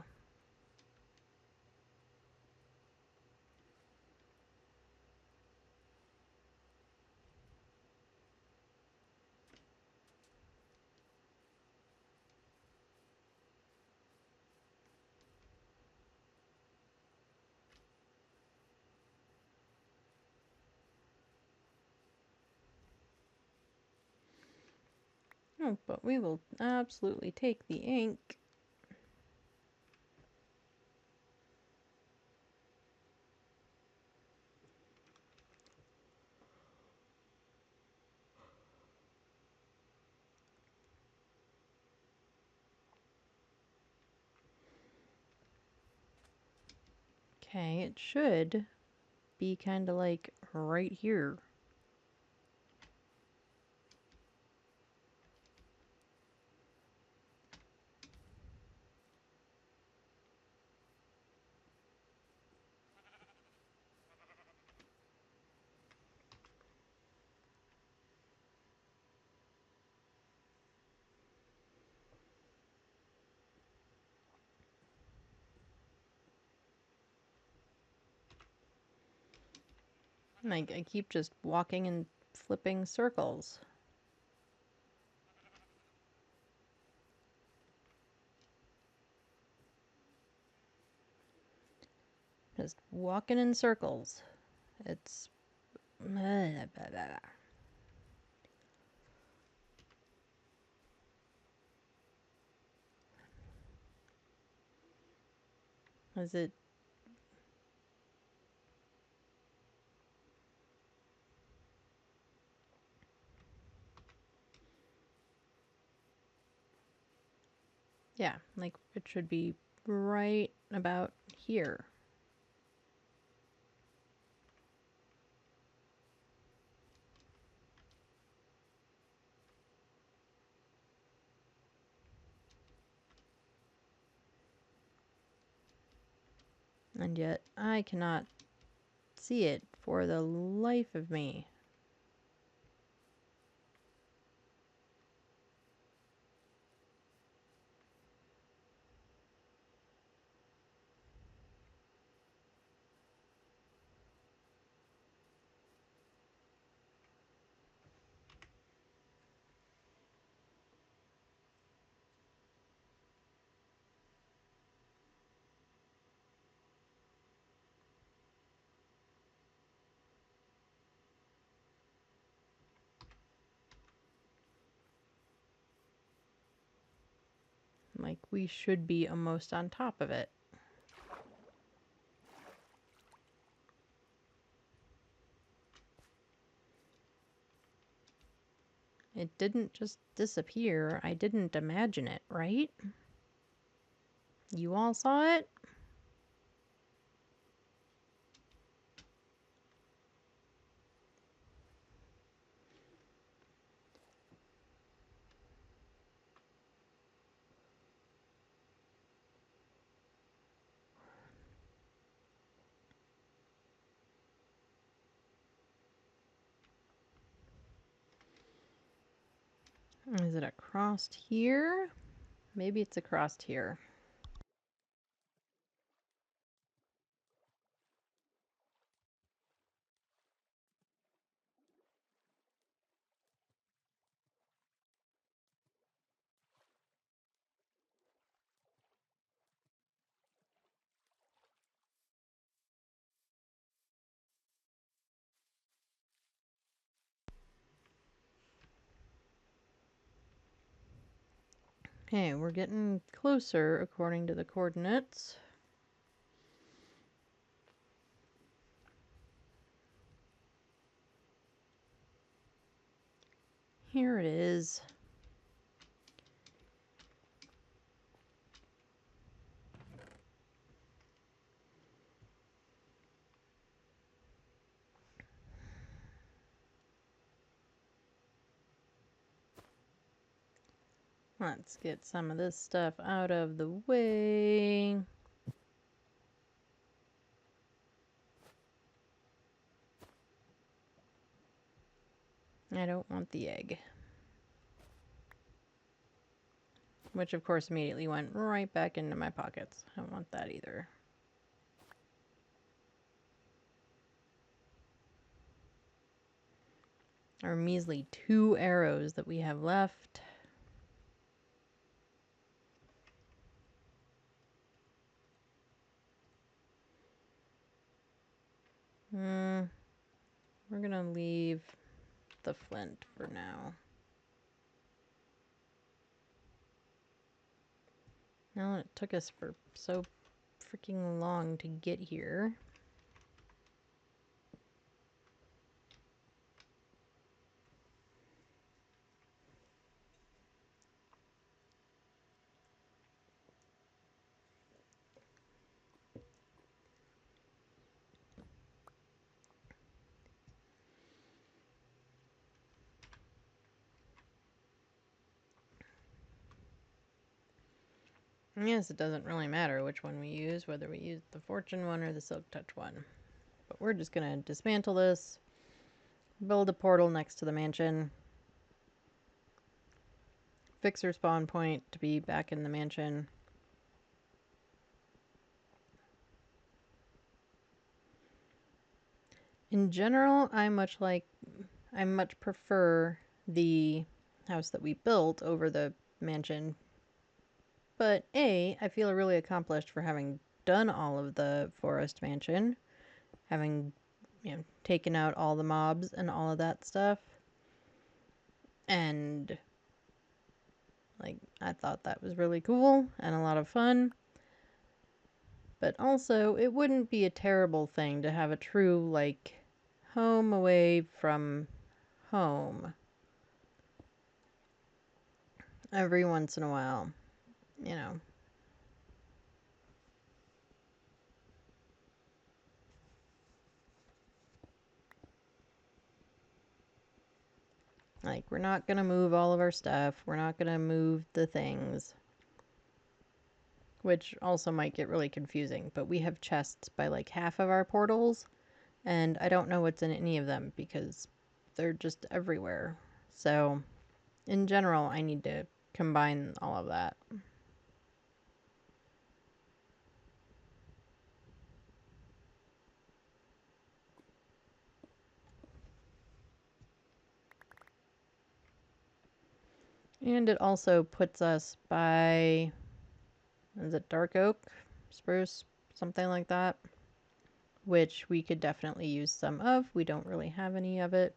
Oh, but we will absolutely take the ink. Okay, it should be kind of like right here. Like, I keep just walking and flipping circles. Just walking in circles. It's... Is it... Yeah, like, it should be right about here. And yet, I cannot see it for the life of me. Like, we should be almost on top of it. It didn't just disappear. I didn't imagine it, right? You all saw it? Is it across here? Maybe it's across here. Okay, we're getting closer according to the coordinates. Here it is. Let's get some of this stuff out of the way. I don't want the egg. Which of course immediately went right back into my pockets. I don't want that either. Our measly 2 arrows that we have left. We're gonna leave the flint for now. Now it took us for so freaking long to get here. Yes, it doesn't really matter which one we use, whether we use the Fortune one or the Silk Touch one. But we're just gonna dismantle this, build a portal next to the mansion, fix her spawn point to be back in the mansion. In general, I much prefer the house that we built over the mansion. But A, I feel really accomplished for having done all of the forest mansion, having, taken out all the mobs and all of that stuff. And I thought that was really cool and a lot of fun. But also, it wouldn't be a terrible thing to have a true, home away from home every once in a while, you know. We're not gonna move all of our stuff. We're not gonna move the things. Which also might get really confusing, but we have chests by half of our portals, and I don't know what's in any of them because they're just everywhere. So, in general, I need to combine all of that. And it also puts us by, is it dark oak, spruce, something like that, which we could definitely use some of. We don't really have any of it,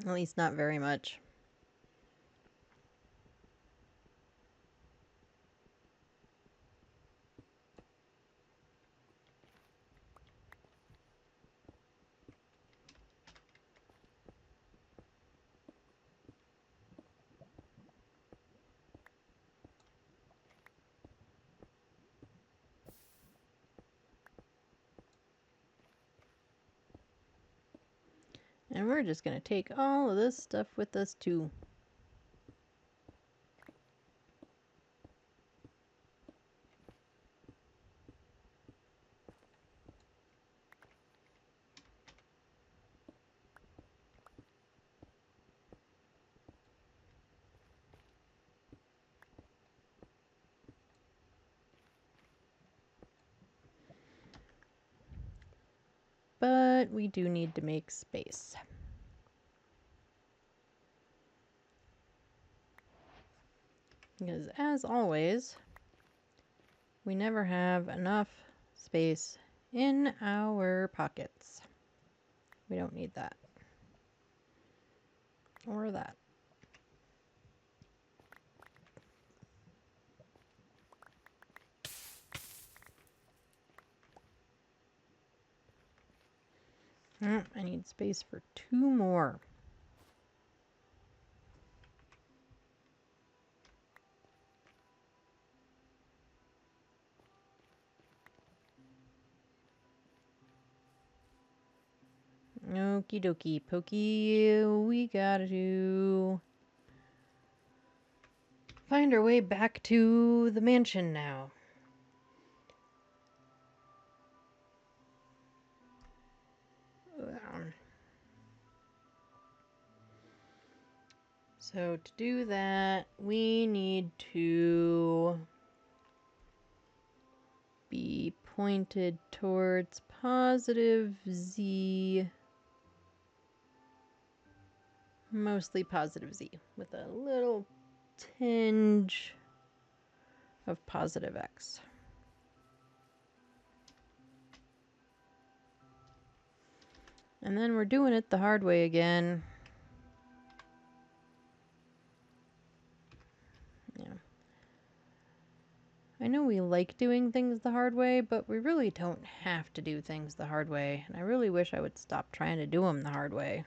at least not very much. And we're just going to take all of this stuff with us too. but we do need to make space. Because as always, we never have enough space in our pockets. We don't need that. Or that. I need space for 2 more. Okie dokie pokey, we gotta find our way back to the mansion now. So to do that, we need to be pointed towards positive Z. Mostly positive Z, with a little tinge of positive X. And then we're doing it the hard way again. Yeah. I know we like doing things the hard way, but we really don't have to do things the hard way. And I really wish I would stop trying to do them the hard way.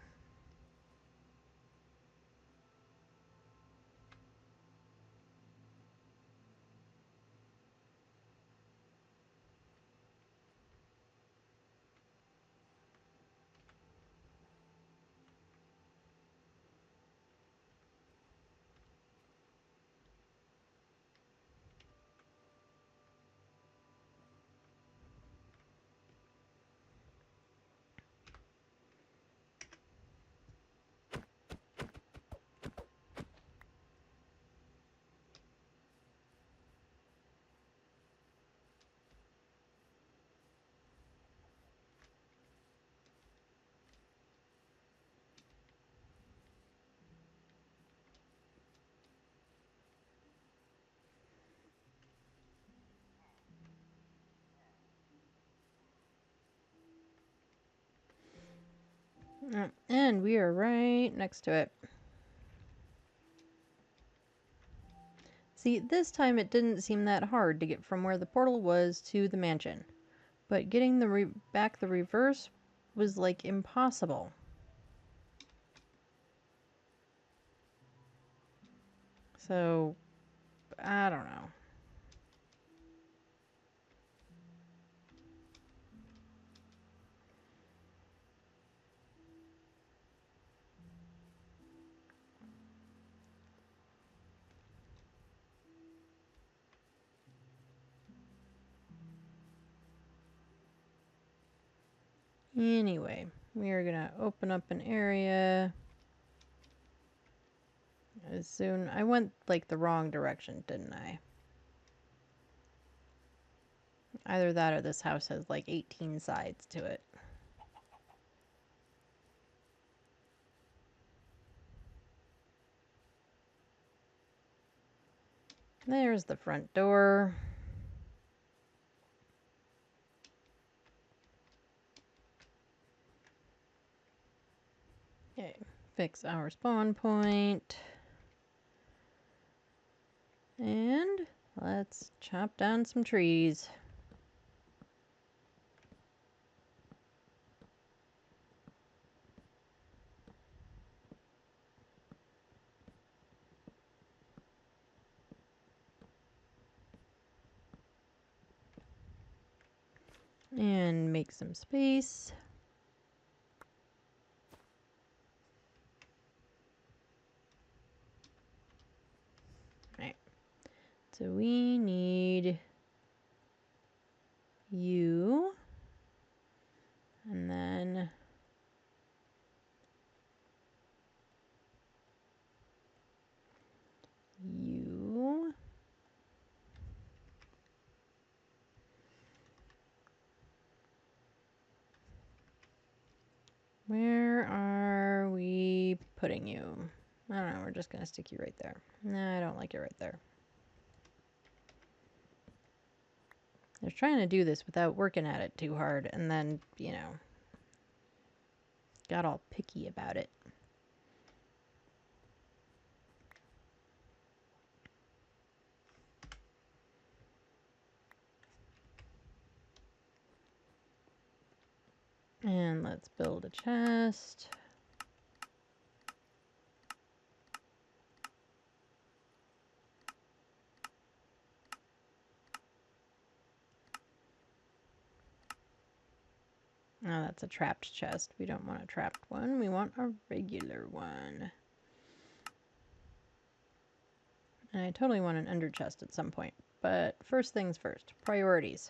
And we are right next to it. See, this time it didn't seem that hard to get from where the portal was to the mansion. But getting the back the reverse was like impossible. So, I don't know. Anyway, we are going to open up an area as soon... I went like the wrong direction, didn't I? Either that or this house has like 18 sides to it. There's the front door. Okay, fix our spawn point. And let's chop down some trees. And make some space. Right. So we need you. And then you. putting you? I don't know, we're just gonna stick you right there. No, I don't like it right there. I was trying to do this without working at it too hard, and then, you know, got all picky about it. And let's build a chest. Oh, that's a trapped chest. We don't want a trapped one. We want a regular one. And I totally want an under chest at some point. But first things first. Priorities.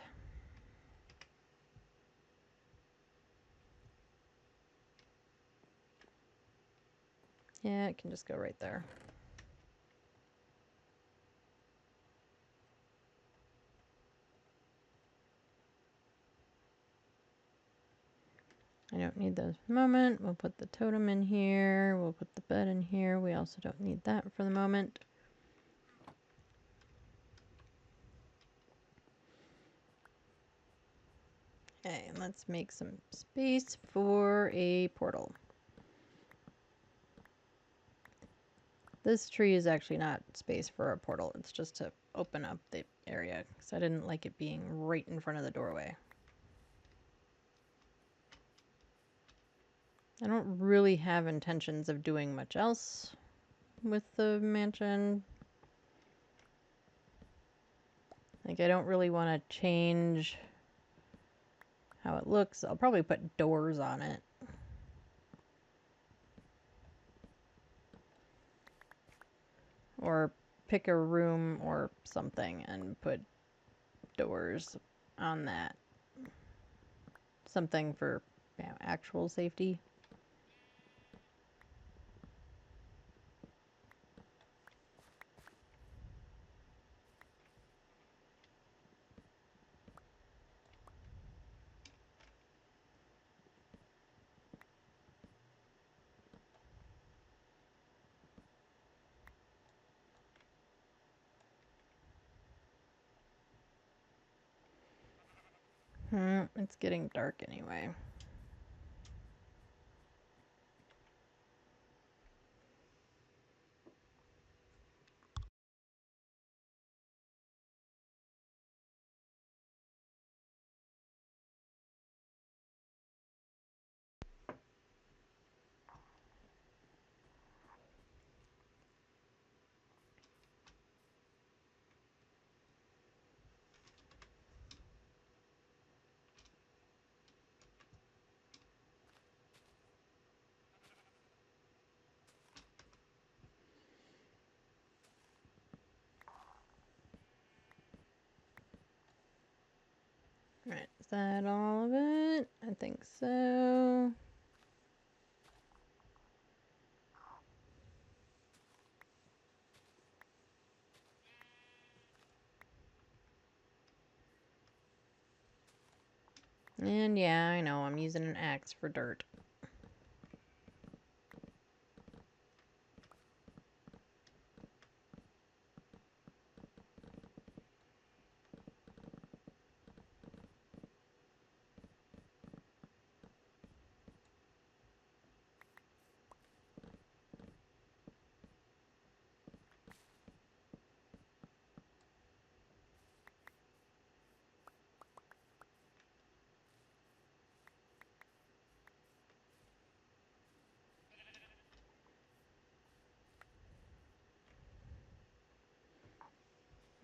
Yeah, it can just go right there. I don't need those for the moment. We'll put the totem in here. We'll put the bed in here. We also don't need that for the moment. Okay, and let's make some space for a portal. This tree is actually not space for a portal. It's just to open up the area because I didn't like it being right in front of the doorway. I don't really have intentions of doing much else with the mansion. Like, I don't really want to change how it looks. I'll probably put doors on it. Or pick a room or something and put doors on that. Something for, you know, actual safety. It's getting dark anyway. Right, is that all of it? I think so. And yeah, I know, I'm using an axe for dirt.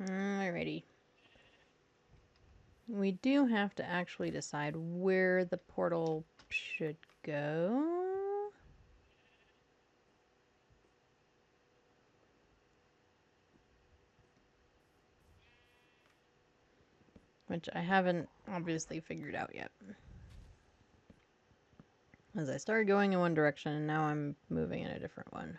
Alrighty. We do have to actually decide where the portal should go. Which I haven't obviously figured out yet. As I started going in one direction and now I'm moving in a different one.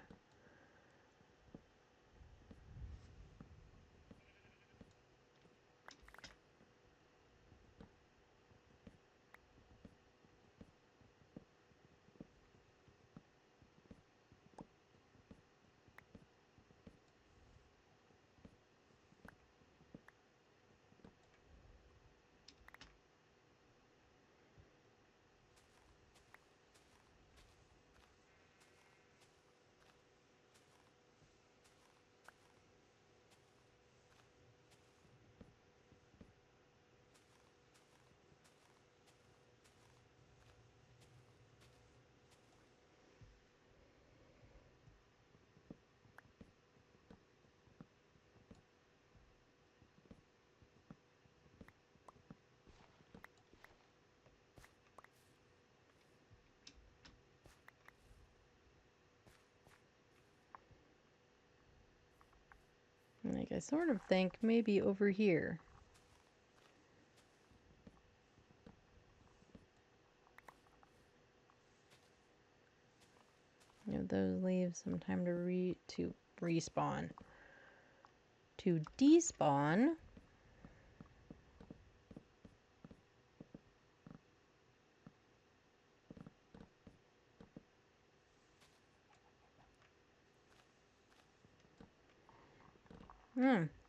sort of think maybe over here. Give those leaves some time to respawn. To despawn,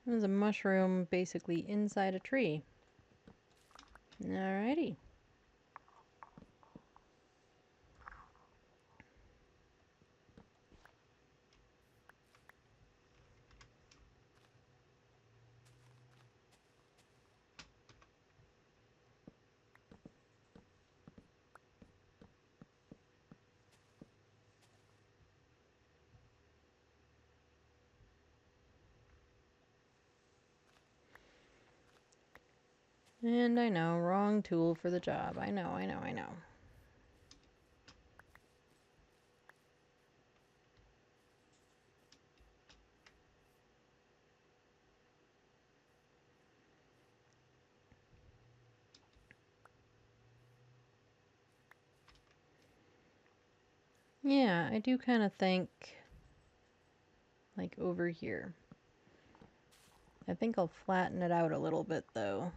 there's a mushroom basically inside a tree. Alrighty. And I know, wrong tool for the job. I know. Yeah, I do kind of think like over here. I think I'll flatten it out a little bit though.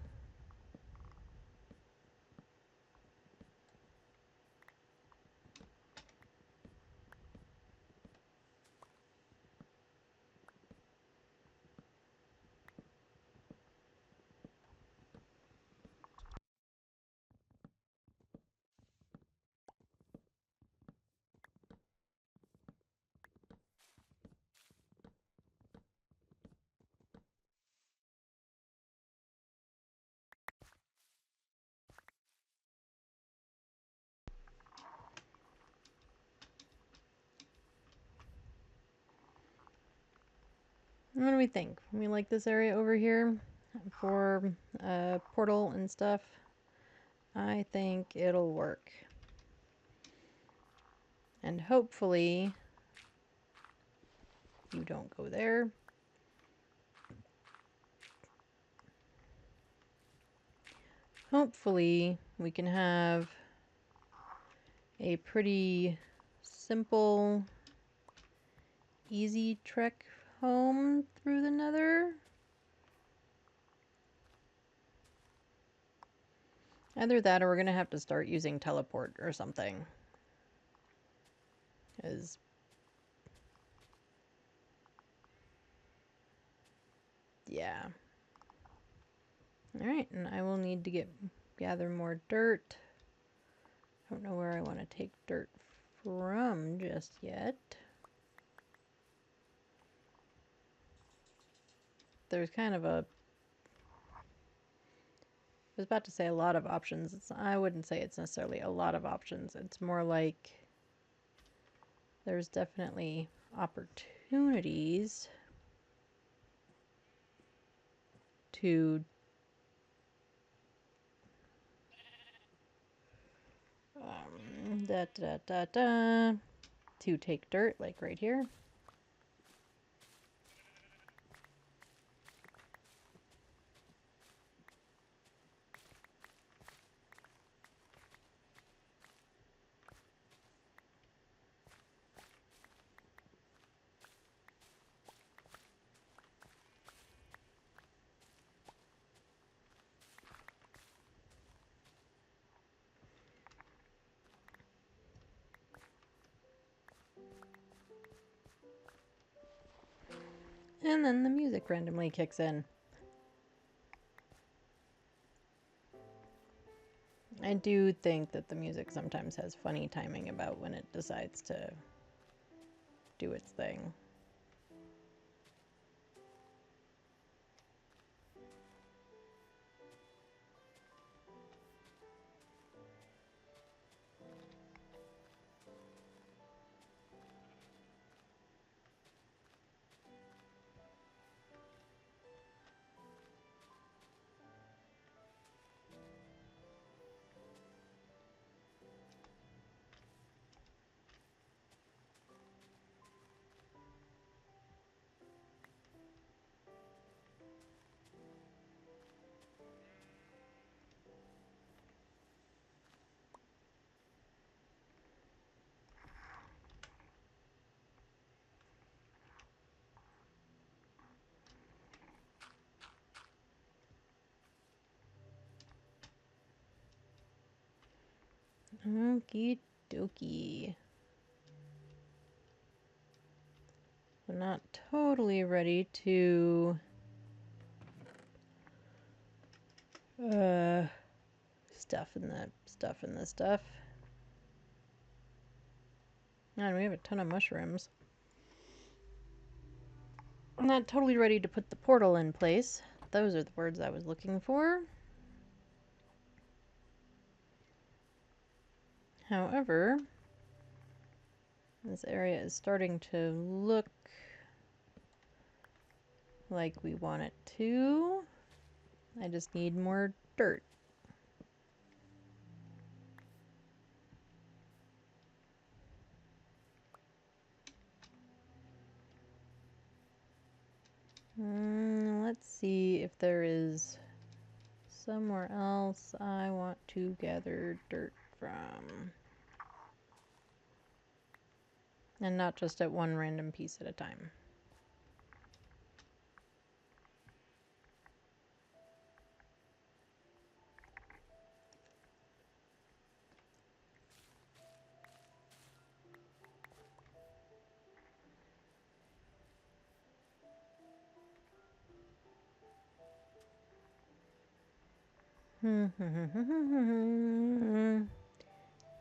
What do we think? We like this area over here for portal and stuff. I think it'll work. And hopefully you don't go there. Hopefully we can have a pretty simple, easy trek home through the Nether. Either that or we're going to have to start using teleport or something. Yeah. Alright, and I will need to gather more dirt. I don't know where I want to take dirt from just yet. There's kind of a... I was about to say a lot of options. I wouldn't say it's necessarily a lot of options. It's more like there's definitely opportunities to to take dirt, like right here. And then the music randomly kicks in. I do think that the music sometimes has funny timing about when it decides to do its thing. Okie dokie. I'm not totally ready to stuff in the stuff. And we have a ton of mushrooms. I'm not totally ready to put the portal in place. Those are the words I was looking for. However, this area is starting to look like we want it to. I just need more dirt. Let's see if there is somewhere else I want to gather dirt from. And not just at one random piece at a time.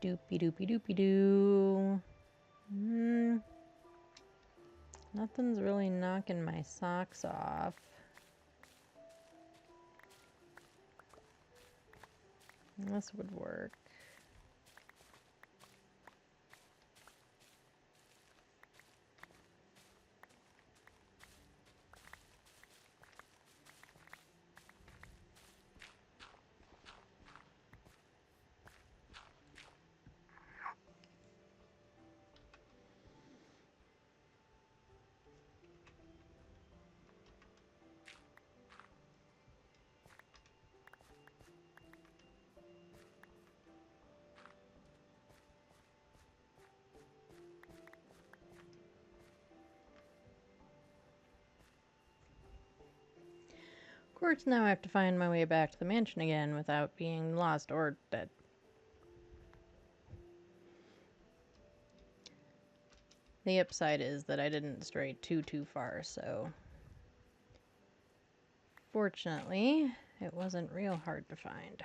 Doopy doopy doopy doo. Nothing's really knocking my socks off. This would work. Of course, now I have to find my way back to the mansion again without being lost or dead. The upside is that I didn't stray too far, so fortunately, it wasn't real hard to find.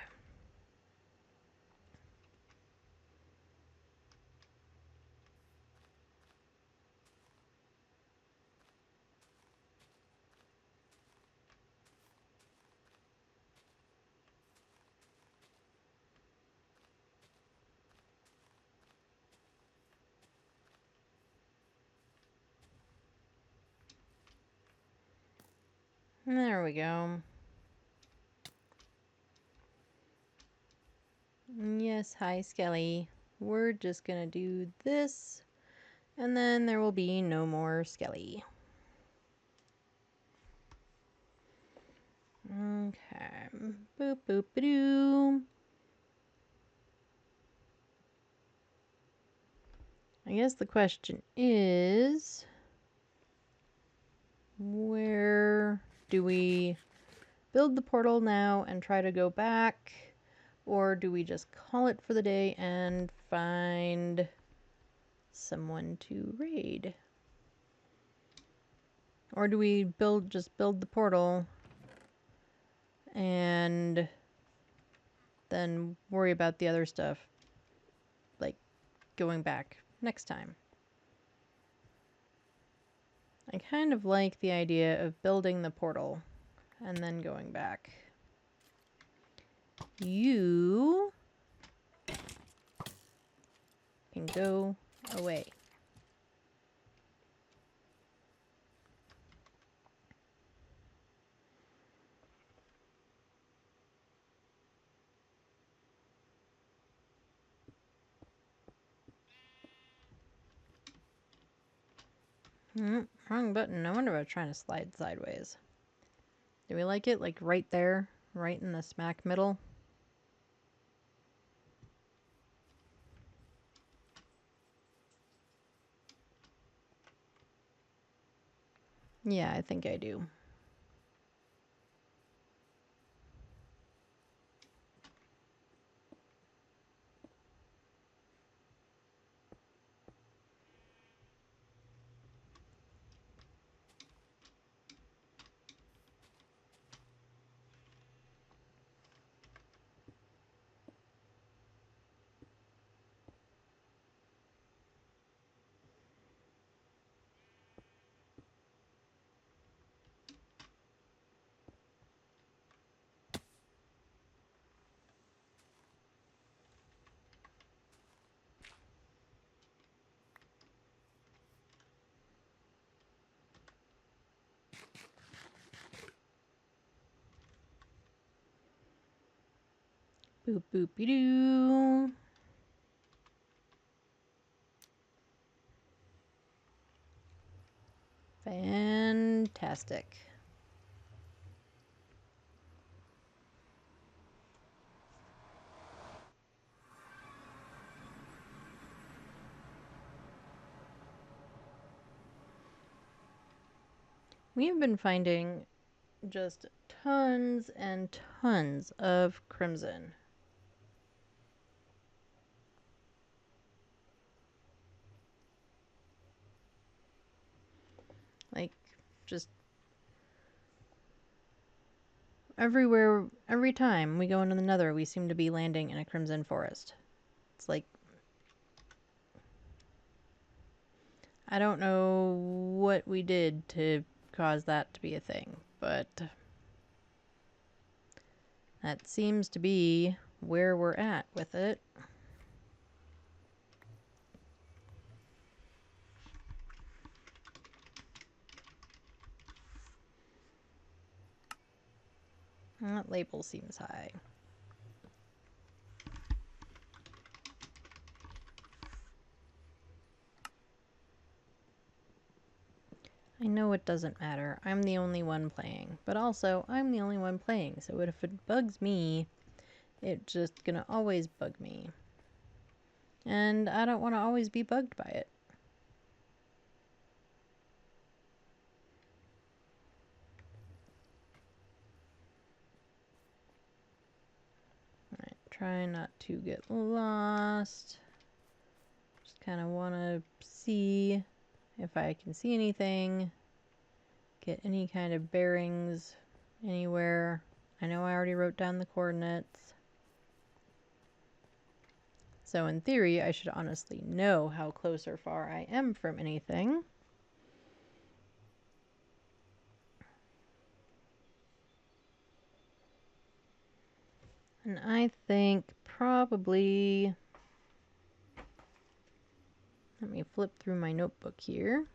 There we go. Yes, hi Skelly. We're just gonna do this, and then there will be no more Skelly. Okay. Boop boop doo. I guess the question is, where do we build the portal now and try to go back, or do we just call it for the day and find someone to raid? Or do we just build the portal and then worry about the other stuff, like going back next time? I kind of like the idea of building the portal and then going back. You can go away. Wrong button. No wonder I was trying to slide sideways. Do we like it like right there? Right in the smack middle? Yeah, I think I do. Boop boopy doo. Fantastic. We've been finding just tons and tons of crimson. Like, just everywhere, every time we go into the Nether, we seem to be landing in a crimson forest. It's like, I don't know what we did to cause that to be a thing, but that seems to be where we're at with it. That label seems high. I know it doesn't matter. I'm the only one playing. But also, I'm the only one playing. So if it bugs me, it's just gonna always bug me. And I don't want to always be bugged by it. Alright, try not to get lost. Just kind of want to see if I can see anything. Get any kind of bearings anywhere. I know I already wrote down the coordinates. So in theory, I should honestly know how close or far I am from anything. And I think probably... Let me flip through my notebook here.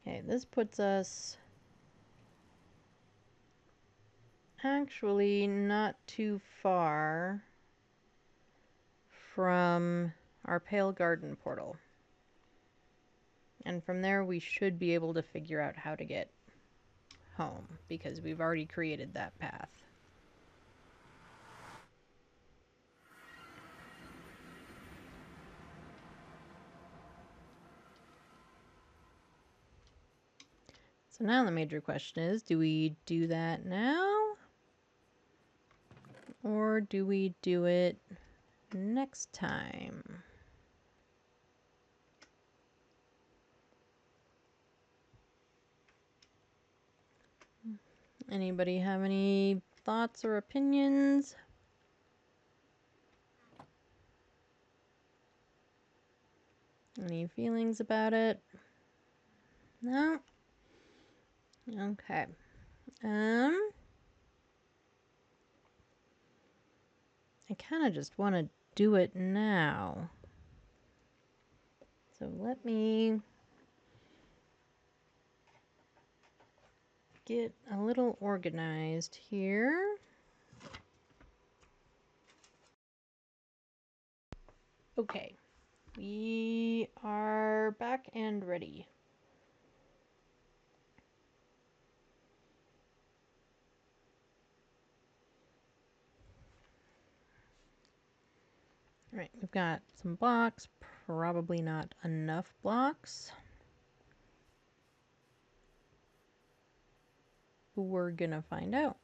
Okay, this puts us actually not too far from our Pale Garden portal. And from there we should be able to figure out how to get home, because we've already created that path. So now the major question is, do we do that now? Or do we do it next time? Anybody have any thoughts or opinions? Any feelings about it? No? Okay. I kind of just want to do it now. So let me get a little organized here. Okay. We are back and ready. Alright, we've got some blocks, probably not enough blocks. We're gonna find out.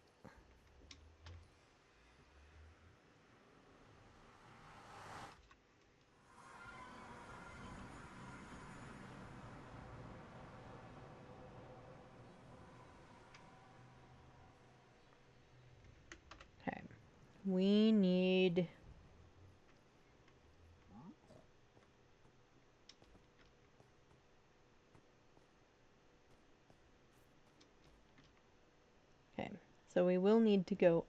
we need... Okay, so we will need to go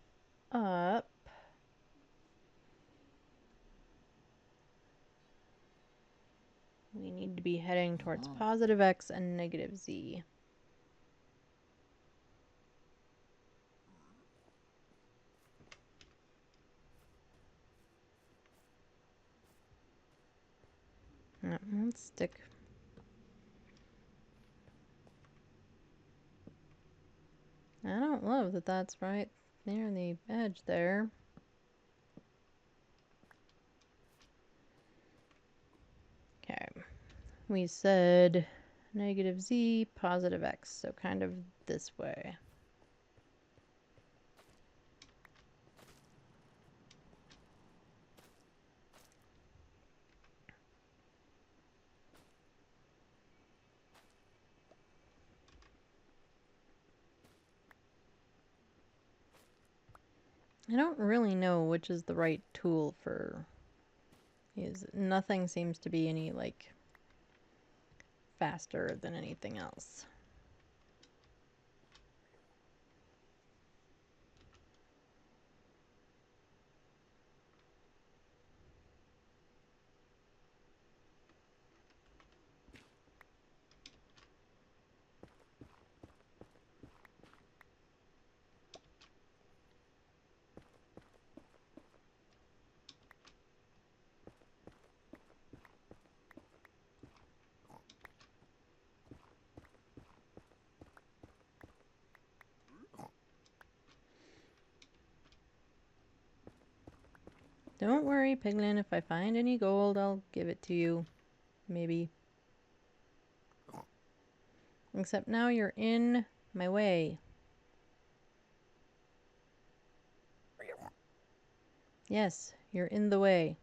up. We need to be heading towards positive x and negative z. Let's stick. I don't love that that's right near the edge there. Okay, we said negative z, positive x, so kind of this way. I don't really know which is the right tool for these. Nothing seems to be any, like, faster than anything else. Don't worry, Piglin, if I find any gold, I'll give it to you. Maybe. Except now you're in my way. Yes, you're in the way.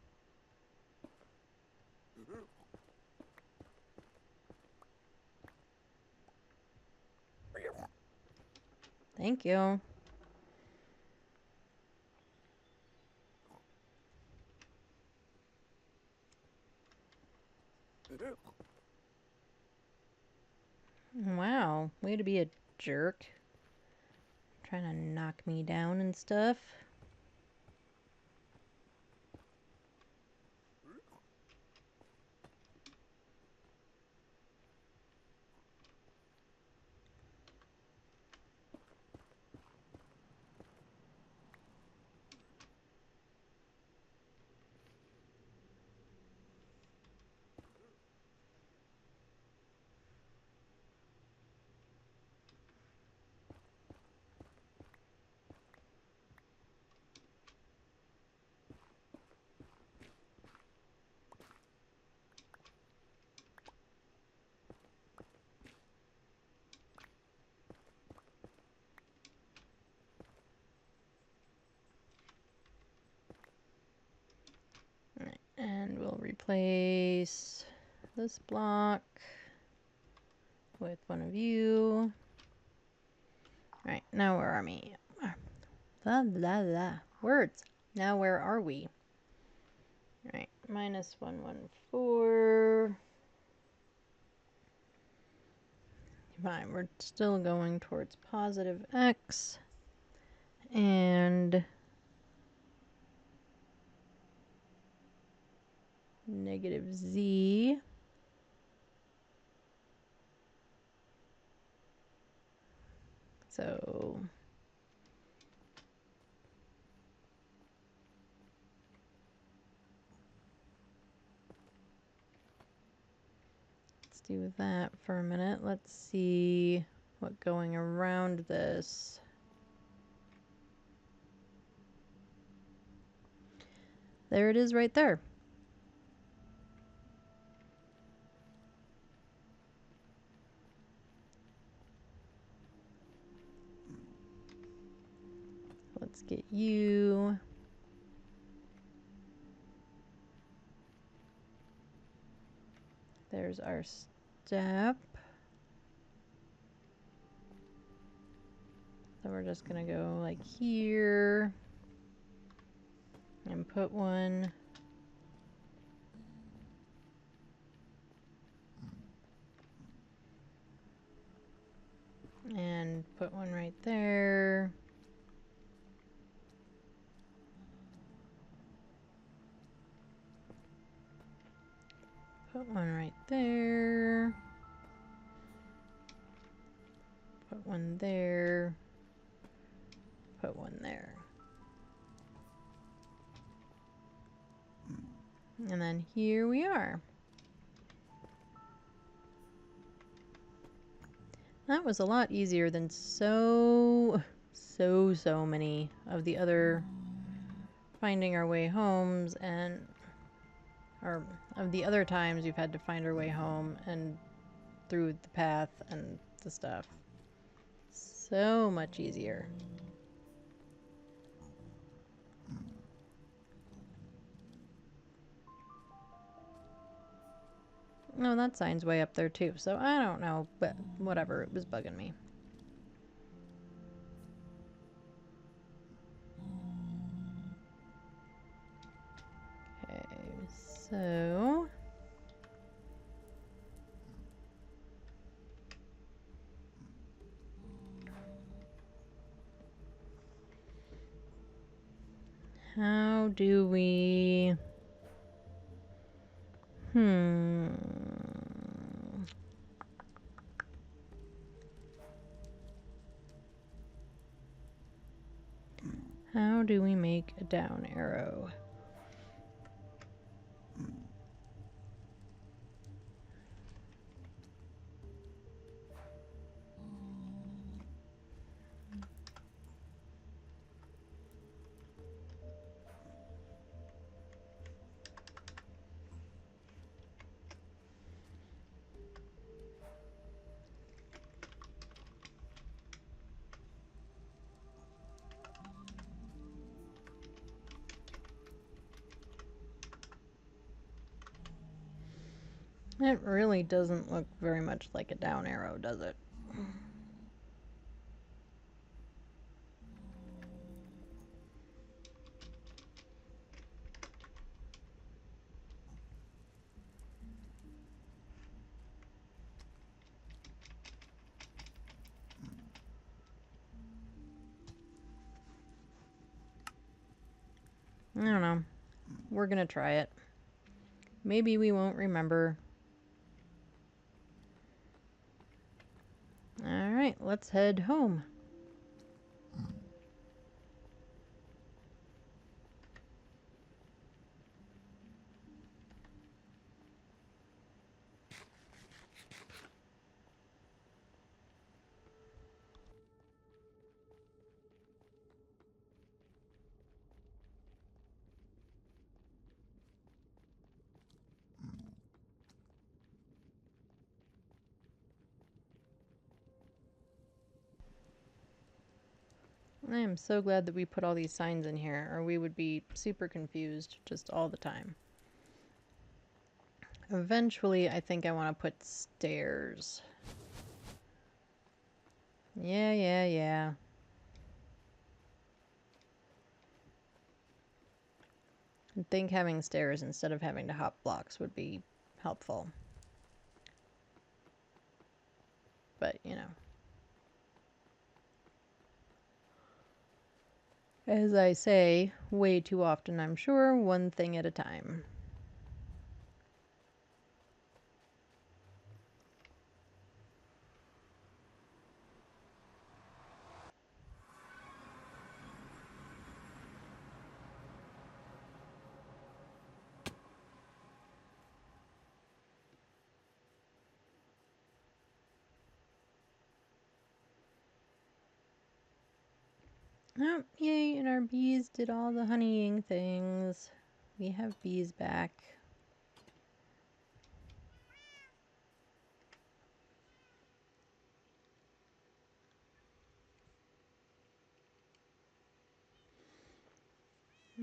Thank you. Wow, way to be a jerk. Trying to knock me down and stuff. And we'll replace this block with one of you. Alright, now where are we? Blah, blah, blah. Words. Now where are we? Alright, minus 114. Fine, we're still going towards positive x. And negative z. So let's do that for a minute. Let's see what going around this. There it is right there. Let's get you. There's our step. So we're just gonna go like here. And put one and put one right there. Put one right there. Put one there. Put one there. And then here we are. That was a lot easier than so many of the other finding our way homes or of the other times we've had to find our way home and through the path and the stuff. So much easier. No, that sign's way up there too, so I don't know, but whatever, it was bugging me. Okay, so... how do we... How do we make a down arrow? It really doesn't look very much like a down arrow, does it? I don't know. We're gonna try it. Maybe we won't remember. Alright, let's head home. I am so glad that we put all these signs in here, or we would be super confused just all the time. Eventually, I think I want to put stairs. Yeah. I think having stairs instead of having to hop blocks would be helpful. But, you know. As I say way too often, I'm sure, one thing at a time. Oh, yay, and our bees did all the honeying things. We have bees back.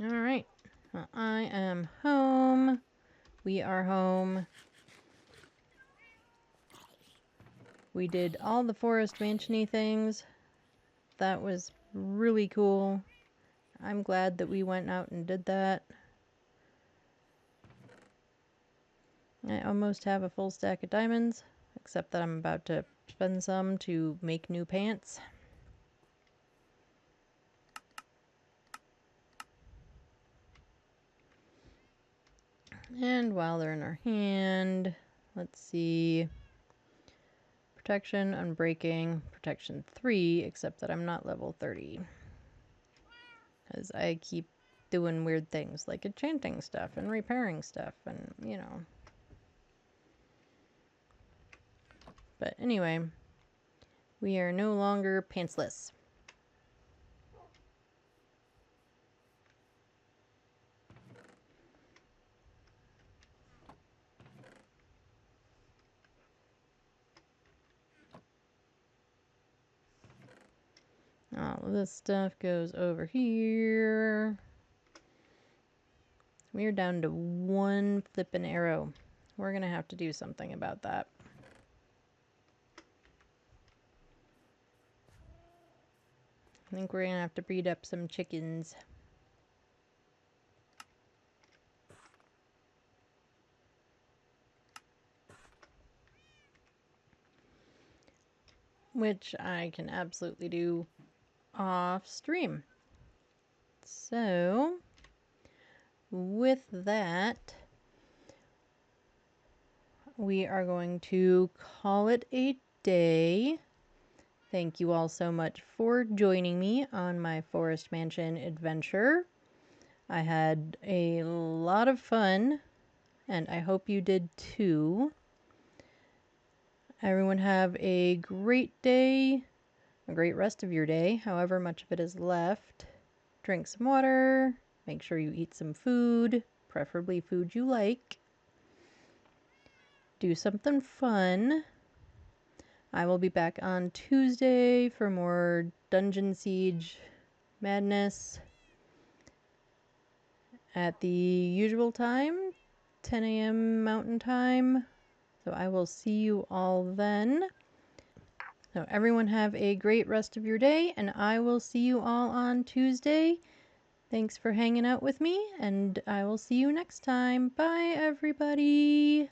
Alright, well, I am home. We are home. We did all the forest mansion-y things. That was really cool. I'm glad that we went out and did that. I almost have a full stack of diamonds, except that I'm about to spend some to make new pants. And while they're in our hand, let's see. Protection, unbreaking, protection 3, except that I'm not level 30. Because I keep doing weird things like enchanting stuff and repairing stuff and, you know. But anyway, we are no longer pantsless. All of this stuff goes over here. We're down to one flippin' arrow. We're gonna have to do something about that. I think we're gonna have to breed up some chickens. Which I can absolutely do off stream. So, with that, we are going to call it a day. Thank you all so much for joining me on my Forest Mansion adventure. I had a lot of fun, and I hope you did too. Everyone have a great day, a great rest of your day, however much of it is left. Drink some water, make sure you eat some food, preferably food you like. Do something fun. I will be back on Tuesday for more Dungeon Siege madness at the usual time, 10 a.m. Mountain Time. So I will see you all then. So everyone have a great rest of your day, and I will see you all on Tuesday. Thanks for hanging out with me, and I will see you next time. Bye, everybody.